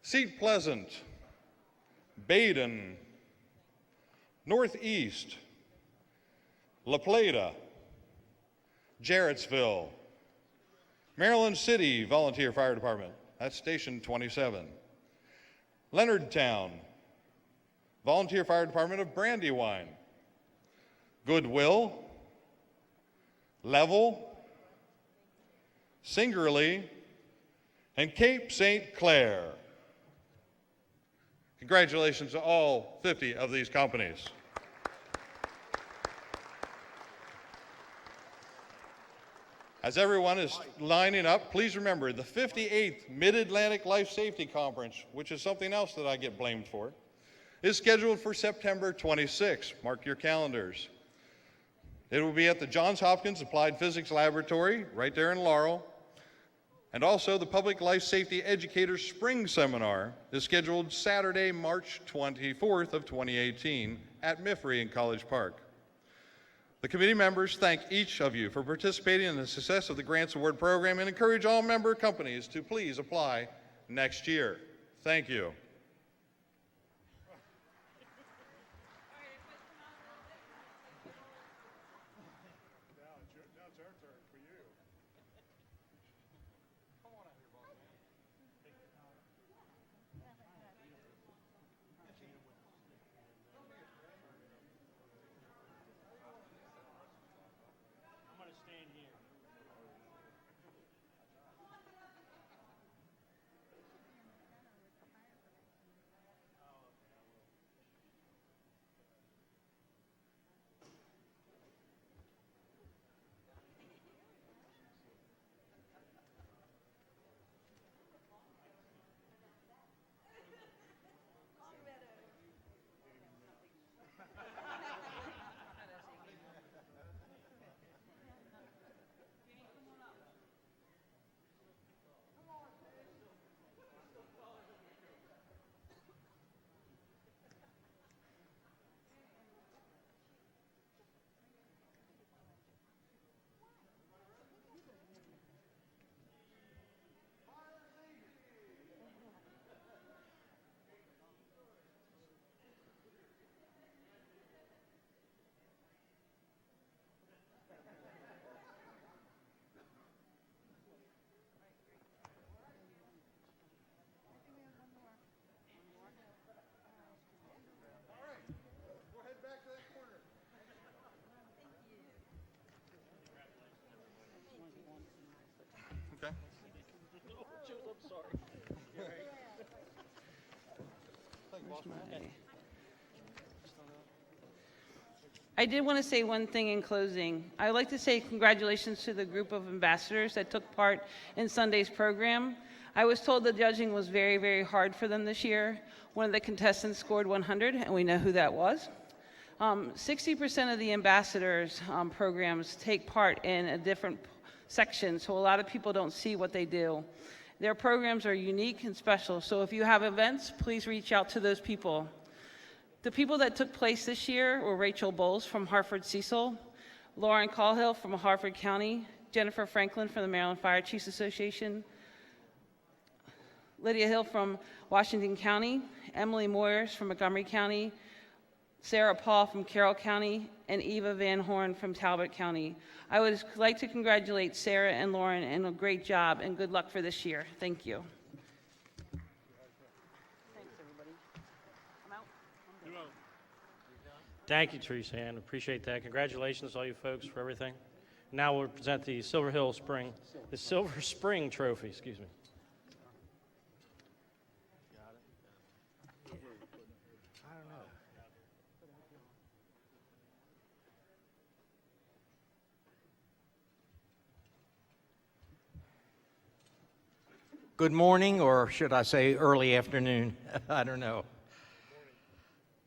Seat Pleasant, Baden, Northeast, La Plata, Jarrettsville, Maryland City Volunteer Fire Department, that's Station 27, Leonardtown, Volunteer Fire Department of Brandywine, Goodwill, Level, Singerly, and Cape St. Clair. Congratulations to all 50 of these companies. As everyone is lining up, please remember the 58th Mid-Atlantic Life Safety Conference, which is something else that I get blamed for, is scheduled for September 26. Mark your calendars. It will be at the Johns Hopkins Applied Physics Laboratory right there in Laurel. And also the Public Life Safety Educators Spring Seminar is scheduled Saturday, March 24th of 2018 at Mifree in College Park. The committee members thank each of you for participating in the success of the Grants Award Program and encourage all member companies to please apply next year. Thank you. Okay. I did want to say one thing in closing. I would like to say congratulations to the group of ambassadors that took part in Sunday's program. I was told the judging was very, very hard for them this year. One of the contestants scored 100, and we know who that was. 60% of the ambassadors programs take part in a different section, so a lot of people don't see what they do. Their programs are unique and special, so if you have events, please reach out to those people. The people that took place this year were Rachel Bowles from Hartford Cecil, Lauren Cahill from Harford County, Jennifer Franklin from the Maryland Fire Chiefs Association, Lydia Hill from Washington County, Emily Moyers from Montgomery County, Sarah Paul from Carroll County, and Eva Van Horn from Talbot County. I would like to congratulate Sarah and Lauren on a great job and good luck for this year. Thank you. Thank you, Teresa Ann. Appreciate that. Congratulations to all you folks for everything. Now we'll present the Silver Spring Trophy, excuse me. Good morning, or should I say early afternoon? I don't know.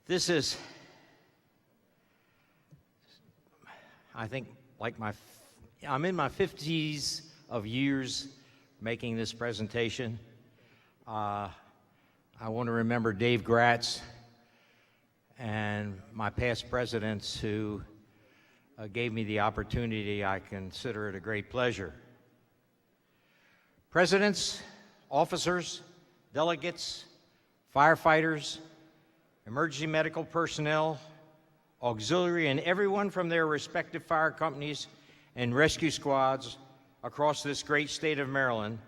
This is, I think, like I'm in my 50s of years making this presentation. I want to remember Dave Gratz and my past presidents who gave me the opportunity. I consider it a great pleasure. Presidents, officers, delegates, firefighters, emergency medical personnel, auxiliary, and everyone from their respective fire companies and rescue squads across this great state of Maryland,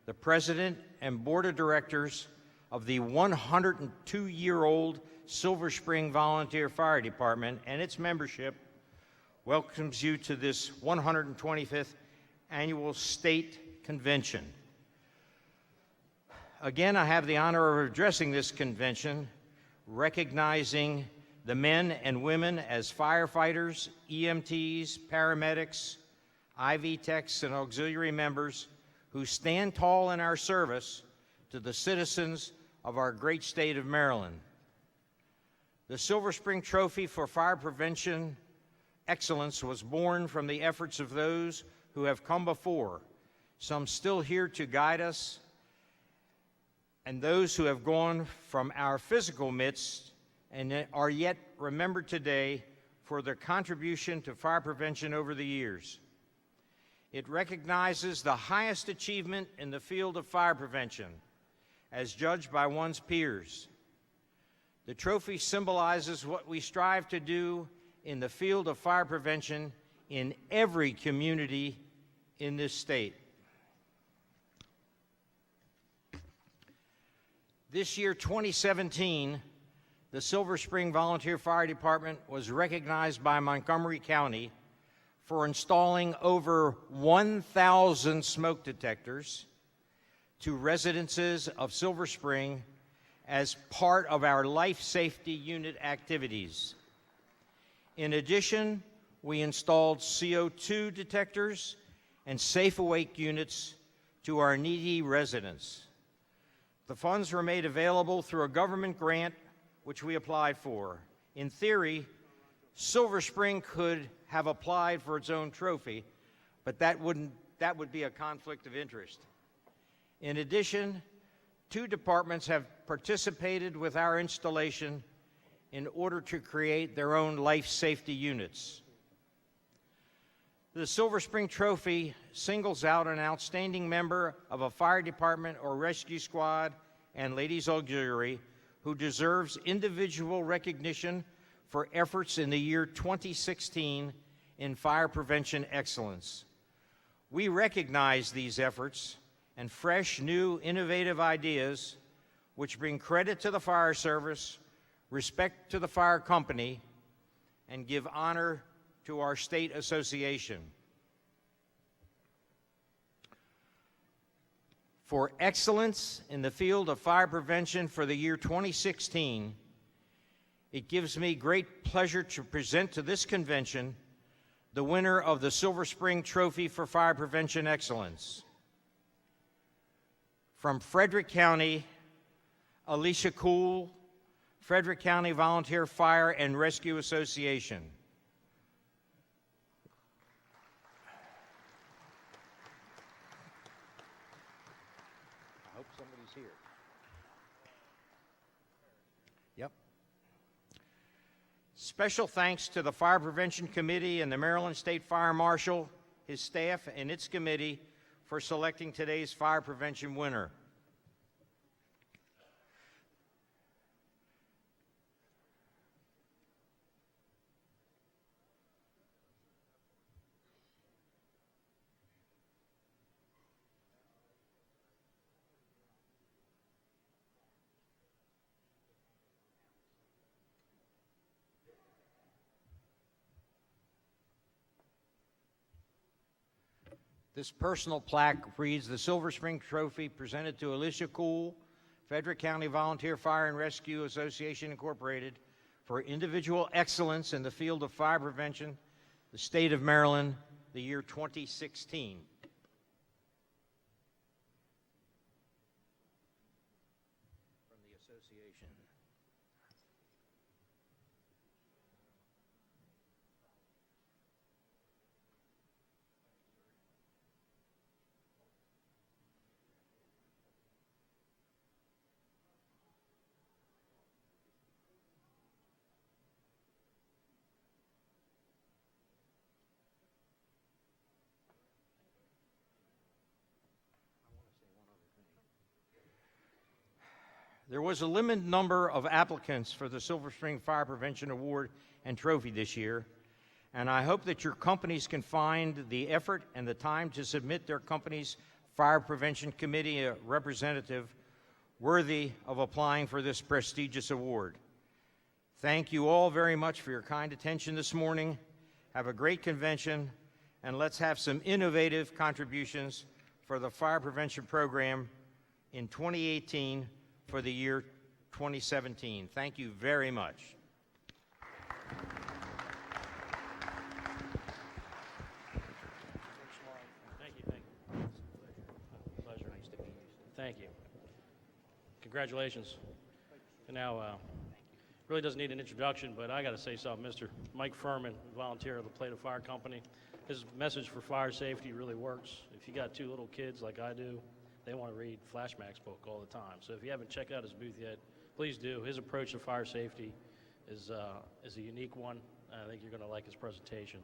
the President and Board of Directors of the 102-year-old Silver Spring Volunteer Fire Department and its membership welcomes you to this 125th Annual State Convention. Again, I have the honor of addressing this convention, recognizing the men and women as firefighters, EMTs, paramedics, IV techs, and auxiliary members who stand tall in our service to the citizens of our great state of Maryland. The Silver Spring Trophy for Fire Prevention Excellence was born from the efforts of those who have come before, some still here to guide us, and those who have gone from our physical midst and are yet remembered today for their contribution to fire prevention over the years. It recognizes the highest achievement in the field of fire prevention, as judged by one's peers. The trophy symbolizes what we strive to do in the field of fire prevention in every community in this state. This year, 2017, the Silver Spring Volunteer Fire Department was recognized by Montgomery County for installing over 1,000 smoke detectors to residences of Silver Spring as part of our life safety unit activities. In addition, we installed CO2 detectors and Safe Awake units to our needy residents. The funds were made available through a government grant which we applied for. In theory, Silver Spring could have applied for its own trophy, but that would be a conflict of interest. In addition, 2 departments have participated with our installation in order to create their own life safety units. The Silver Spring Trophy singles out an outstanding member of a fire department or rescue squad and ladies auxiliary who deserves individual recognition for efforts in the year 2016 in fire prevention excellence. We recognize these efforts and fresh, new, innovative ideas which bring credit to the fire service, respect to the fire company, and give honor to our state association. For excellence in the field of fire prevention for the year 2016, it gives me great pleasure to present to this convention the winner of the Silver Spring Trophy for Fire Prevention Excellence. From Frederick County, Alicia Cool, Frederick County Volunteer Fire and Rescue Association. I hope somebody's here. Yep. Special thanks to the Fire Prevention Committee and the Maryland State Fire Marshal, his staff, and its committee for selecting today's fire prevention winner. This personal plaque reads, "The Silver Spring Trophy presented to Alicia Cool, Frederick County Volunteer Fire and Rescue Association Incorporated, for individual excellence in the field of fire prevention, the state of Maryland, the year 2016. There was a limited number of applicants for the Silver Spring Fire Prevention Award and Trophy this year, and I hope that your companies can find the effort and the time to submit their company's Fire Prevention Committee representative worthy of applying for this prestigious award. Thank you all very much for your kind attention this morning. Have a great convention, and let's have some innovative contributions for the fire prevention program in 2018 for the year 2017. Thank you very much. Thank you. Pleasure. Nice to meet you. Thank you. Congratulations. And now, really doesn't need an introduction, but I got to say something. Mr. Mike Firemen, volunteer of the Plato Fire Company. His message for fire safety really works. If you got two little kids like I do, they want to read Flash Mac's book all the time. So if you haven't checked out his booth yet, please do. His approach to fire safety is a unique one. I think you're going to like his presentation.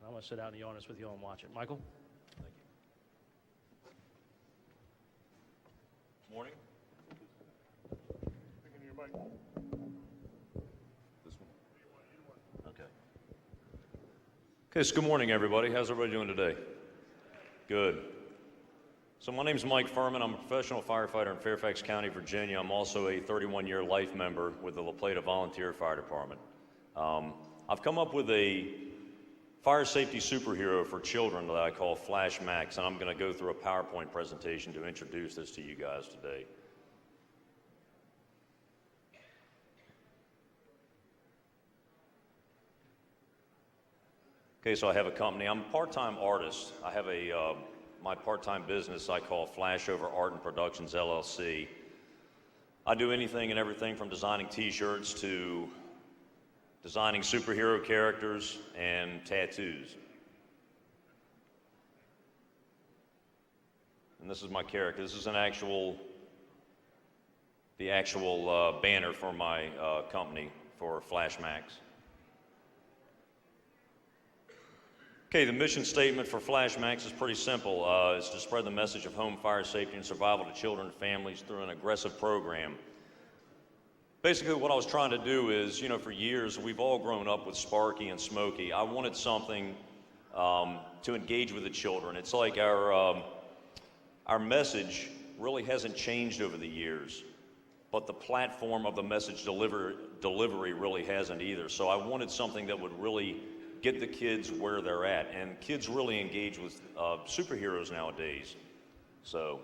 I'm going to sit out in the audience with you all and watch it. Michael? Thank you. Morning. Okay, so good morning, everybody. How's everybody doing today? Good. So my name's Mike Firemen. I'm a professional firefighter in Fairfax County, Virginia. I'm also a 31-year life member with the La Plata Volunteer Fire Department. I've come up with a fire safety superhero for children that I call Flash Max, and I'm going to go through a PowerPoint presentation to introduce this to you guys today. Okay, so I have a company. I'm a part-time artist. I have my part-time business I call Flashover Art and Productions, LLC. I do anything and everything from designing t-shirts to designing superhero characters and tattoos. And this is my character. This is the actual banner for my company, for Flash Max. Okay, the mission statement for Flash Max is pretty simple. It's to spread the message of home fire safety and survival to children and families through an aggressive program. Basically, what I was trying to do is, for years, we've all grown up with Sparky and Smokey. I wanted something to engage with the children. It's like our message really hasn't changed over the years, but the platform of the message delivery really hasn't either. So I wanted something that would really get the kids where they're at, and kids really engage with superheroes nowadays. So,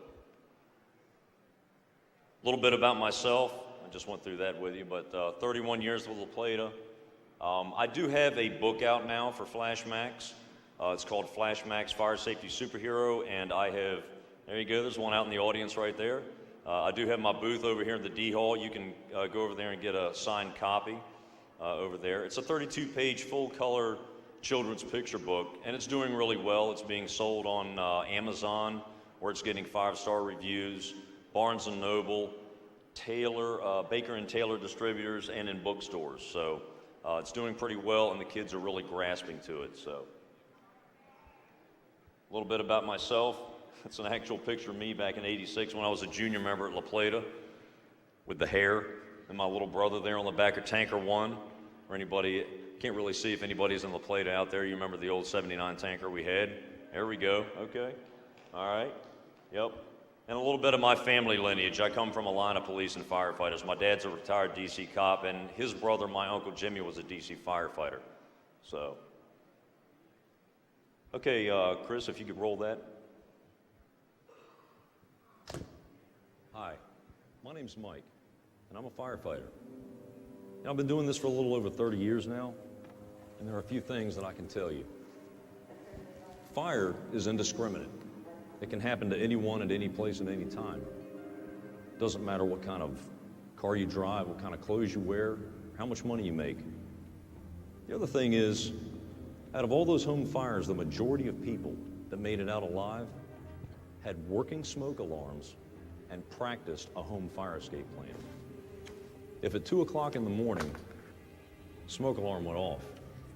a little bit about myself. I just went through that with you, but 31 years with La Plata. I do have a book out now for Flash Max. It's called Flash Max Fire Safety Superhero, and I have, there you go, there's one out in the audience right there. I do have my booth over here in the D Hall. You can go over there and get a signed copy. Over there. It's a 32-page full-color children's picture book, and it's doing really well. It's being sold on Amazon, where it's getting 5-star reviews, Barnes & Noble, Baker and Taylor distributors, and in bookstores. So it's doing pretty well, and the kids are really grasping to it. So a little bit about myself. It's an actual picture of me back in '86 when I was a junior member at La Plata with the hair. And my little brother there on the back of Tanker 1, or anybody, can't really see if anybody's in La Plata out there. You remember the old 79 tanker we had? There we go, okay. All right, yep. And a little bit of my family lineage. I come from a line of police and firefighters. My dad's a retired DC cop, and his brother, my Uncle Jimmy, was a DC firefighter. So, okay, Chris, if you could roll that. Hi, my name's Mike. And I'm a firefighter. And I've been doing this for a little over 30 years now, and there are a few things that I can tell you. Fire is indiscriminate. It can happen to anyone at any place at any time. It doesn't matter what kind of car you drive, what kind of clothes you wear, how much money you make. The other thing is, out of all those home fires, the majority of people that made it out alive had working smoke alarms and practiced a home fire escape plan. If at 2 o'clock in the morning, smoke alarm went off,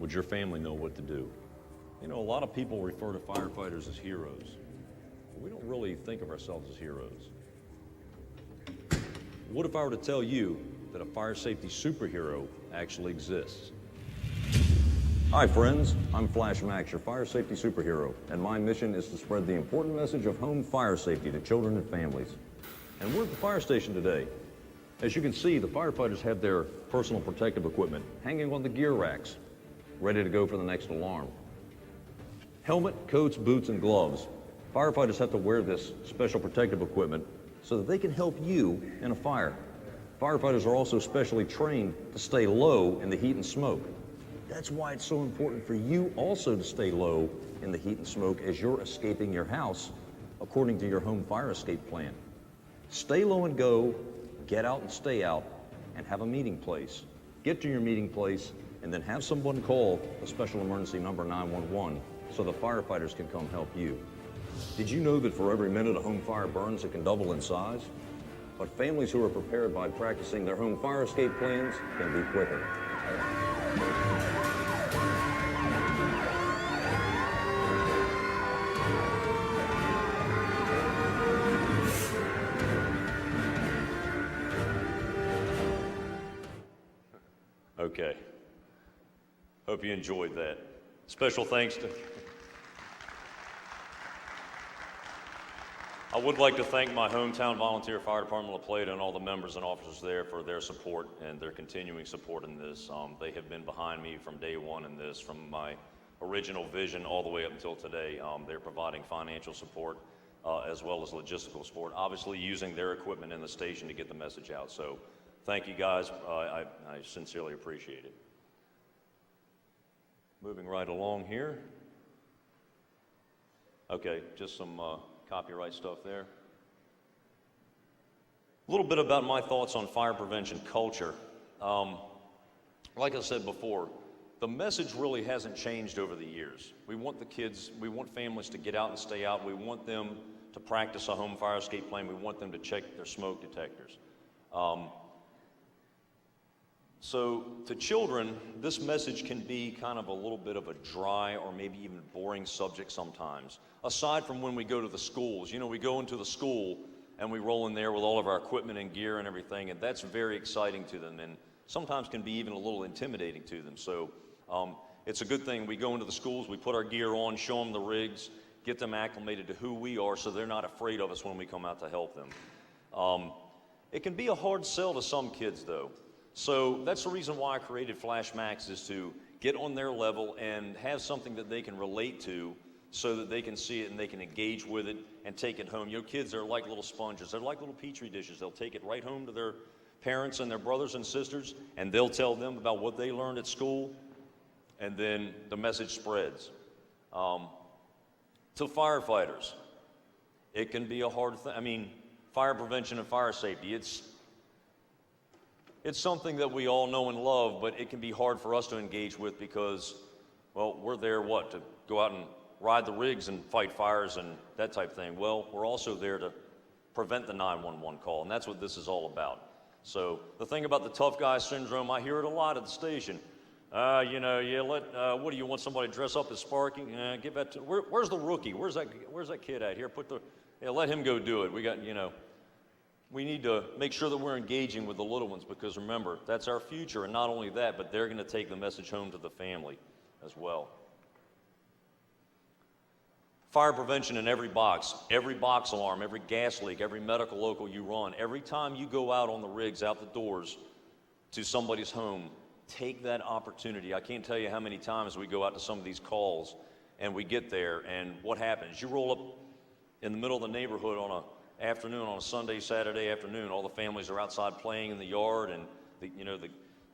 would your family know what to do? A lot of people refer to firefighters as heroes. We don't really think of ourselves as heroes. What if I were to tell you that a fire safety superhero actually exists? Hi friends, I'm Flash Max, your fire safety superhero, and my mission is to spread the important message of home fire safety to children and families. And we're at the fire station today. As you can see, the firefighters have their personal protective equipment hanging on the gear racks, ready to go for the next alarm. Helmet, coats, boots, and gloves. Firefighters have to wear this special protective equipment so that they can help you in a fire. Firefighters are also specially trained to stay low in the heat and smoke. That's why it's so important for you also to stay low in the heat and smoke as you're escaping your house according to your home fire escape plan. Stay low and go, get out and stay out, and have a meeting place. Get to your meeting place and then have someone call the special emergency number 911 so the firefighters can come help you. Did you know that for every minute a home fire burns, it can double in size? But families who are prepared by practicing their home fire escape plans can be quicker. Okay. Hope you enjoyed that. Special thanks to... I would like to thank my hometown volunteer fire department, La Plata, and all the members and officers there for their support and their continuing support in this. They have been behind me from day one in this, from my original vision all the way up until today. They're providing financial support as well as logistical support, obviously using their equipment in the station to get the message out. So thank you guys. I sincerely appreciate it. Moving right along here. Okay, just some copyright stuff there. A little bit about my thoughts on fire prevention culture. Like I said before, the message really hasn't changed over the years. We want the kids, we want families to get out and stay out. We want them to practice a home fire escape plan. We want them to check their smoke detectors. So to children, this message can be kind of a little bit of a dry or maybe even boring subject sometimes. Aside from when we go to the schools, you know, we go into the school and we roll in there with all of our equipment and gear and everything, and that's very exciting to them and sometimes can be even a little intimidating to them. So it's a good thing. We go into the schools, we put our gear on, show them the rigs, get them acclimated to who we are so they're not afraid of us when we come out to help them. It can be a hard sell to some kids though. So that's the reason why I created Flash Max, is to get on their level and have something that they can relate to so that they can see it and they can engage with it and take it home. You know, kids are like little sponges. They're like little petri dishes. They'll take it right home to their parents and their brothers and sisters, and they'll tell them about what they learned at school, and then the message spreads. To firefighters, it can be a hard thing. I mean, fire prevention and fire safety, it's something that we all know and love, but it can be hard for us to engage with because, well, we're there, to go out and ride the rigs and fight fires and that type of thing. Well, we're also there to prevent the 911 call, and that's what this is all about. So the thing about the tough guy syndrome, I hear it a lot at the station. What do you want somebody to dress up as Sparky? Give that to, where's the rookie? Where's that kid at? Here, let him go do it. We need to make sure that we're engaging with the little ones, because remember, that's our future, and not only that, but they're going to take the message home to the family as well. Fire prevention in every box alarm, every gas leak, every medical local you run, every time you go out on the rigs, out the doors to somebody's home, take that opportunity. I can't tell you how many times we go out to some of these calls and we get there, and what happens? You roll up in the middle of the neighborhood on a Sunday, Saturday afternoon. All the families are outside playing in the yard and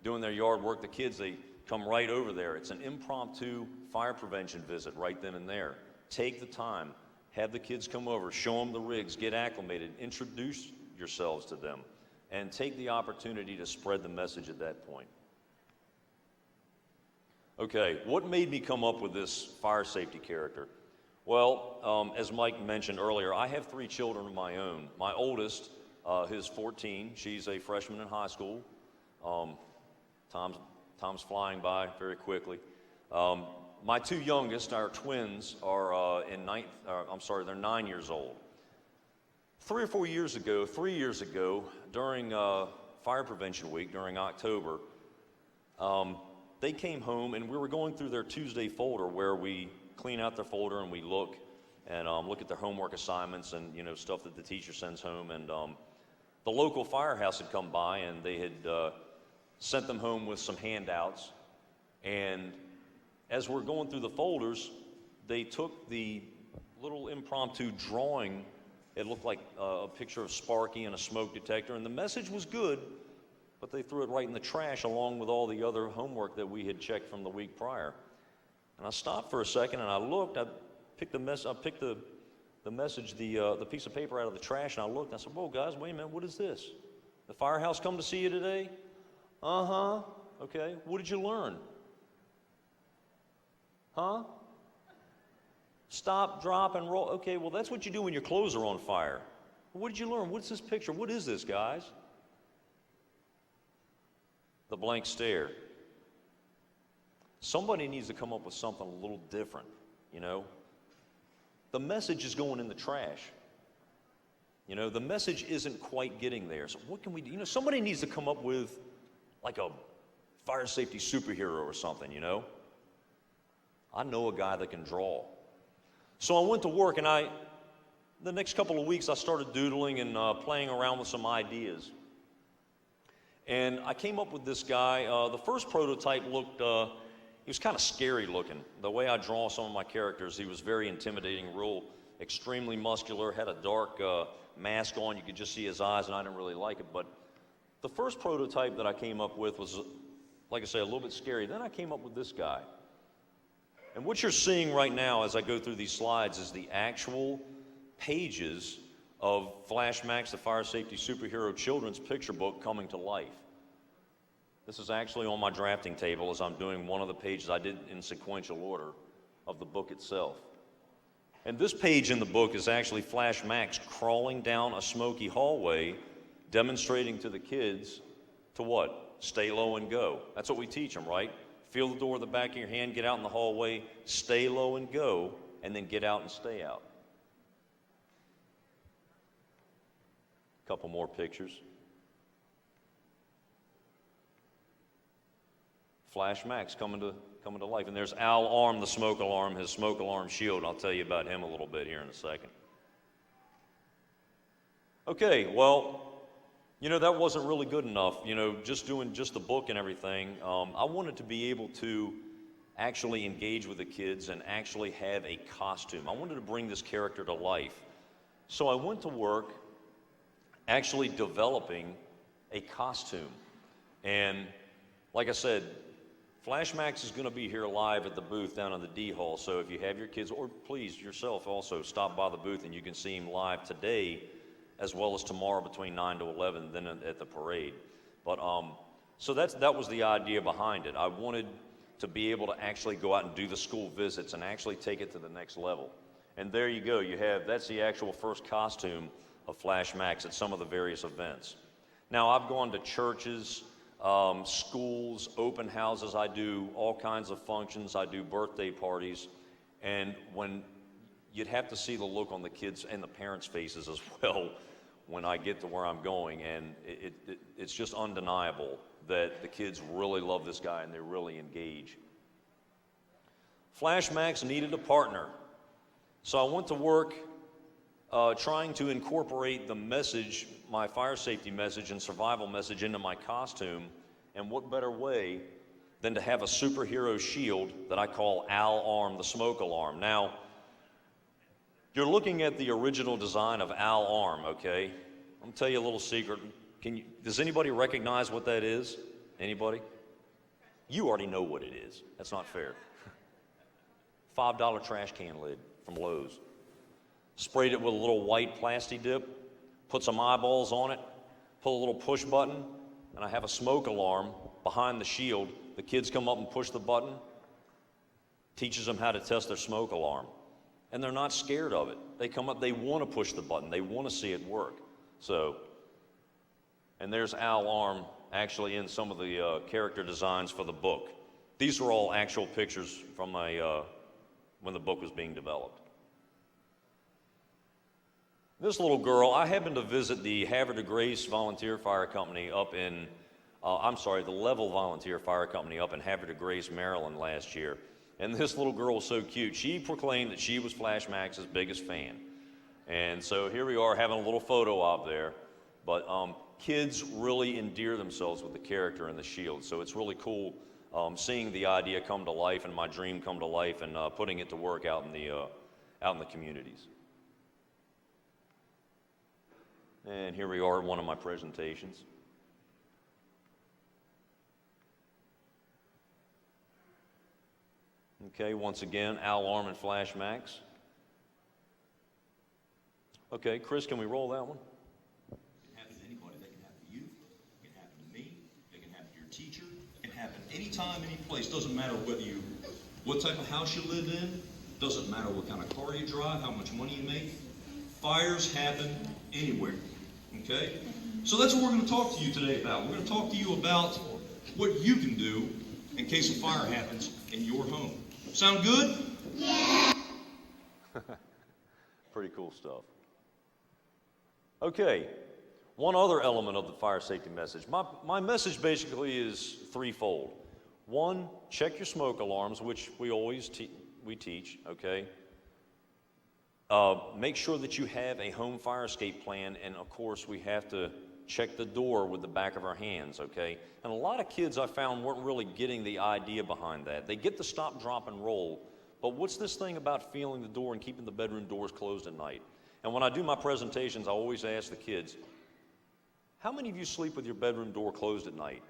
doing their yard work. The kids, they come right over there. It's an impromptu fire prevention visit right then and there. Take the time, have the kids come over, show them the rigs, get acclimated, introduce yourselves to them, and take the opportunity to spread the message at that point. Okay, what made me come up with this fire safety character? Well, as Mike mentioned earlier, I have 3 children of my own. My oldest is 14. She's a freshman in high school. Time's flying by very quickly. My 2 youngest, our twins, are they're 9 years old. 3 years ago, during Fire Prevention Week, during October, they came home and we were going through their Tuesday folder where we clean out their folder and we look at their homework assignments and, stuff that the teacher sends home. And the local firehouse had come by and they had sent them home with some handouts. And as we're going through the folders, they took the little impromptu drawing. It looked like a picture of Sparky and a smoke detector, and the message was good, but they threw it right in the trash along with all the other homework that we had checked from the week prior. And I stopped for a second and I looked. I picked the message, the piece of paper out of the trash, and I looked. And I said, "Whoa, guys, wait a minute. What is this? The firehouse come to see you today?" "Uh-huh." "Okay. What did you learn?" "Huh? Stop, drop, and roll." "Okay, well, that's what you do when your clothes are on fire." "What did you learn? What's this picture? What is this, guys?" The blank stare. Somebody needs to come up with something a little different, The message is going in the trash. The message isn't quite getting there. So what can we do? Somebody needs to come up with like a fire safety superhero or something, I know a guy that can draw. So I went to work, and the next couple of weeks I started doodling and playing around with some ideas. And I came up with this guy. The first prototype looked, he was kind of scary looking. The way I draw some of my characters, he was very intimidating, extremely muscular, had a dark mask on. You could just see his eyes, and I didn't really like it. But the first prototype that I came up with was, like I say, a little bit scary. Then I came up with this guy. And what you're seeing right now as I go through these slides is the actual pages of Flash Max, the Fire Safety Superhero Children's Picture Book, coming to life. This is actually on my drafting table as I'm doing one of the pages. I did in sequential order of the book itself. And this page in the book is actually Flash Max crawling down a smoky hallway, demonstrating to the kids to what? Stay low and go. That's what we teach them, right? Feel the door with the back of your hand, get out in the hallway, stay low and go, and then get out and stay out. A couple more pictures. Flash Max coming to life. And there's Al Arm, the smoke alarm, his smoke alarm shield. I'll tell you about him a little bit here in a second. Okay, well, that wasn't really good enough, just doing just the book and everything. I wanted to be able to actually engage with the kids and actually have a costume. I wanted to bring this character to life. So I went to work actually developing a costume. And like I said, Flash Max is going to be here live at the booth down in the D Hall. So if you have your kids, or please yourself also, stop by the booth and you can see him live today as well as tomorrow between 9 to 11, then at the parade. But so that was the idea behind it. I wanted to be able to actually go out and do the school visits and actually take it to the next level. And there you go. That's the actual first costume of Flash Max at some of the various events. Now, I've gone to churches, schools, open houses. I do all kinds of functions. I do birthday parties. And when you'd have to see the look on the kids' and the parents' faces as well when I get to where I'm going, and it's just undeniable that the kids really love this guy and they really engage. Flash Max needed a partner, so I went to work trying to incorporate the message, my fire safety message and survival message, into my costume, and what better way than to have a superhero shield that I call Al Arm, the smoke alarm. Now, you're looking at the original design of Al Arm, okay? I'm gonna tell you a little secret. Does anybody recognize what that is? Anybody? You already know what it is. That's not fair. $5 trash can lid from Lowe's. Sprayed it with a little white plasti dip, put some eyeballs on it, pull a little push button, and I have a smoke alarm behind the shield. The kids come up and push the button, teaches them how to test their smoke alarm. And they're not scared of it. They come up, they want to push the button. They want to see it work. So, and there's Al Arm actually in some of the character designs for the book. These are all actual pictures from when the book was being developed. This little girl, I happened to visit the Havre de Grace Volunteer Fire Company up in, the Level Volunteer Fire Company up in Havre de Grace, Maryland last year. And this little girl was so cute. She proclaimed that she was Flash Max's biggest fan. And so here we are having a little photo op there. But kids really endear themselves with the character and the shield. So it's really cool seeing the idea come to life and my dream come to life and putting it to work out in the communities. And here we are at one of my presentations. Okay, once again, Al Arm and Flash Max. Okay, Chris, can we roll that one? It can happen to anybody. That can happen to you. It can happen to me. It can happen to your teacher. It can happen anytime, any place. Doesn't matter what type of house you live in. Doesn't matter what kind of car you drive, how much money you make. Fires happen anywhere. Okay? So that's what we're going to talk to you today about. We're going to talk to you about what you can do in case a fire happens in your home. Sound good? Yeah! Pretty cool stuff. Okay, one other element of the fire safety message. My message basically is threefold. One, check your smoke alarms, which we always teach, okay? Make sure that you have a home fire escape plan, and of course we have to check the door with the back of our hands, okay? And a lot of kids I found weren't really getting the idea behind that. They get the stop, drop, and roll, but what's this thing about feeling the door and keeping the bedroom doors closed at night? And when I do my presentations, I always ask the kids, how many of you sleep with your bedroom door closed at night?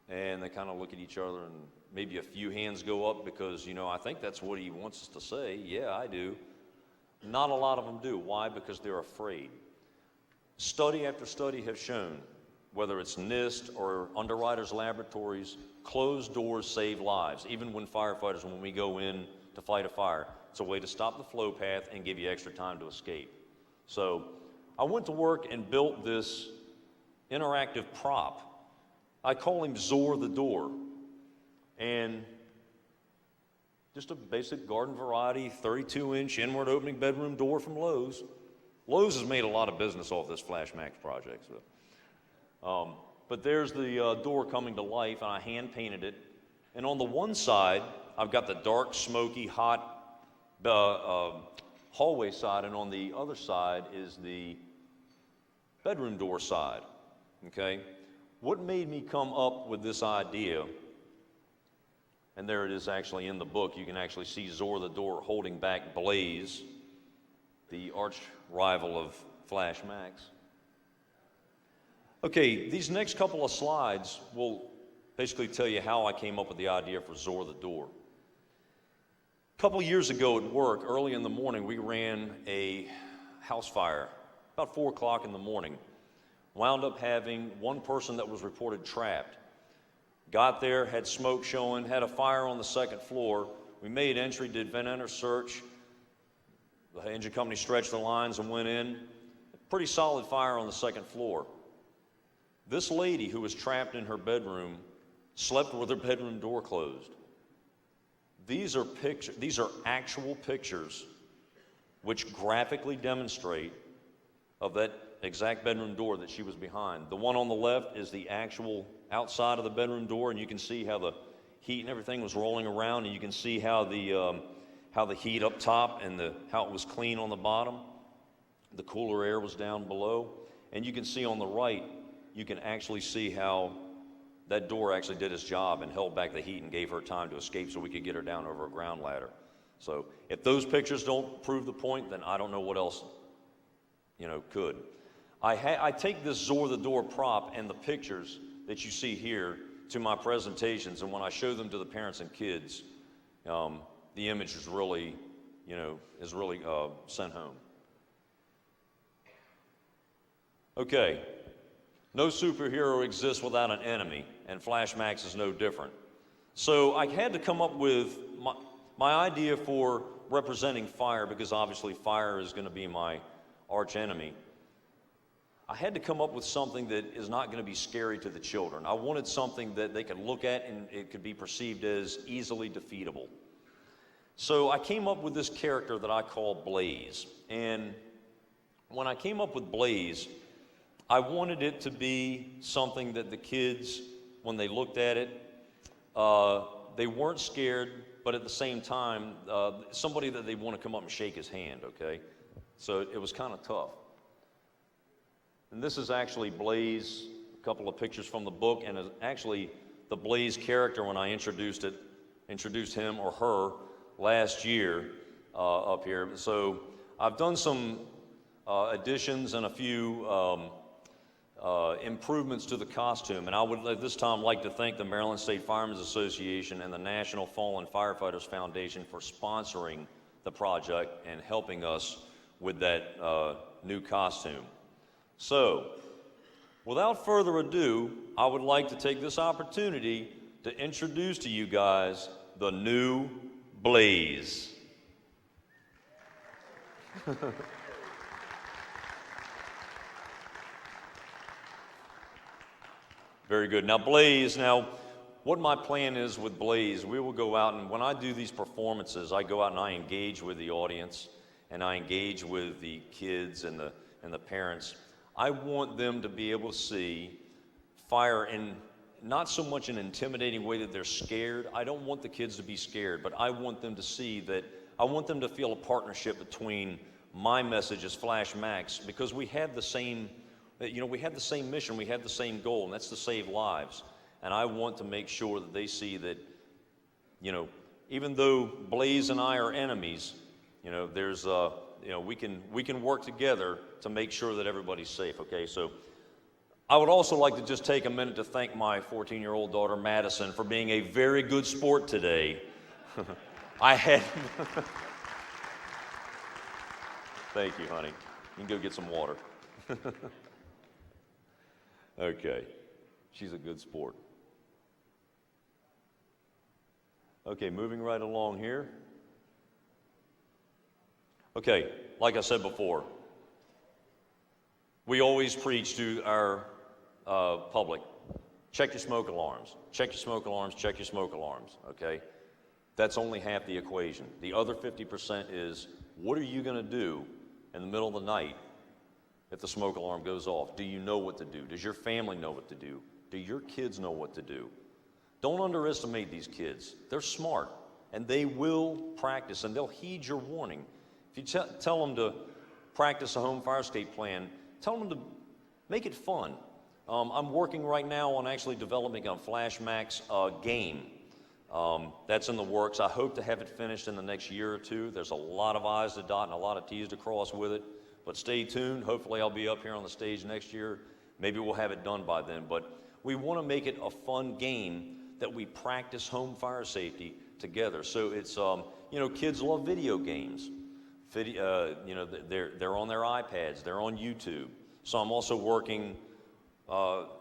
And they kind of look at each other and maybe a few hands go up because, I think that's what he wants us to say. Yeah, I do. Not a lot of them do. Why? Because they're afraid. Study after study have shown, whether it's NIST or Underwriters Laboratories, closed doors save lives. Even when we go in to fight a fire, it's a way to stop the flow path and give you extra time to escape. So I went to work and built this interactive prop. I call him Zor the Door. And just a basic garden variety, 32-inch inward opening bedroom door from Lowe's. Lowe's has made a lot of business off this Flash Max project. So. But there's the door coming to life, and I hand painted it. And on the one side, I've got the dark, smoky, hot hallway side, and on the other side is the bedroom door side, okay? What made me come up with this idea, and there it is actually in the book, you can actually see Zor the Door holding back Blaze, the arch rival of Flash Max. Okay, these next couple of slides will basically tell you how I came up with the idea for Zor the Door. A couple years ago at work, early in the morning, we ran a house fire, about 4 o'clock in the morning. Wound up having one person that was reported trapped. Got there, had smoke showing, had a fire on the second floor. We made entry, did vent enter search. The engine company stretched the lines and went in. Pretty solid fire on the second floor. This lady who was trapped in her bedroom slept with her bedroom door closed. These are actual pictures which graphically demonstrate of that exact bedroom door that she was behind. The one on the left is the actual outside of the bedroom door, and you can see how the heat and everything was rolling around, and you can see how the heat up top and how it was clean on the bottom. The cooler air was down below, and you can see on the right, you can actually see how that door actually did its job and held back the heat and gave her time to escape so we could get her down over a ground ladder. So if those pictures don't prove the point, then I don't know what else, could. I take this Zor the Door prop and the pictures that you see here to my presentations, and when I show them to the parents and kids, the image is really, sent home. Okay. No superhero exists without an enemy, and Flash Max is no different. So I had to come up with my idea for representing fire, because obviously fire is going to be my arch enemy. I had to come up with something that is not going to be scary to the children. I wanted something that they could look at and it could be perceived as easily defeatable. So I came up with this character that I call Blaze. And when I came up with Blaze, I wanted it to be something that the kids, when they looked at it, they weren't scared, but at the same time, somebody that they want to come up and shake his hand, okay? So it was kind of tough. And this is actually Blaze, a couple of pictures from the book, and actually the Blaze character when I introduced him or her last year up here. So I've done some additions and a few improvements to the costume, and I would at this time like to thank the Maryland State Firemen's Association and the National Fallen Firefighters Foundation for sponsoring the project and helping us with that new costume. So, without further ado, I would like to take this opportunity to introduce to you guys the new Blaze. Very good. Now, Blaze, what my plan is with Blaze, we will go out, and when I do these performances, I go out and I engage with the audience, and I engage with the kids and the parents. I want them to be able to see fire in not so much an intimidating way that they're scared. I don't want the kids to be scared, but I want them to see that, I want them to feel a partnership between my message as Flash Max, because we have the same, we have the same mission, we have the same goal, and that's to save lives. And I want to make sure that they see that, even though Blaze and I are enemies, there's we can work together to make sure that everybody's safe, okay? So I would also like to just take a minute to thank my 14-year-old daughter, Madison, for being a very good sport today. Thank you, honey. You can go get some water. Okay. She's a good sport. Okay, moving right along here. Okay, like I said before, we always preach to our public, check your smoke alarms, check your smoke alarms, check your smoke alarms, okay? That's only half the equation. The other 50% is, what are you going to do in the middle of the night if the smoke alarm goes off? Do you know what to do? Does your family know what to do? Do your kids know what to do? Don't underestimate these kids. They're smart, and they will practice, and they'll heed your warning. If you tell them to practice a home fire escape plan, tell them to make it fun. I'm working right now on actually developing a Flash Max game. That's in the works. I hope to have it finished in the next year or two. There's a lot of I's to dot and a lot of T's to cross with it, but stay tuned. Hopefully I'll be up here on the stage next year. Maybe we'll have it done by then, but we want to make it a fun game that we practice home fire safety together. So it's, kids love video games. They're on their iPads, they're on YouTube. So I'm also working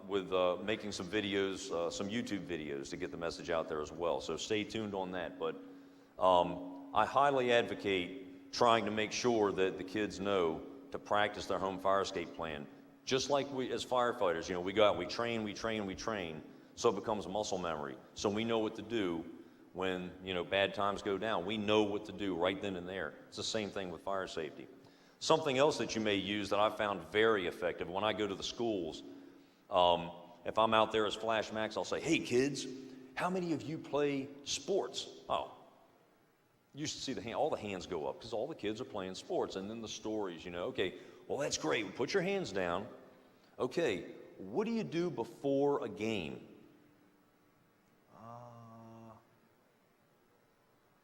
with making some videos, some YouTube videos to get the message out there as well. So stay tuned on that. But I highly advocate trying to make sure that the kids know to practice their home fire escape plan. Just like we, as firefighters, we go out, we train, so it becomes muscle memory. So we know what to do when, bad times go down. We know what to do right then and there. It's the same thing with fire safety. Something else that you may use that I found very effective when I go to the schools, if I'm out there as Flash Max, I'll say, hey kids, how many of you play sports? Oh, you should see all the hands go up because all the kids are playing sports. And then the stories, okay, well, that's great. Put your hands down. Okay, what do you do before a game?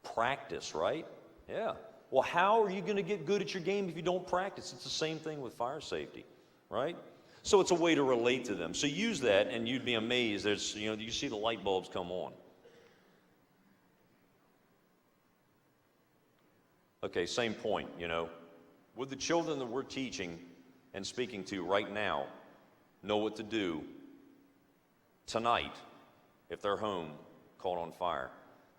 Practice, right? Yeah. Well, how are you going to get good at your game if you don't practice? It's the same thing with fire safety, right? So it's a way to relate to them. So use that, and you'd be amazed. There's, you see the light bulbs come on. Okay, same point, With the children that we're teaching and speaking to right now, know what to do tonight if they're home caught on fire.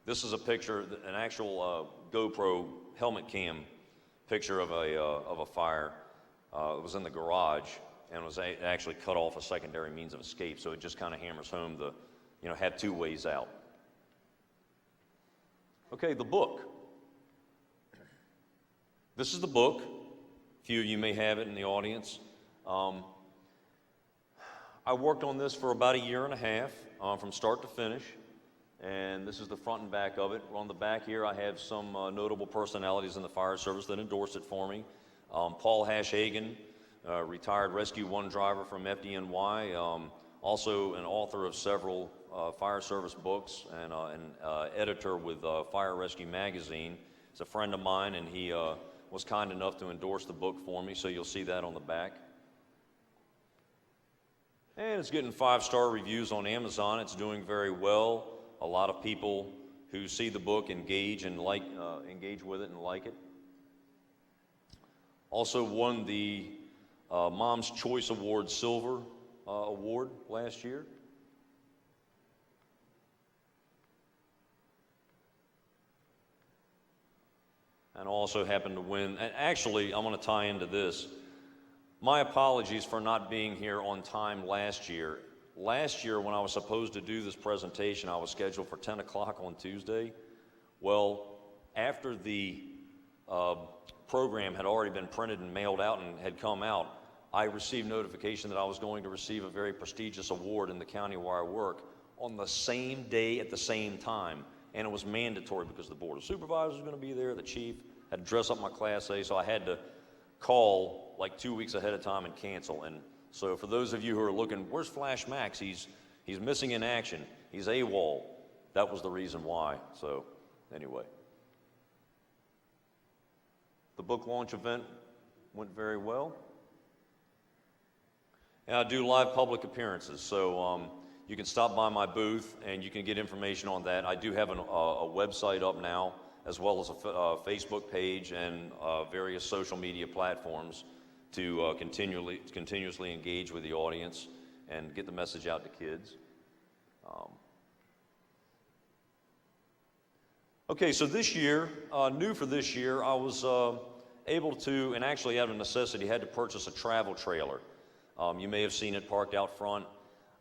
This is a picture, an actual GoPro helmet cam picture of a fire. It was in the garage and was actually cut off a secondary means of escape. So it just kind of hammers home the, had two ways out. Okay, the book. This is the book, few of you may have it in the audience. I worked on this for about 1.5 years from start to finish, and this is the front and back of it. On the back here, I have some notable personalities in the fire service that endorsed it for me. Paul Hash-Hagen, retired Rescue 1 driver from FDNY, also an author of several fire service books and an editor with Fire Rescue Magazine. He's a friend of mine, and he was kind enough to endorse the book for me, so you'll see that on the back. And it's getting 5-star reviews on Amazon. It's doing very well. A lot of people who see the book engage with it and like it. Also won the Mom's Choice Award Silver Award last year. And also happened to win, and actually I'm going to tie into this. My apologies for not being here on time last year. Last year when I was supposed to do this presentation, I was scheduled for 10 o'clock on Tuesday. Well, after the program had already been printed and mailed out and had come out, I received notification that I was going to receive a very prestigious award in the county where I work on the same day at the same time. And it was mandatory because the Board of Supervisors was going to be there, the chief had to dress up my Class A, so I had to call like 2 weeks ahead of time and cancel. And so for those of you who are looking, where's Flash Max? He's missing in action. He's AWOL. That was the reason why. So anyway. The book launch event went very well. And I do live public appearances, so you can stop by my booth and you can get information on that. I do have a website up now, as well as a Facebook page and various social media platforms to continuously engage with the audience and get the message out to kids. Okay, so this year, new for this year, I was able to, and actually out of necessity, had to purchase a travel trailer. You may have seen it parked out front.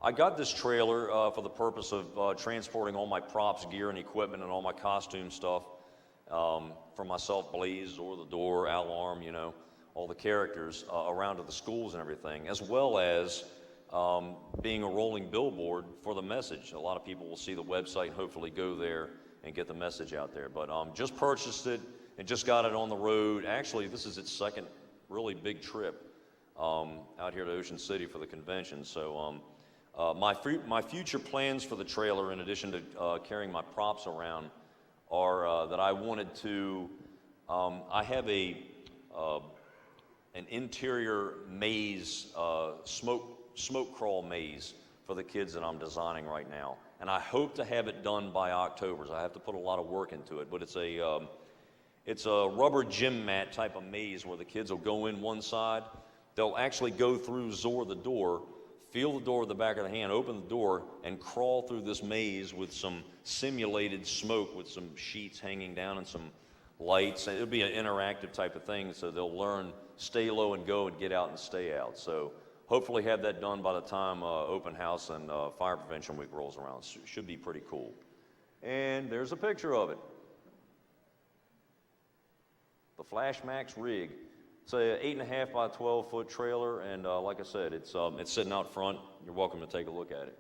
I got this trailer for the purpose of transporting all my props, gear, and equipment, and all my costume stuff for myself, Blaze, or the Door, Alarm, you know, all the characters around to the schools and everything, as well as being a rolling billboard for the message. A lot of people will see the website and hopefully go there and get the message out there. But just purchased it and just got it on the road. Actually, this is its second really big trip out here to Ocean City for the convention. So my future plans for the trailer, in addition to carrying my props around, are that I wanted to, I have an interior maze, smoke crawl maze for the kids that I'm designing right now. And I hope to have it done by October. So I have to put a lot of work into it, but it's a rubber gym mat type of maze where the kids will go in one side. They'll actually go through Zor the Door, feel the door with the back of the hand, open the door, and crawl through this maze with some simulated smoke with some sheets hanging down and some lights. It'll be an interactive type of thing, so they'll learn stay low and go and get out and stay out. So hopefully have that done by the time open house and Fire Prevention Week rolls around. Should be pretty cool. And there's a picture of it. The Flash Max rig. It's a 8.5 by 12 foot trailer, and like I said, it's sitting out front. You're welcome to take a look at it.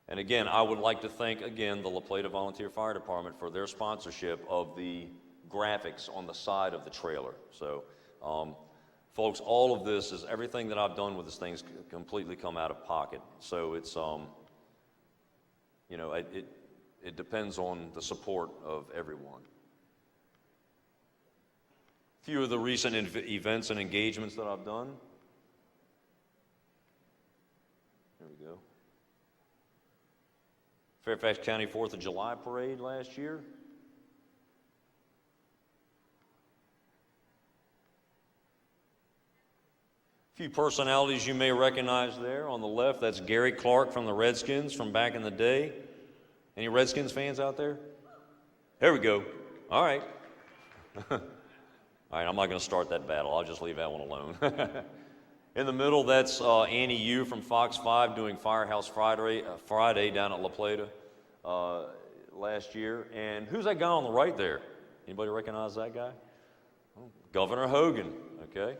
And again, I would like to thank again the La Plata Volunteer Fire Department for their sponsorship of the graphics on the side of the trailer. So, folks, all of this is everything that I've done with this thing's completely come out of pocket. So it's you know, it depends on the support of everyone. Few of the recent events and engagements that I've done. There we go. Fairfax County 4th of July Parade last year. A few personalities you may recognize there. On the left, that's Gary Clark from the Redskins from back in the day. Any Redskins fans out there? There we go. All right. All right, I'm not going to start that battle. I'll just leave that one alone. In the middle, that's Annie Yu from Fox 5 doing Firehouse Friday down at La Plata last year. And who's that guy on the right there? Anybody recognize that guy? Governor Hogan, okay?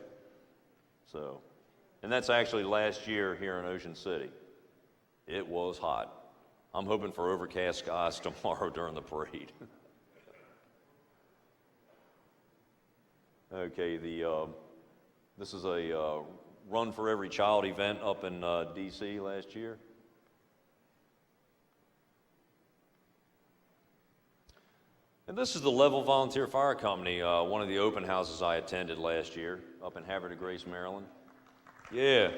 So, and that's actually last year here in Ocean City. It was hot. I'm hoping for overcast skies tomorrow during the parade. Okay, this is a Run for Every Child event up in D.C. last year. And this is the Level Volunteer Fire Company, one of the open houses I attended last year up in Havre de Grace, Maryland. Yeah.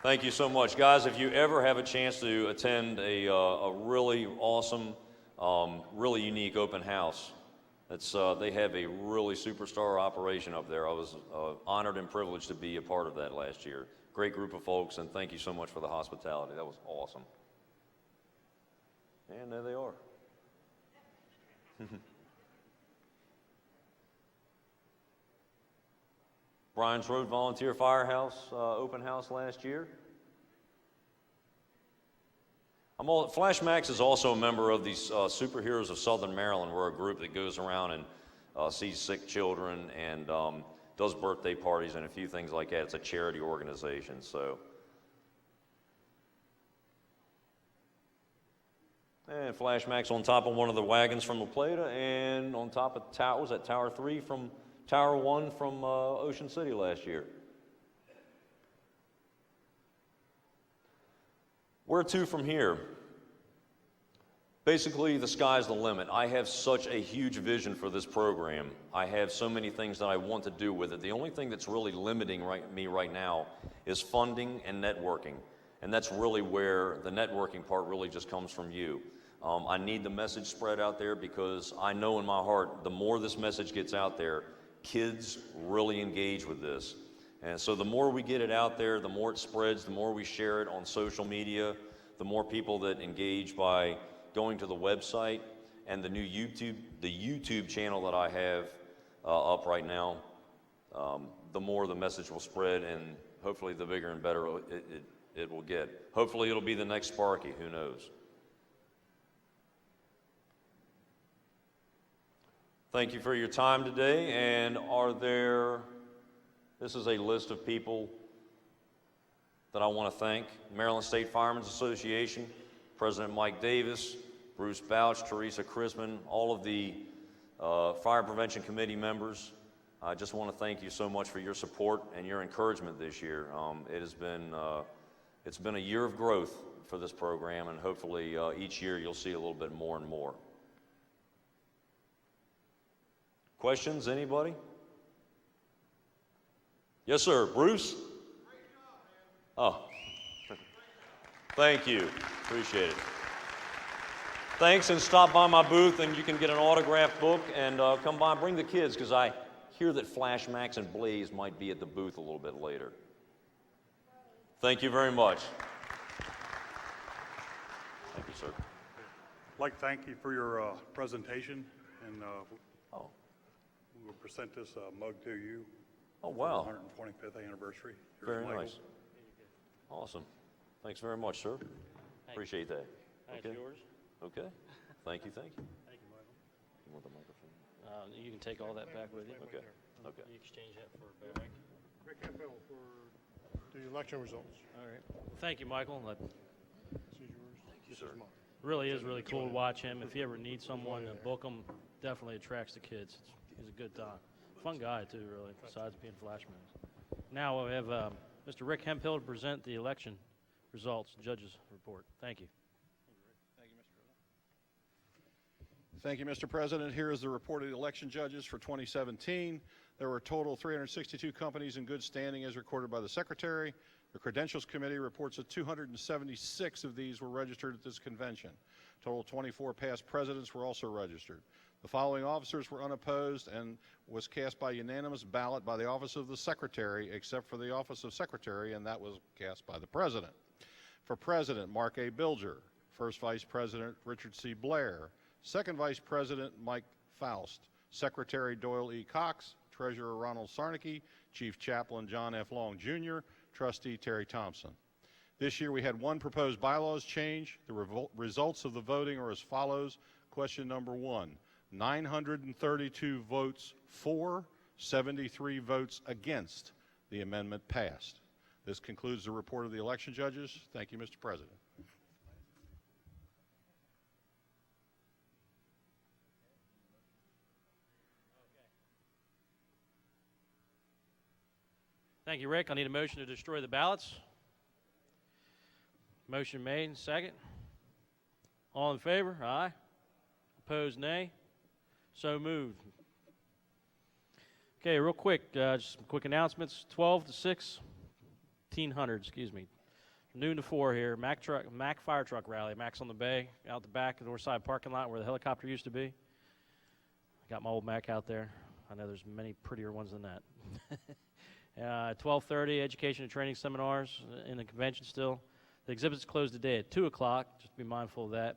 Thank you so much. Guys, if you ever have a chance to attend a really awesome, really unique open house, they have a really superstar operation up there. I was honored and privileged to be a part of that last year. Great group of folks, and thank you so much for the hospitality. That was awesome. And there they are. Bryan's Road Volunteer Firehouse open house last year. Flash Max is also a member of these Superheroes of Southern Maryland. We're a group that goes around and sees sick children and does birthday parties and a few things like that. It's a charity organization, so. And Flash Max on top of one of the wagons from La Plata and on top of Tower 3 from Tower 1 from Ocean City last year. Where to from here? Basically, the sky's the limit. I have such a huge vision for this program. I have so many things that I want to do with it. The only thing that's really limiting me right now is funding and networking. And that's really where the networking part really just comes from you. I need the message spread out there because I know in my heart, the more this message gets out there, kids really engage with this. And so the more we get it out there, the more it spreads, the more we share it on social media, the more people that engage by going to the website and the new YouTube channel that I have up right now, the more the message will spread and hopefully the bigger and better it will get. Hopefully it'll be the next Sparky, who knows. Thank you for your time today, and this is a list of people that I want to thank. Maryland State Firemen's Association, President Mike Davis, Bruce Bouch, Teresa Chrisman, all of the Fire Prevention Committee members. I just want to thank you so much for your support and your encouragement this year. It's been a year of growth for this program, and hopefully each year you'll see a little bit more and more. Questions, anybody? Yes, sir. Bruce? Great job, man. Oh, thank you. Appreciate it. Thanks, and stop by my booth, and you can get an autographed book, and come by and bring the kids, because I hear that Flash Max and Blaze might be at the booth a little bit later. Thank you very much. Thank you, sir. I'd like to thank you for your presentation, and we will present this mug to you. Oh, wow. For the 125th anniversary. Very nice. Awesome. Thanks very much, sir. Appreciate that. That's Okay. yours. Okay. Thank you, thank you. Thank you, Michael. You want the microphone? You can take all that back with you. Okay. Okay. You exchange that for a bag. Rick Campbell for the election results. All right. Well, thank you, Michael. This is yours. Thank you, sir. Really is really cool to watch him. If you ever need someone to book him, definitely attracts the kids. He's a good time. Fun guy, too, really, besides being Flashman. Now we have Mr. Rick Hemphill to present the election results, judges report. Thank you. Thank you, Mr. President. Here is the report of the election judges for 2017. There were a total of 362 companies in good standing as recorded by the Secretary. The Credentials Committee reports that 276 of these were registered at this convention. A total of 24 past presidents were also registered. The following officers were unopposed and was cast by unanimous ballot by the Office of the Secretary, except for the Office of Secretary, and that was cast by the President. For President, Mark A. Bilger. First Vice President, Richard C. Blair. Second Vice President, Mike Faust. Secretary, Doyle E. Cox. Treasurer, Ronald Sarnicki. Chief Chaplain, John F. Long, Jr. Trustee, Terry Thompson. This year we had one proposed bylaws change. The results of the voting are as follows. Question number 1. 932 votes for, 73 votes against. The amendment passed. This concludes the report of the election judges. Thank you, Mr. President. Thank you, Rick. I need a motion to destroy the ballots. Motion made. Second. All in favor? Aye. Opposed? Nay. So moved. Okay, real quick, just some quick announcements. 12 to 6, 1500, excuse me. Noon to 4 here. Mac fire truck rally. Mac's on the bay, out the back of the north side parking lot where the helicopter used to be. I got my old Mac out there. I know there's many prettier ones than that. 12:30, education and training seminars in the convention still. The exhibits close today at 2 o'clock. Just be mindful of that.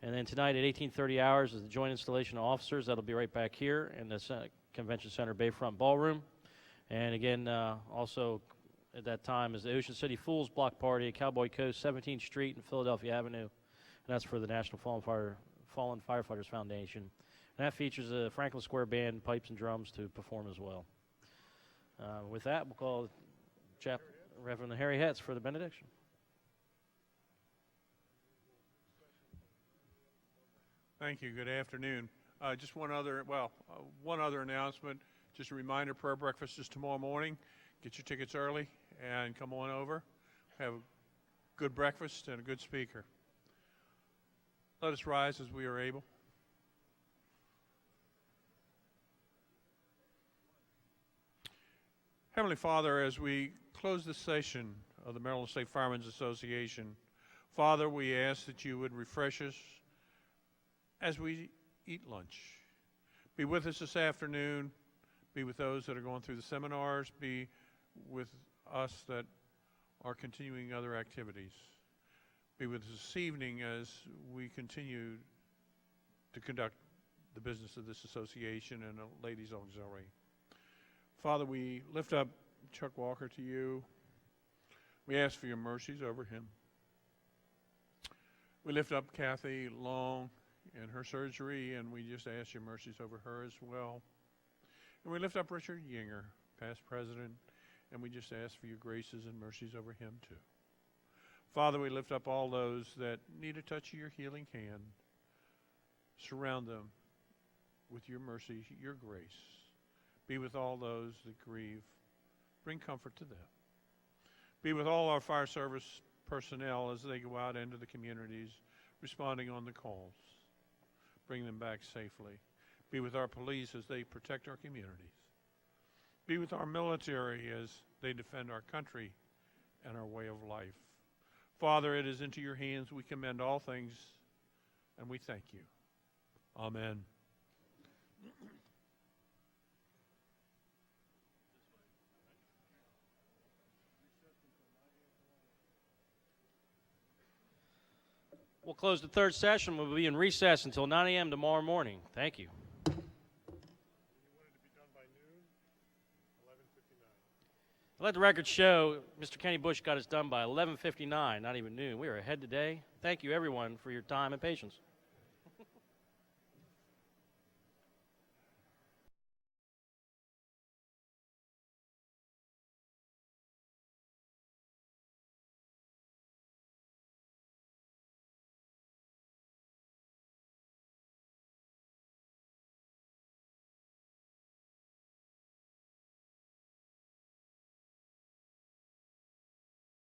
And then tonight at 18:30 hours is the joint installation of officers. That'll be right back here in the Convention Center Bayfront Ballroom. And again, also at that time is the Ocean City Fools Block Party at Cowboy Coast, 17th Street and Philadelphia Avenue. And that's for the National Fallen Firefighters Foundation. And that features a Franklin Square Band, pipes and drums to perform as well. With that, we'll call Reverend Harry Hetz for the benediction. Thank you. Good afternoon. Just one other announcement. Just a reminder, prayer breakfast is tomorrow morning. Get your tickets early and come on over. Have a good breakfast and a good speaker. Let us rise as we are able. Heavenly Father, as we close this session of the Maryland State Firemen's Association, Father, we ask that you would refresh us as we eat lunch. Be with us this afternoon. Be with those that are going through the seminars. Be with us that are continuing other activities. Be with us this evening as we continue to conduct the business of this association and a ladies' auxiliary. Father, we lift up Chuck Walker to you. We ask for your mercies over him. We lift up Kathy Long and her surgery, and we just ask your mercies over her as well. And we lift up Richard Yinger, past president, and we just ask for your graces and mercies over him too. Father, we lift up all those that need a touch of your healing hand. Surround them with your mercy, your grace. Be with all those that grieve. Bring comfort to them. Be with all our fire service personnel as they go out into the communities, responding on the calls. Bring them back safely. Be with our police as they protect our communities. Be with our military as they defend our country and our way of life. Father, it is into your hands we commend all things, and we thank you. Amen. We'll close the third session. We'll be in recess until 9 a.m. tomorrow morning. Thank you. Let the record show Mr. Kenny Bush got us done by 11:59, not even noon. We are ahead today. Thank you, everyone, for your time and patience.